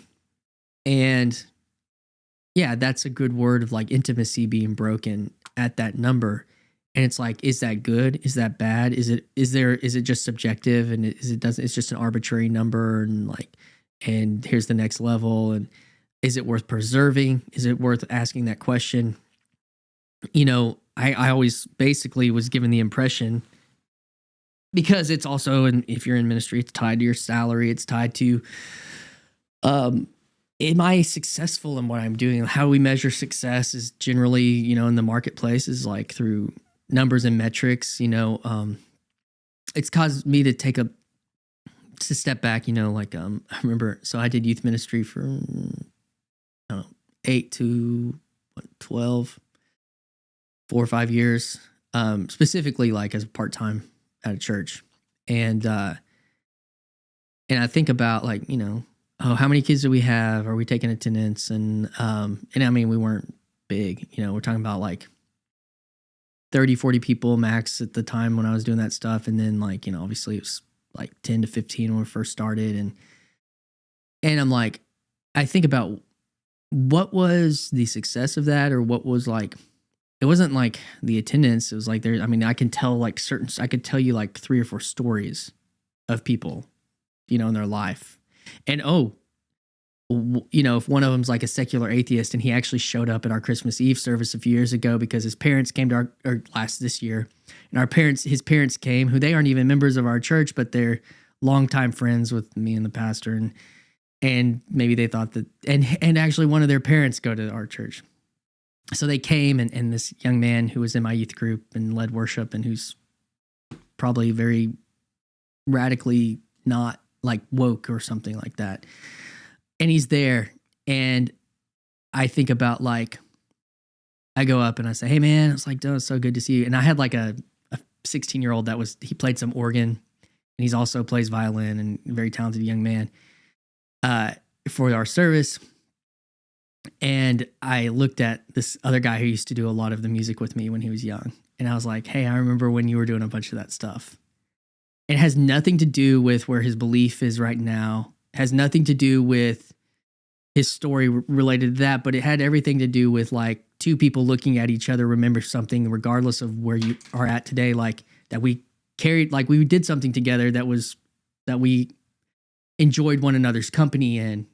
And yeah, that's a good word of like intimacy being broken at that number. And it's like, is that good? Is that bad? Is it just subjective and it's just an arbitrary number and like, and here's the next level. And is it worth preserving? Is it worth asking that question? I always basically was given the impression, because it's also, and if you're in ministry, it's tied to your salary. It's tied to, am I successful in what I'm doing? How we measure success is generally, in the marketplace is like through numbers and metrics, it's caused me to to step back, like, I remember, so I did youth ministry for, I don't know, 8 to 12, 4 or 5 years, specifically like as a part-time at a church. And I think about like, oh, how many kids do we have? Are we taking attendance? And I mean, we weren't big, we're talking about like 30, 40 people max at the time when I was doing that stuff. And then like, obviously it was like 10 to 15 when we first started. And I'm like, I think about what was the success of that, or what was like, it wasn't like the attendance. It was like I could tell you like 3 or 4 stories of people, in their life. And if one of them's like a secular atheist and he actually showed up at our Christmas Eve service a few years ago because his parents came to this year, and his parents came, who they aren't even members of our church, but they're longtime friends with me and the pastor. And maybe they thought that, and actually one of their parents go to our church. So they came, and this young man who was in my youth group and led worship and who's probably very radically not like woke or something like that. And he's there, and I think about like, I go up and I say, hey man, it's like, oh, it's so good to see you. And I had like a 16-year-old he played some organ, and he's also plays violin, and a very talented young man for our service. And I looked at this other guy who used to do a lot of the music with me when he was young. And I was like, hey, I remember when you were doing a bunch of that stuff. It has nothing to do with where his belief is right now. It has nothing to do with his story related to that, but it had everything to do with like 2 people looking at each other, remember something regardless of where you are at today, like that we carried, like we did something together that we enjoyed one another's company in.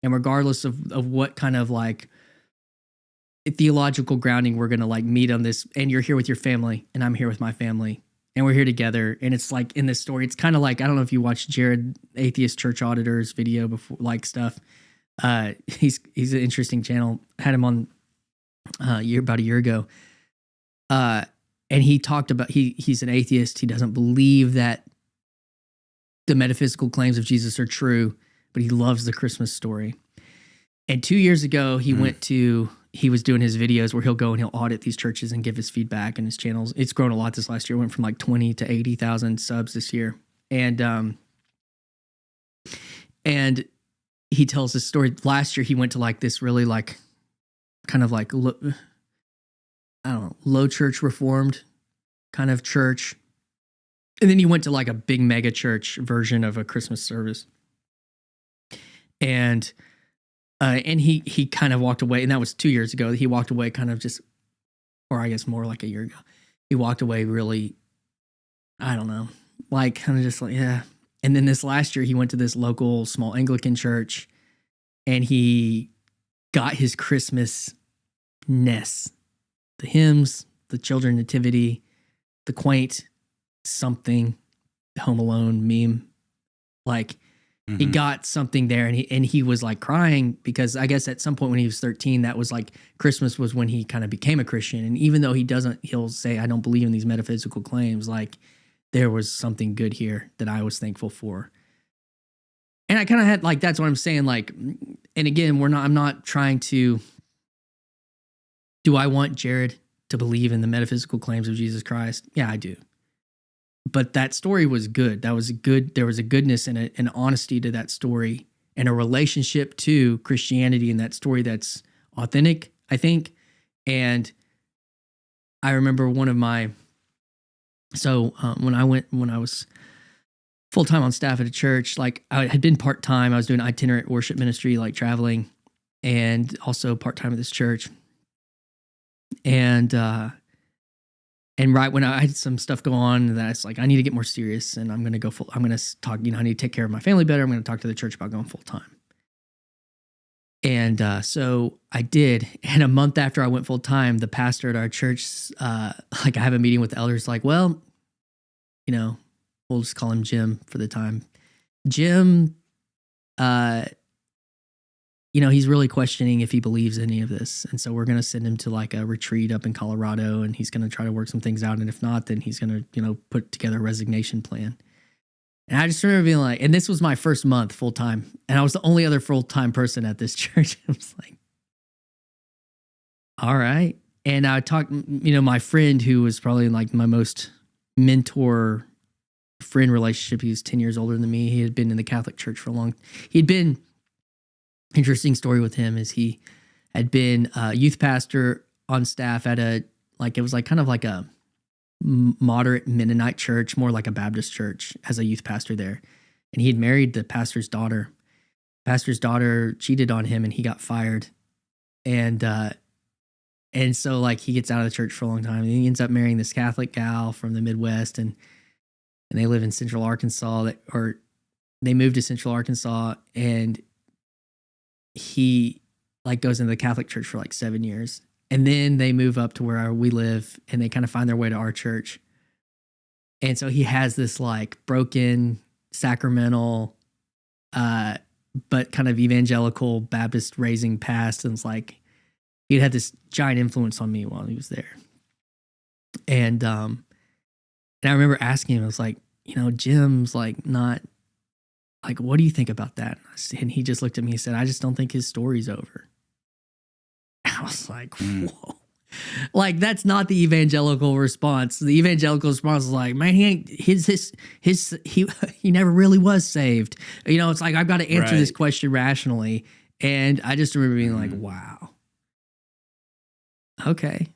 And regardless of what kind of like theological grounding we're going to like meet on this, and you're here with your family and I'm here with my family and we're here together. And it's like in this story, it's kind of like, I don't know if you watched Jared Atheist Church Auditor's video before, like stuff. He's an interesting channel. Had him on about a year ago. And he talked about he's an atheist. He doesn't believe that the metaphysical claims of Jesus are true, but he loves the Christmas story. And 2 years ago, he was doing his videos where he'll go and he'll audit these churches and give his feedback and his channels. It's grown a lot this last year. It went from like 20 to 80,000 subs this year. And he tells this story. Last year, he went to like this really like kind of like, low church reformed kind of church. And then he went to like a big mega church version of a Christmas service. And he kind of walked away, and that was 2 years ago. He walked away kind of just, or I guess more like a year ago. He walked away really, I don't know, like kind of just like, yeah. And then this last year, he went to this local small Anglican church, and he got his Christmas-ness, the hymns, the children nativity, the quaint something, Home Alone meme, like he got something there, and he was like crying because I guess at some point when he was 13, that was like Christmas was when he kind of became a Christian. And even though he'll say, I don't believe in these metaphysical claims, like there was something good here that I was thankful for. And I kind of had like, that's what I'm saying. Like, and again, I'm not trying to, do I want Jared to believe in the metaphysical claims of Jesus Christ? Yeah, I do. But that story was good. There was a goodness and an honesty to that story, and a relationship to Christianity in that story that's authentic, I think. And I remember when I was full-time on staff at a church, like I had been part-time. I was doing itinerant worship ministry, like traveling, and also part-time at this church. And right when I had some stuff go on, that's like, I need to get more serious, and I'm going to talk, I need to take care of my family better. I'm going to talk to the church about going full time. And so I did. And a month after I went full time, the pastor at our church, like I have a meeting with the elders, like, well, we'll just call him Jim for the time. Jim, he's really questioning if he believes any of this. And so we're going to send him to like a retreat up in Colorado, and he's going to try to work some things out. And if not, then he's going to, put together a resignation plan. And I just remember being like, and this was my first month full time, and I was the only other full time person at this church. I was like, all right. And I talked, my friend who was probably like my most mentor friend relationship. He was 10 years older than me. He had been in the Catholic Church for interesting story with him is he had been a youth pastor on staff at it was like kind of like a moderate Mennonite church, more like a Baptist church, as a youth pastor there. And he had married the pastor's daughter. Pastor's daughter cheated on him, and he got fired. And so like he gets out of the church for a long time, and he ends up marrying this Catholic gal from the Midwest, and they live in Central Arkansas, or they moved to Central Arkansas, and he like goes into the Catholic Church for like 7 years. And then they move up to where we live, and they kind of find their way to our church. And so he has this like broken sacramental, but kind of evangelical Baptist raising past. And it's like, he had this giant influence on me while he was there. And I remember asking him, I was like, Jim's like not, like, what do you think about that? And he just looked at me and said, I just don't think his story's over. I was like, whoa. Like, that's not the evangelical response. The evangelical response is like, man, he never really was saved. It's like, I've got to answer this question rationally. And I just remember being like, wow. Okay.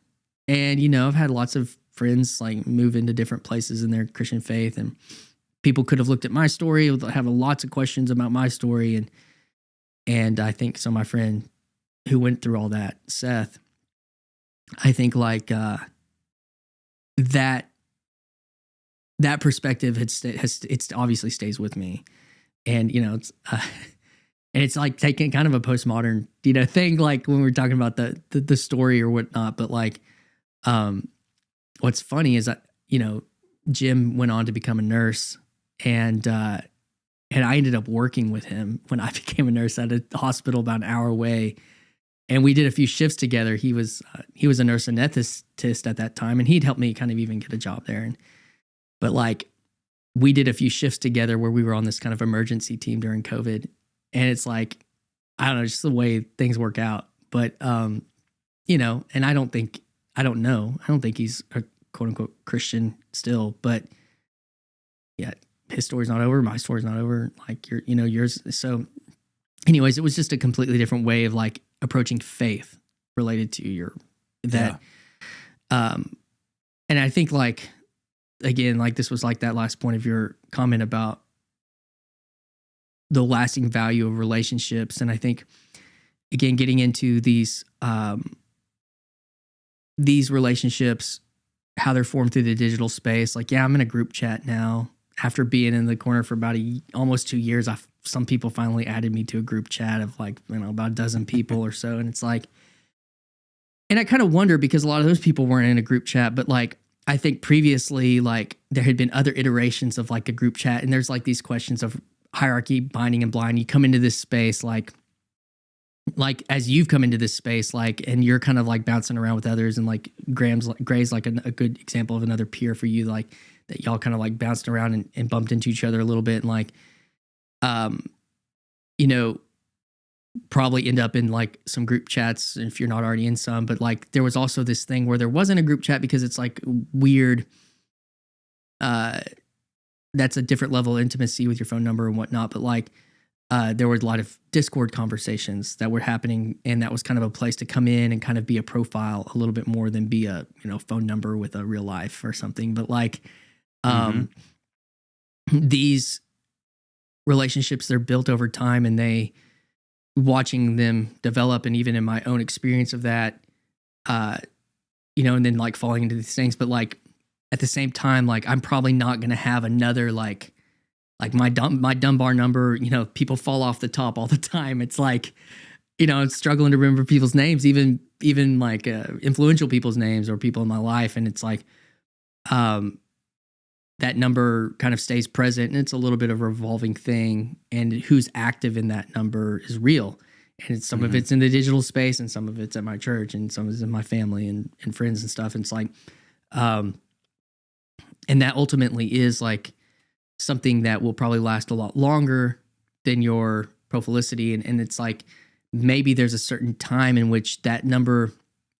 And, I've had lots of friends like move into different places in their Christian faith, and people could have looked at my story, have lots of questions about my story. And I think, so my friend who went through all that, Seth, I think like that perspective it's obviously stays with me. And, it's and it's like taking kind of a postmodern, thing, like when we're talking about the story or whatnot. But like, what's funny is that, Jim went on to become a nurse, and I ended up working with him when I became a nurse at a hospital about an hour away. and we did a few shifts together. He was a nurse anesthetist at that time, and he'd helped me kind of even get a job there. But like, we did a few shifts together where we were on this kind of emergency team during COVID, and it's like, I don't know, just the way things work out. But you know, and I don't think he's a quote unquote Christian still, but yeah, his story's not over, my story's not over, like yours. So anyways, it was just a completely different way of like approaching faith related to and I think like, again, like this was like that last point of your comment about the lasting value of relationships. And I think, again, getting into these relationships, how they're formed through the digital space. Like, yeah, I'm in a group chat now after being in the corner for about almost 2 years. Some people finally added me to a group chat of like, about a dozen people or so. And it's like, and I kind of wonder, because a lot of those people weren't in a group chat, but like, I think previously, like there had been other iterations of like a group chat, and there's like these questions of hierarchy, binding and blind. You come into this space, like as you've come into this space, like, and you're kind of like bouncing around with others, and like Gray's like a good example of another peer for you, like that y'all kind of like bounced around and bumped into each other a little bit, and like, probably end up in like some group chats if you're not already in some. But like, there was also this thing where there wasn't a group chat because it's like weird. That's a different level of intimacy with your phone number and whatnot. But like, there were a lot of Discord conversations that were happening, and that was kind of a place to come in and kind of be a profile a little bit more than be a phone number with a real life or something. But like, these relationships, they're built over time, and watching them develop, and even in my own experience of that, and then like falling into these things. But like at the same time, like I'm probably not going to have another like my Dunbar number, people fall off the top all the time. It's like, I'm struggling to remember people's names, even like influential people's names or people in my life. And it's like, that number kind of stays present, and it's a little bit of a revolving thing, and who's active in that number is real. And some of it's in the digital space, and some of it's at my church, and some is in my family and friends and stuff. And it's like, and that ultimately is like something that will probably last a lot longer than your prophilicity. And it's like, maybe there's a certain time in which that number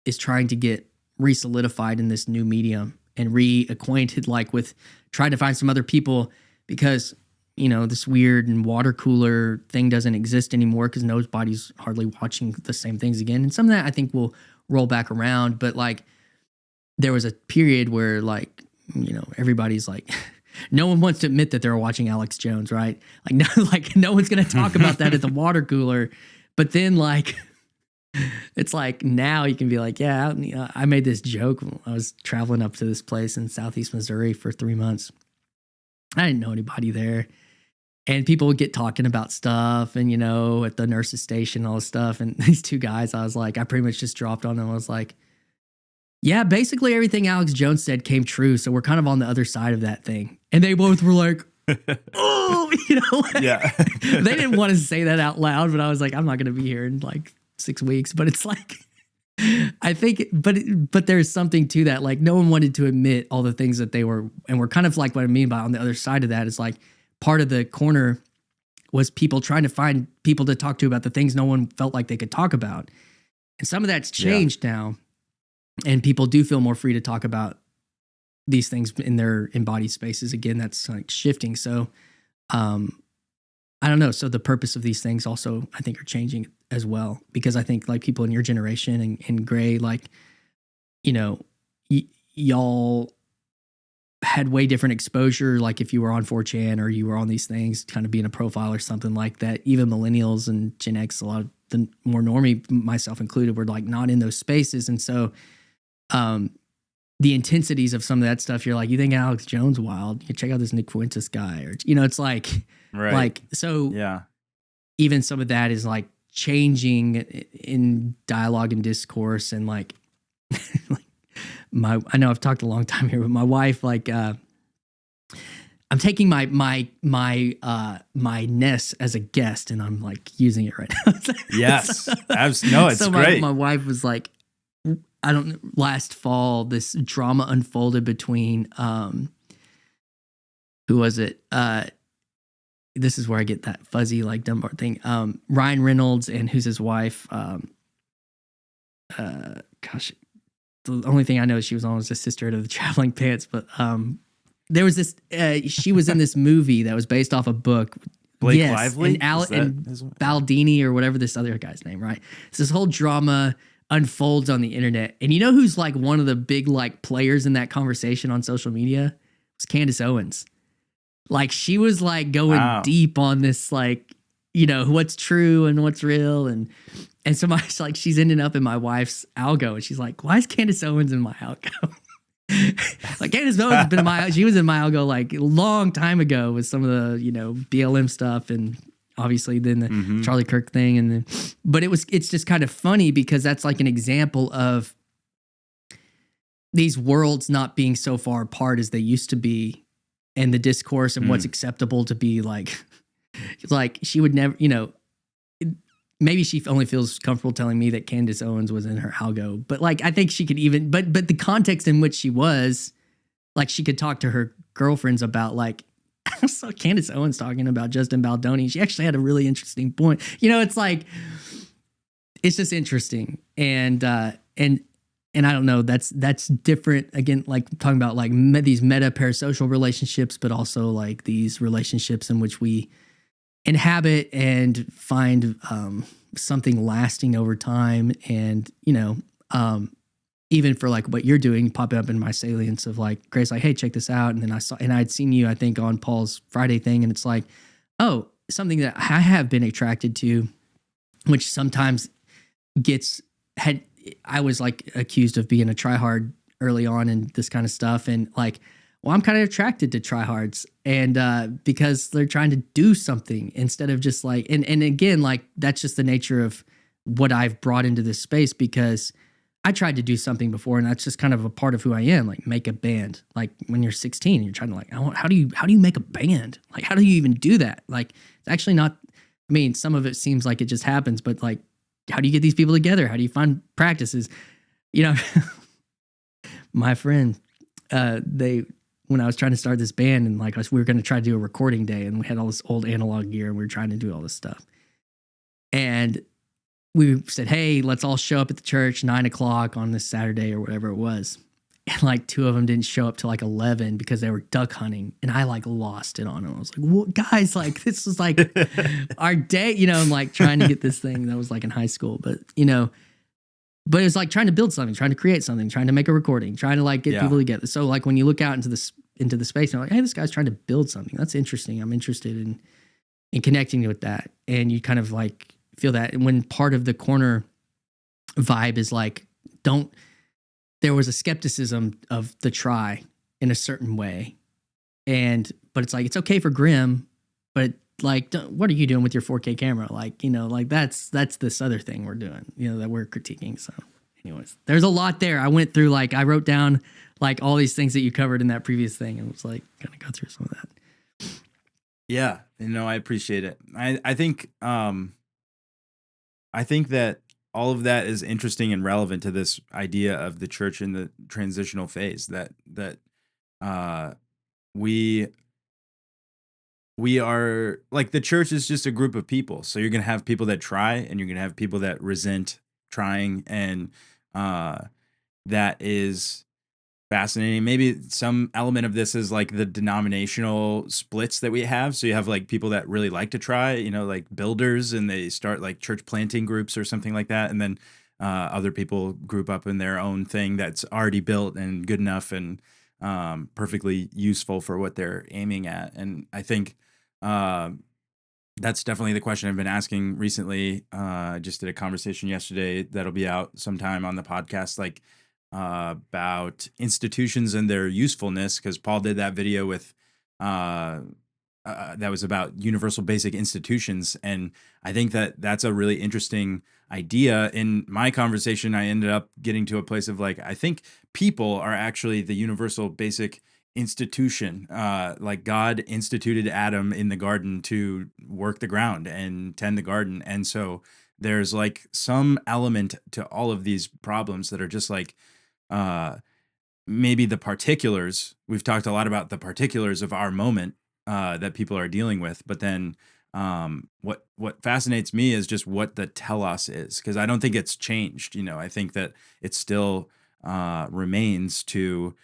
is trying to get re-solidified in this new medium and reacquainted, like with trying to find some other people, because, this weird and water cooler thing doesn't exist anymore because nobody's hardly watching the same things again. And some of that I think will roll back around. But like, there was a period where like, everybody's like, no one wants to admit that they're watching Alex Jones, right? Like no one's going to talk about that at the water cooler. But then like, it's like now you can be like, yeah, I made this joke. I was traveling up to this place in Southeast Missouri for 3 months. I didn't know anybody there. And people would get talking about stuff and, at the nurse's station, all this stuff. And these two guys, I pretty much just dropped on them. I was like, yeah, basically everything Alex Jones said came true. So we're kind of on the other side of that thing. And they both were like, oh, Yeah. They didn't want to say that out loud, but I was like, I'm not going to be here in like 6 weeks. But it's like, I think, but there's something to that. Like, no one wanted to admit all the things that they were, and we're kind of like, what I mean by on the other side of that is like, part of the corner was people trying to find people to talk to about the things no one felt like they could talk about. And some of that's changed now. And people do feel more free to talk about these things in their embodied spaces. Again, that's like shifting. So, I don't know. So the purpose of these things also, I think, are changing as well, because I think like people in your generation and Gray, like, y'all had way different exposure. Like if you were on 4chan or you were on these things, kind of being a profile or something like that, even millennials and Gen X, a lot of the more normie, myself included, were like not in those spaces. And so, the intensities of some of that stuff, you're like, you think Alex Jones wild? You check out this Nick Fuentes guy, or it's like, right. Like, so yeah. Even some of that is like changing in dialogue and discourse, and like, I know I've talked a long time here, but my wife, like, I'm taking my Ness as a guest, and I'm like using it right now. Yes. No, it's So great. my wife was like, I don't know, last fall, this drama unfolded between who was it? This is where I get that fuzzy like Dunbar thing. Ryan Reynolds and who's his wife? Gosh, the only thing I know she was on was the sister of the Traveling Pants. But there was this. She was in this movie that was based off a book. Blake Lively? And Baldini or whatever this other guy's name, right? So this whole drama unfolds on the internet, and you know who's like one of the big like players in that conversation on social media? It was Candace Owens. Like she was like going deep on this, like, you know, what's true and what's real, and somebody's like, she's ending up in my wife's algo, and she's like, why is Candace Owens in my algo? Like Candace Owens has been she was in my algo like a long time ago with some of the, you know, BLM stuff, and obviously then the Charlie Kirk thing, and then, but it's just kind of funny because that's like an example of these worlds not being so far apart as they used to be, and the discourse and what's acceptable to be like she would never, you know, maybe she only feels comfortable telling me that Candace Owens was in her algo, but like, I think she could even, but the context in which she was, like, she could talk to her girlfriends about like, I saw Candace Owens talking about Justin Baldoni. She actually had a really interesting point. You know, it's like, it's just interesting. And I don't know, that's different. Again, like talking about like these meta parasocial relationships, but also like these relationships in which we inhabit and find something lasting over time. And, you know, even for like what you're doing, popping up in my salience of like, Grace, like, hey, check this out. And then I'd seen you, I think, on Paul's Friday thing. And it's like, oh, something that I have been attracted to, which sometimes I was like accused of being a tryhard early on and this kind of stuff. And like, well, I'm kind of attracted to tryhards, and because they're trying to do something instead of just like, and again, like that's just the nature of what I've brought into this space, because I tried to do something before, and that's just kind of a part of who I am. Like make a band. Like when you're 16, you're trying to like, how do you make a band? Like how do you even do that? Like it's actually not. I mean, some of it seems like it just happens, but like, how do you get these people together? How do you find practices? You know, my friend, when I was trying to start this band, and like we were going to try to do a recording day, and we had all this old analog gear, and we were trying to do all this stuff. And we said, hey, let's all show up at the church 9:00 on this Saturday or whatever it was. And like two of them didn't show up till like 11 because they were duck hunting. And I like lost it on them. I was like, well, guys, like this was like our day, you know, I'm like trying to get this thing that was like in high school, but you know, but it was like trying to build something, trying to create something, trying to make a recording, trying to like get people together. So like when you look out into the space, and like, hey, this guy's trying to build something. That's interesting. I'm interested in connecting with that. And you kind of like feel that. And when part of the corner vibe is like, there was a skepticism of the try in a certain way. But it's like, it's okay for Grimm, but like, what are you doing with your 4K camera? Like, you know, like that's this other thing we're doing, you know, that we're critiquing. So anyways, there's a lot there. I went through, like, I wrote down like all these things that you covered in that previous thing, and was like, kind of go through some of that. Yeah. You know, I appreciate it. I think that all of that is interesting and relevant to this idea of the church in the transitional phase, that we are like, the church is just a group of people. So you're going to have people that try, and you're going to have people that resent trying. And that is fascinating. Maybe some element of this is like the denominational splits that we have. So you have like people that really like to try, you know, like builders, and they start like church planting groups or something like that. And then other people group up in their own thing that's already built and good enough and perfectly useful for what they're aiming at. And I think that's definitely the question I've been asking recently. I just did a conversation yesterday that'll be out sometime on the podcast, like about institutions and their usefulness, because Paul did that video with that was about universal basic institutions. And I think that that's a really interesting idea. In my conversation, I ended up getting to a place of like, I think people are actually the universal basic institution. Like God instituted Adam in the garden to work the ground and tend the garden. And so there's like some element to all of these problems that are just like uh, maybe the particulars. We've talked a lot about the particulars of our moment that people are dealing with, but then what fascinates me is just what the telos is, because I don't think it's changed. I think that it still remains to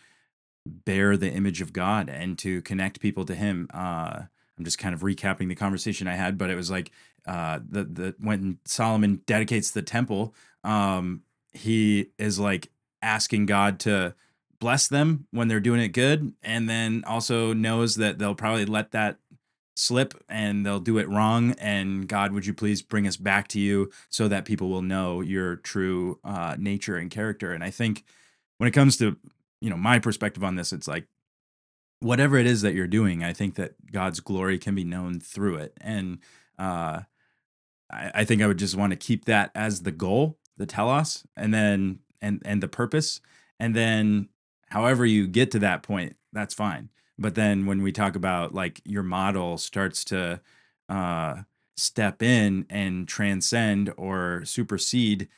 bear the image of God and to connect people to Him. I'm just kind of recapping the conversation I had, but it was like the when Solomon dedicates the temple, he is like asking God to bless them when they're doing it good, and then also knows that they'll probably let that slip and they'll do it wrong. And God, would you please bring us back to you so that people will know your true nature and character? And I think when it comes to my perspective on this, it's like whatever it is that you're doing, I think that God's glory can be known through it. And uh, I think I would just want to keep that as the goal, the telos, and then and the purpose, and then however you get to that point, that's fine. But then when we talk about like your model starts to uh, step in and transcend or supersede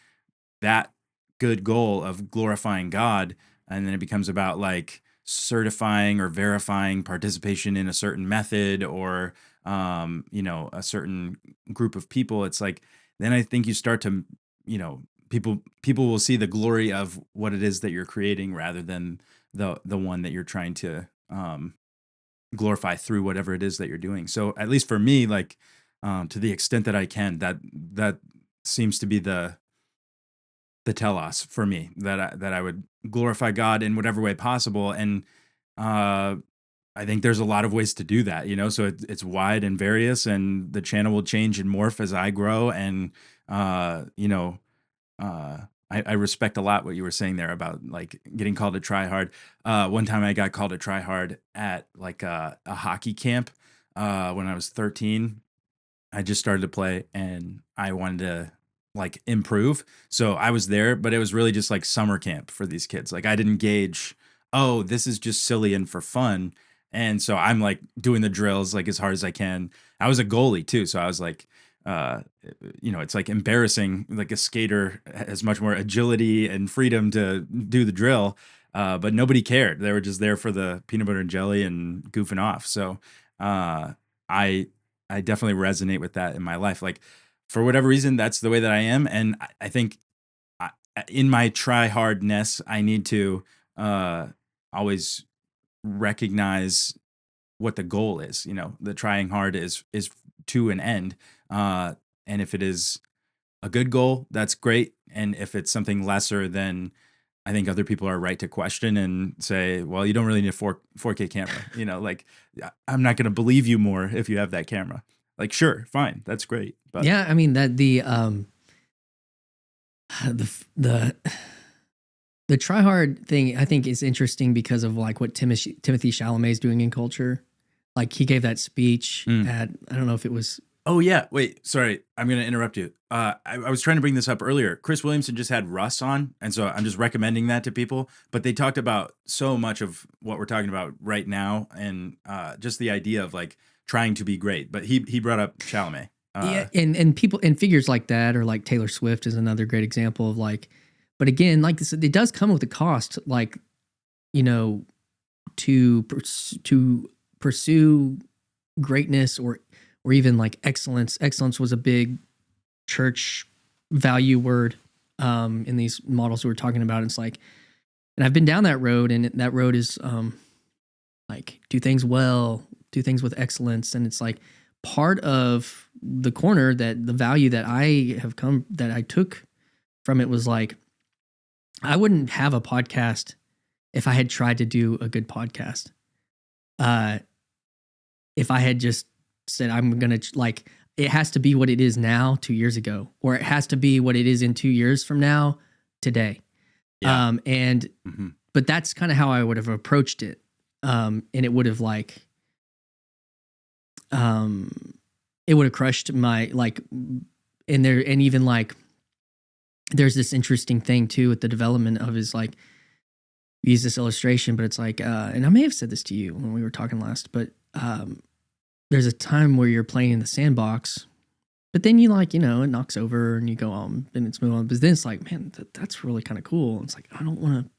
that good goal of glorifying God, and then it becomes about like certifying or verifying participation in a certain method or a certain group of people. It's like then I think you start to people will see the glory of what it is that you're creating rather than the one that you're trying to glorify through whatever it is that you're doing. So at least for me, like to the extent that I can, that seems to be the telos for me, that I would glorify God in whatever way possible. And uh, I think there's a lot of ways to do that, so it's wide and various, and the channel will change and morph as I grow. And, uh, you know, uh, I respect a lot what you were saying there about like getting called to try hard. One time I got called to try hard at like a hockey camp when I was 13. I just started to play and I wanted to like improve. So I was there, but it was really just like summer camp for these kids. Like I didn't gauge, oh, this is just silly and for fun. And so I'm like doing the drills like as hard as I can. I was a goalie too. So I was like, uh, it's like embarrassing. Like a skater has much more agility and freedom to do the drill. But nobody cared. They were just there for the peanut butter and jelly and goofing off. So uh, I I definitely resonate with that in my life. Like for whatever reason, that's the way that I am, and I think I, in my try hardness, I need to uh, always recognize what the goal is. The trying hard is to an end, uh, and if it is a good goal, that's great. And if it's something lesser, then I think other people are right to question and say, well, you don't really need a 4K camera. Like I'm not going to believe you more if you have that camera. Like, sure, fine, that's great. But Yeah, I mean that the the try hard thing I think is interesting because of like what Timothy Chalamet is doing in culture. Like he gave that speech Mm. at, I don't know if it was. Oh yeah, wait, sorry, I'm going to interrupt you. I was trying to bring this up earlier. Chris Williamson just had Russ on, and so I'm just recommending that to people. But they talked about so much of what we're talking about right now, and just the idea of like trying to be great. But he brought up Chalamet. Yeah, and people and figures like that, or like Taylor Swift is another great example of like, but again, like this, it does come with a cost, like, you know, to pursue greatness or even like excellence. Excellence was a big church value word in these models we were talking about. It's like, and I've been down that road, and that road is like do things well, do things with excellence, and it's like part of the corner that the value that I took from it was like I wouldn't have a podcast if I had tried to do a good podcast. If I had just said I'm gonna like it has to be what it is now 2 years ago, or it has to be what it is in 2 years from now today. Yeah. And Mm-hmm. but that's kind of how I would have approached it. And it would have like it would have crushed my like and even like there's this interesting thing too with the development of is like use this illustration, but it's like, and I may have said this to you when we were talking last, but there's a time where you're playing in the sandbox, but then you like, it knocks over and you go on and it's moving on. But then it's like, man, that's really kind of cool. It's like, I don't want to,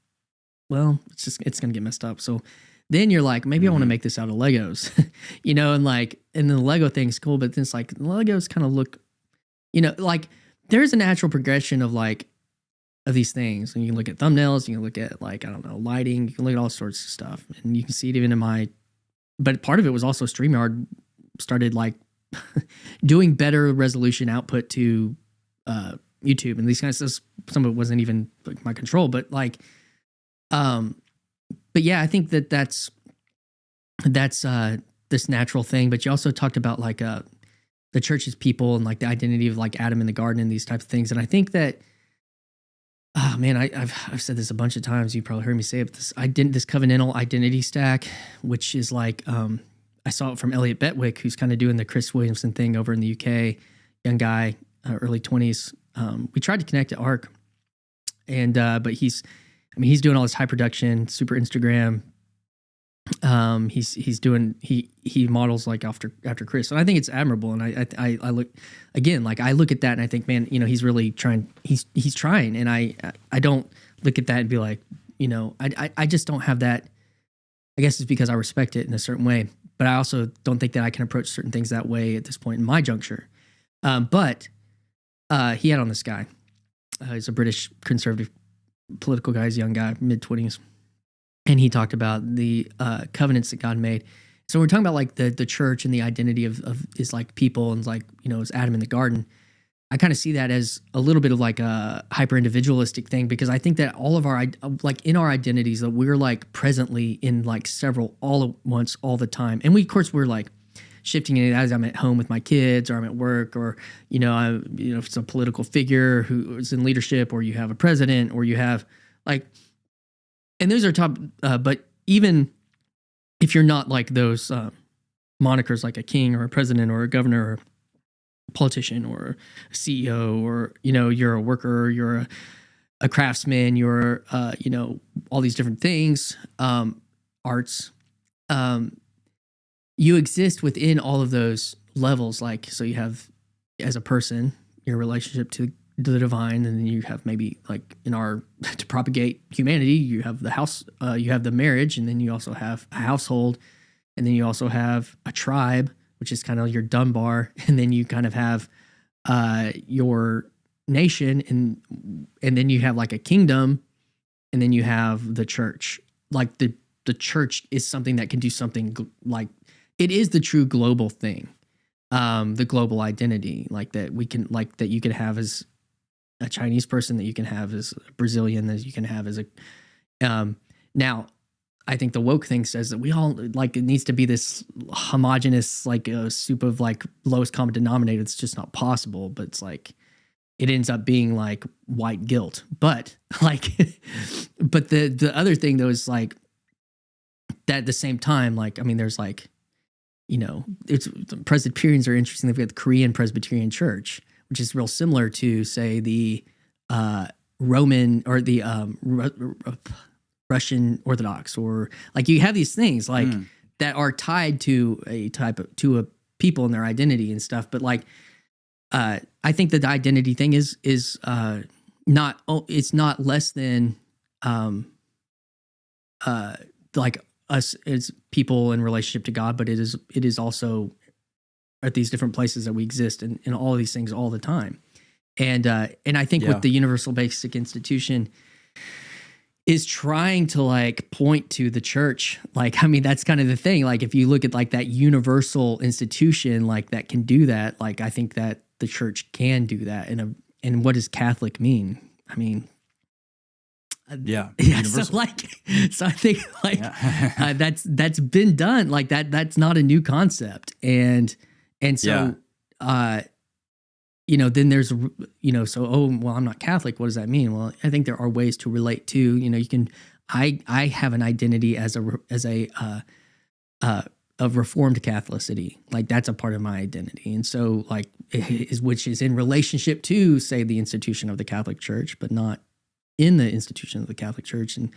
well, it's going to get messed up. So then you're like, maybe I want to make this out of Legos, and then the Lego thing's cool, but then it's like, Legos kind of look, like there's a natural progression of these things. And you can look at thumbnails, you can look at lighting, you can look at all sorts of stuff. And you can see it even but part of it was also StreamYard started doing better resolution output to YouTube and these kinds of stuff. Some of it wasn't even my control, but but yeah, I think that's this natural thing. But you also talked about the church's people and the identity of Adam in the garden and these types of things. And I think that, oh man, I've said this a bunch of times. You probably heard me say it. But this covenantal identity stack, which is I saw it from Elliot Betwick, who's kind of doing the Chris Williamson thing over in the UK, young guy, early 20s. We tried to connect to ARC, and but he's doing all this high production, super Instagram. He models after Chris, and I think it's admirable. And I look again, I look at that and I think, man, he's really trying. He's trying, and I don't look at that and be like, I just don't have that. I guess it's because I respect it in a certain way, but I also don't think that I can approach certain things that way at this point in my juncture. But he had on this guy. He's a British conservative political guy. He's a young guy, mid-20s. And he talked about the covenants that God made. So we're talking about the church and the identity of is people and is Adam in the garden. I kind of see that as a little bit of a hyper individualistic thing, because I think that all of our in our identities that we're presently in several all at once all the time. And of course we're shifting it as I'm at home with my kids or I'm at work, or if it's a political figure who is in leadership, or you have a president, or you have and those are top, but even if you're not those monikers, like a king or a president or a governor or a politician or a CEO, or, you're a worker, you're a craftsman, you're, all these different things, arts, you exist within all of those levels. So you have, as a person, your relationship to the divine, and then you have maybe to propagate humanity, you have the house, you have the marriage, and then you also have a household, and then you also have a tribe, which is kind of your Dunbar, and then you kind of have your nation, and then you have a kingdom, and then you have the church. The church is something that can do something it is the true global thing, the global identity, that we can that you can have as a Chinese person, that you can have as a Brazilian, that you can have as a now. I think the woke thing says that we all it needs to be this homogenous a soup of lowest common denominator. It's just not possible. But it's it ends up being white guilt. But but the other thing though is that at the same time, there's it's Presbyterians are interesting. They've got the Korean Presbyterian Church, which is real similar to, say, the Roman or the Russian Orthodox, or you have these things that are tied to a people and their identity and stuff. But I think that the identity thing is not, it's not less than us as people in relationship to God, but it is also at these different places that we exist in all of these things all the time. And I think with the universal basic institution is trying to point to the church. That's kind of the thing. If you look at that universal institution, that can do that, I think that the church can do that. And what does Catholic mean? Yeah. So so I think that's been done that's not a new concept. And so, then there's, so, I'm not Catholic. What does that mean? Well, I think there are ways to relate to, you can, I have an identity as a of Reformed Catholicity. That's a part of my identity. And so which is in relationship to, say, the institution of the Catholic Church, but not in the institution of the Catholic Church. And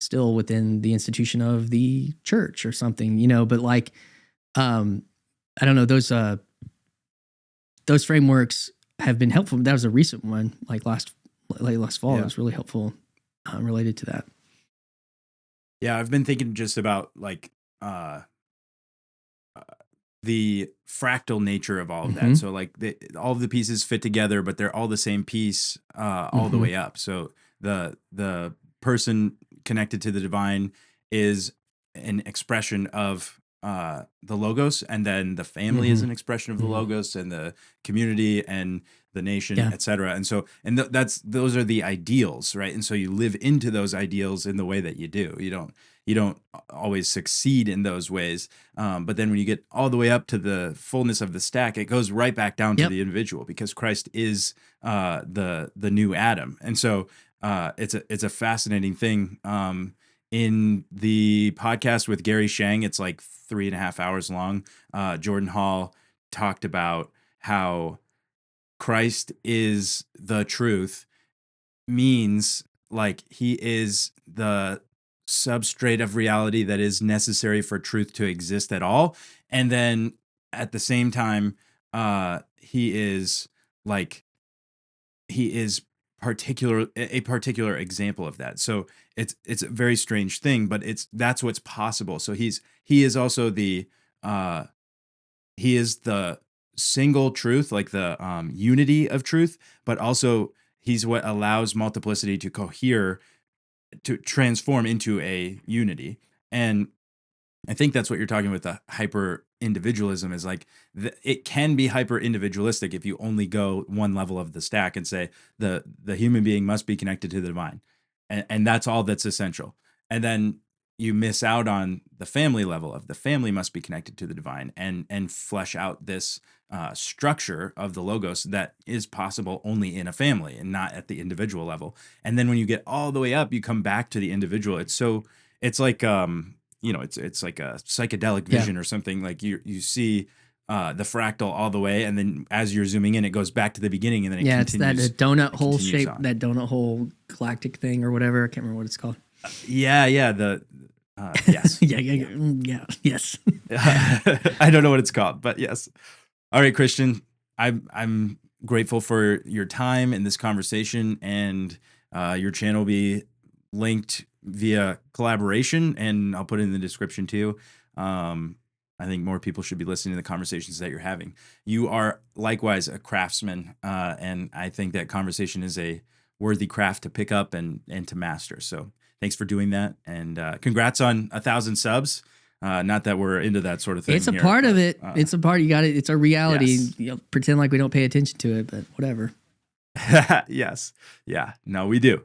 still within the institution of the church or something, but like, I don't know, those frameworks have been helpful. That was a recent one, like last fall. Yeah. It was really helpful related to that. Yeah, I've been thinking just about like the fractal nature of all of that. So like all of the pieces fit together, but they're all the same piece all the way up. So the person connected to the divine is an expression of the logos, and then the family is an expression of the logos, and the community and the nation, etc. And so, and those are the ideals, right? And so you live into those ideals in the way that you do. You don't always succeed in those ways, but then when you get all the way up to the fullness of the stack, it goes right back down to the individual, because Christ is the new Adam. And so it's a fascinating thing. In the podcast with Gary Shang, it's like 3.5 hours long. Jordan Hall talked about how Christ is the truth, means like he is the substrate of reality that is necessary for truth to exist at all. And then at the same time, he is a particular example of that. So it's a very strange thing, but that's what's possible. So he is also he is the single truth, like the unity of truth, but also he's what allows multiplicity to cohere, to transform into a unity. And I think that's what you're talking with the hyper individualism, is like it can be hyper individualistic if you only go one level of the stack and say the human being must be connected to the divine, and that's all that's essential. And then you miss out on the family level of the family must be connected to the divine, and flesh out this structure of the logos that is possible only in a family and not at the individual level. And then when you get all the way up, you come back to the individual. It's like it's like a psychedelic vision or something. Like you see the fractal all the way, and then as you're zooming in, it goes back to the beginning, and then it continues. It's that donut hole shape, that donut hole galactic thing or whatever. I can't remember what it's called. Yes. Yes. I don't know what it's called, but yes. All right, Christian, I'm grateful for your time in this conversation, and your channel will be linked via collaboration, and I'll put it in the description too. I think more people should be listening to the conversations that you're having. You are likewise a craftsman, and I think that conversation is a worthy craft to pick up and to master. So thanks for doing that, and congrats on 1,000 subs. Not that we're into that sort of thing. It's a part of it. It's a part. You got it. It's a reality. Yes. Pretend like we don't pay attention to it, but whatever. Yes. Yeah. No, we do.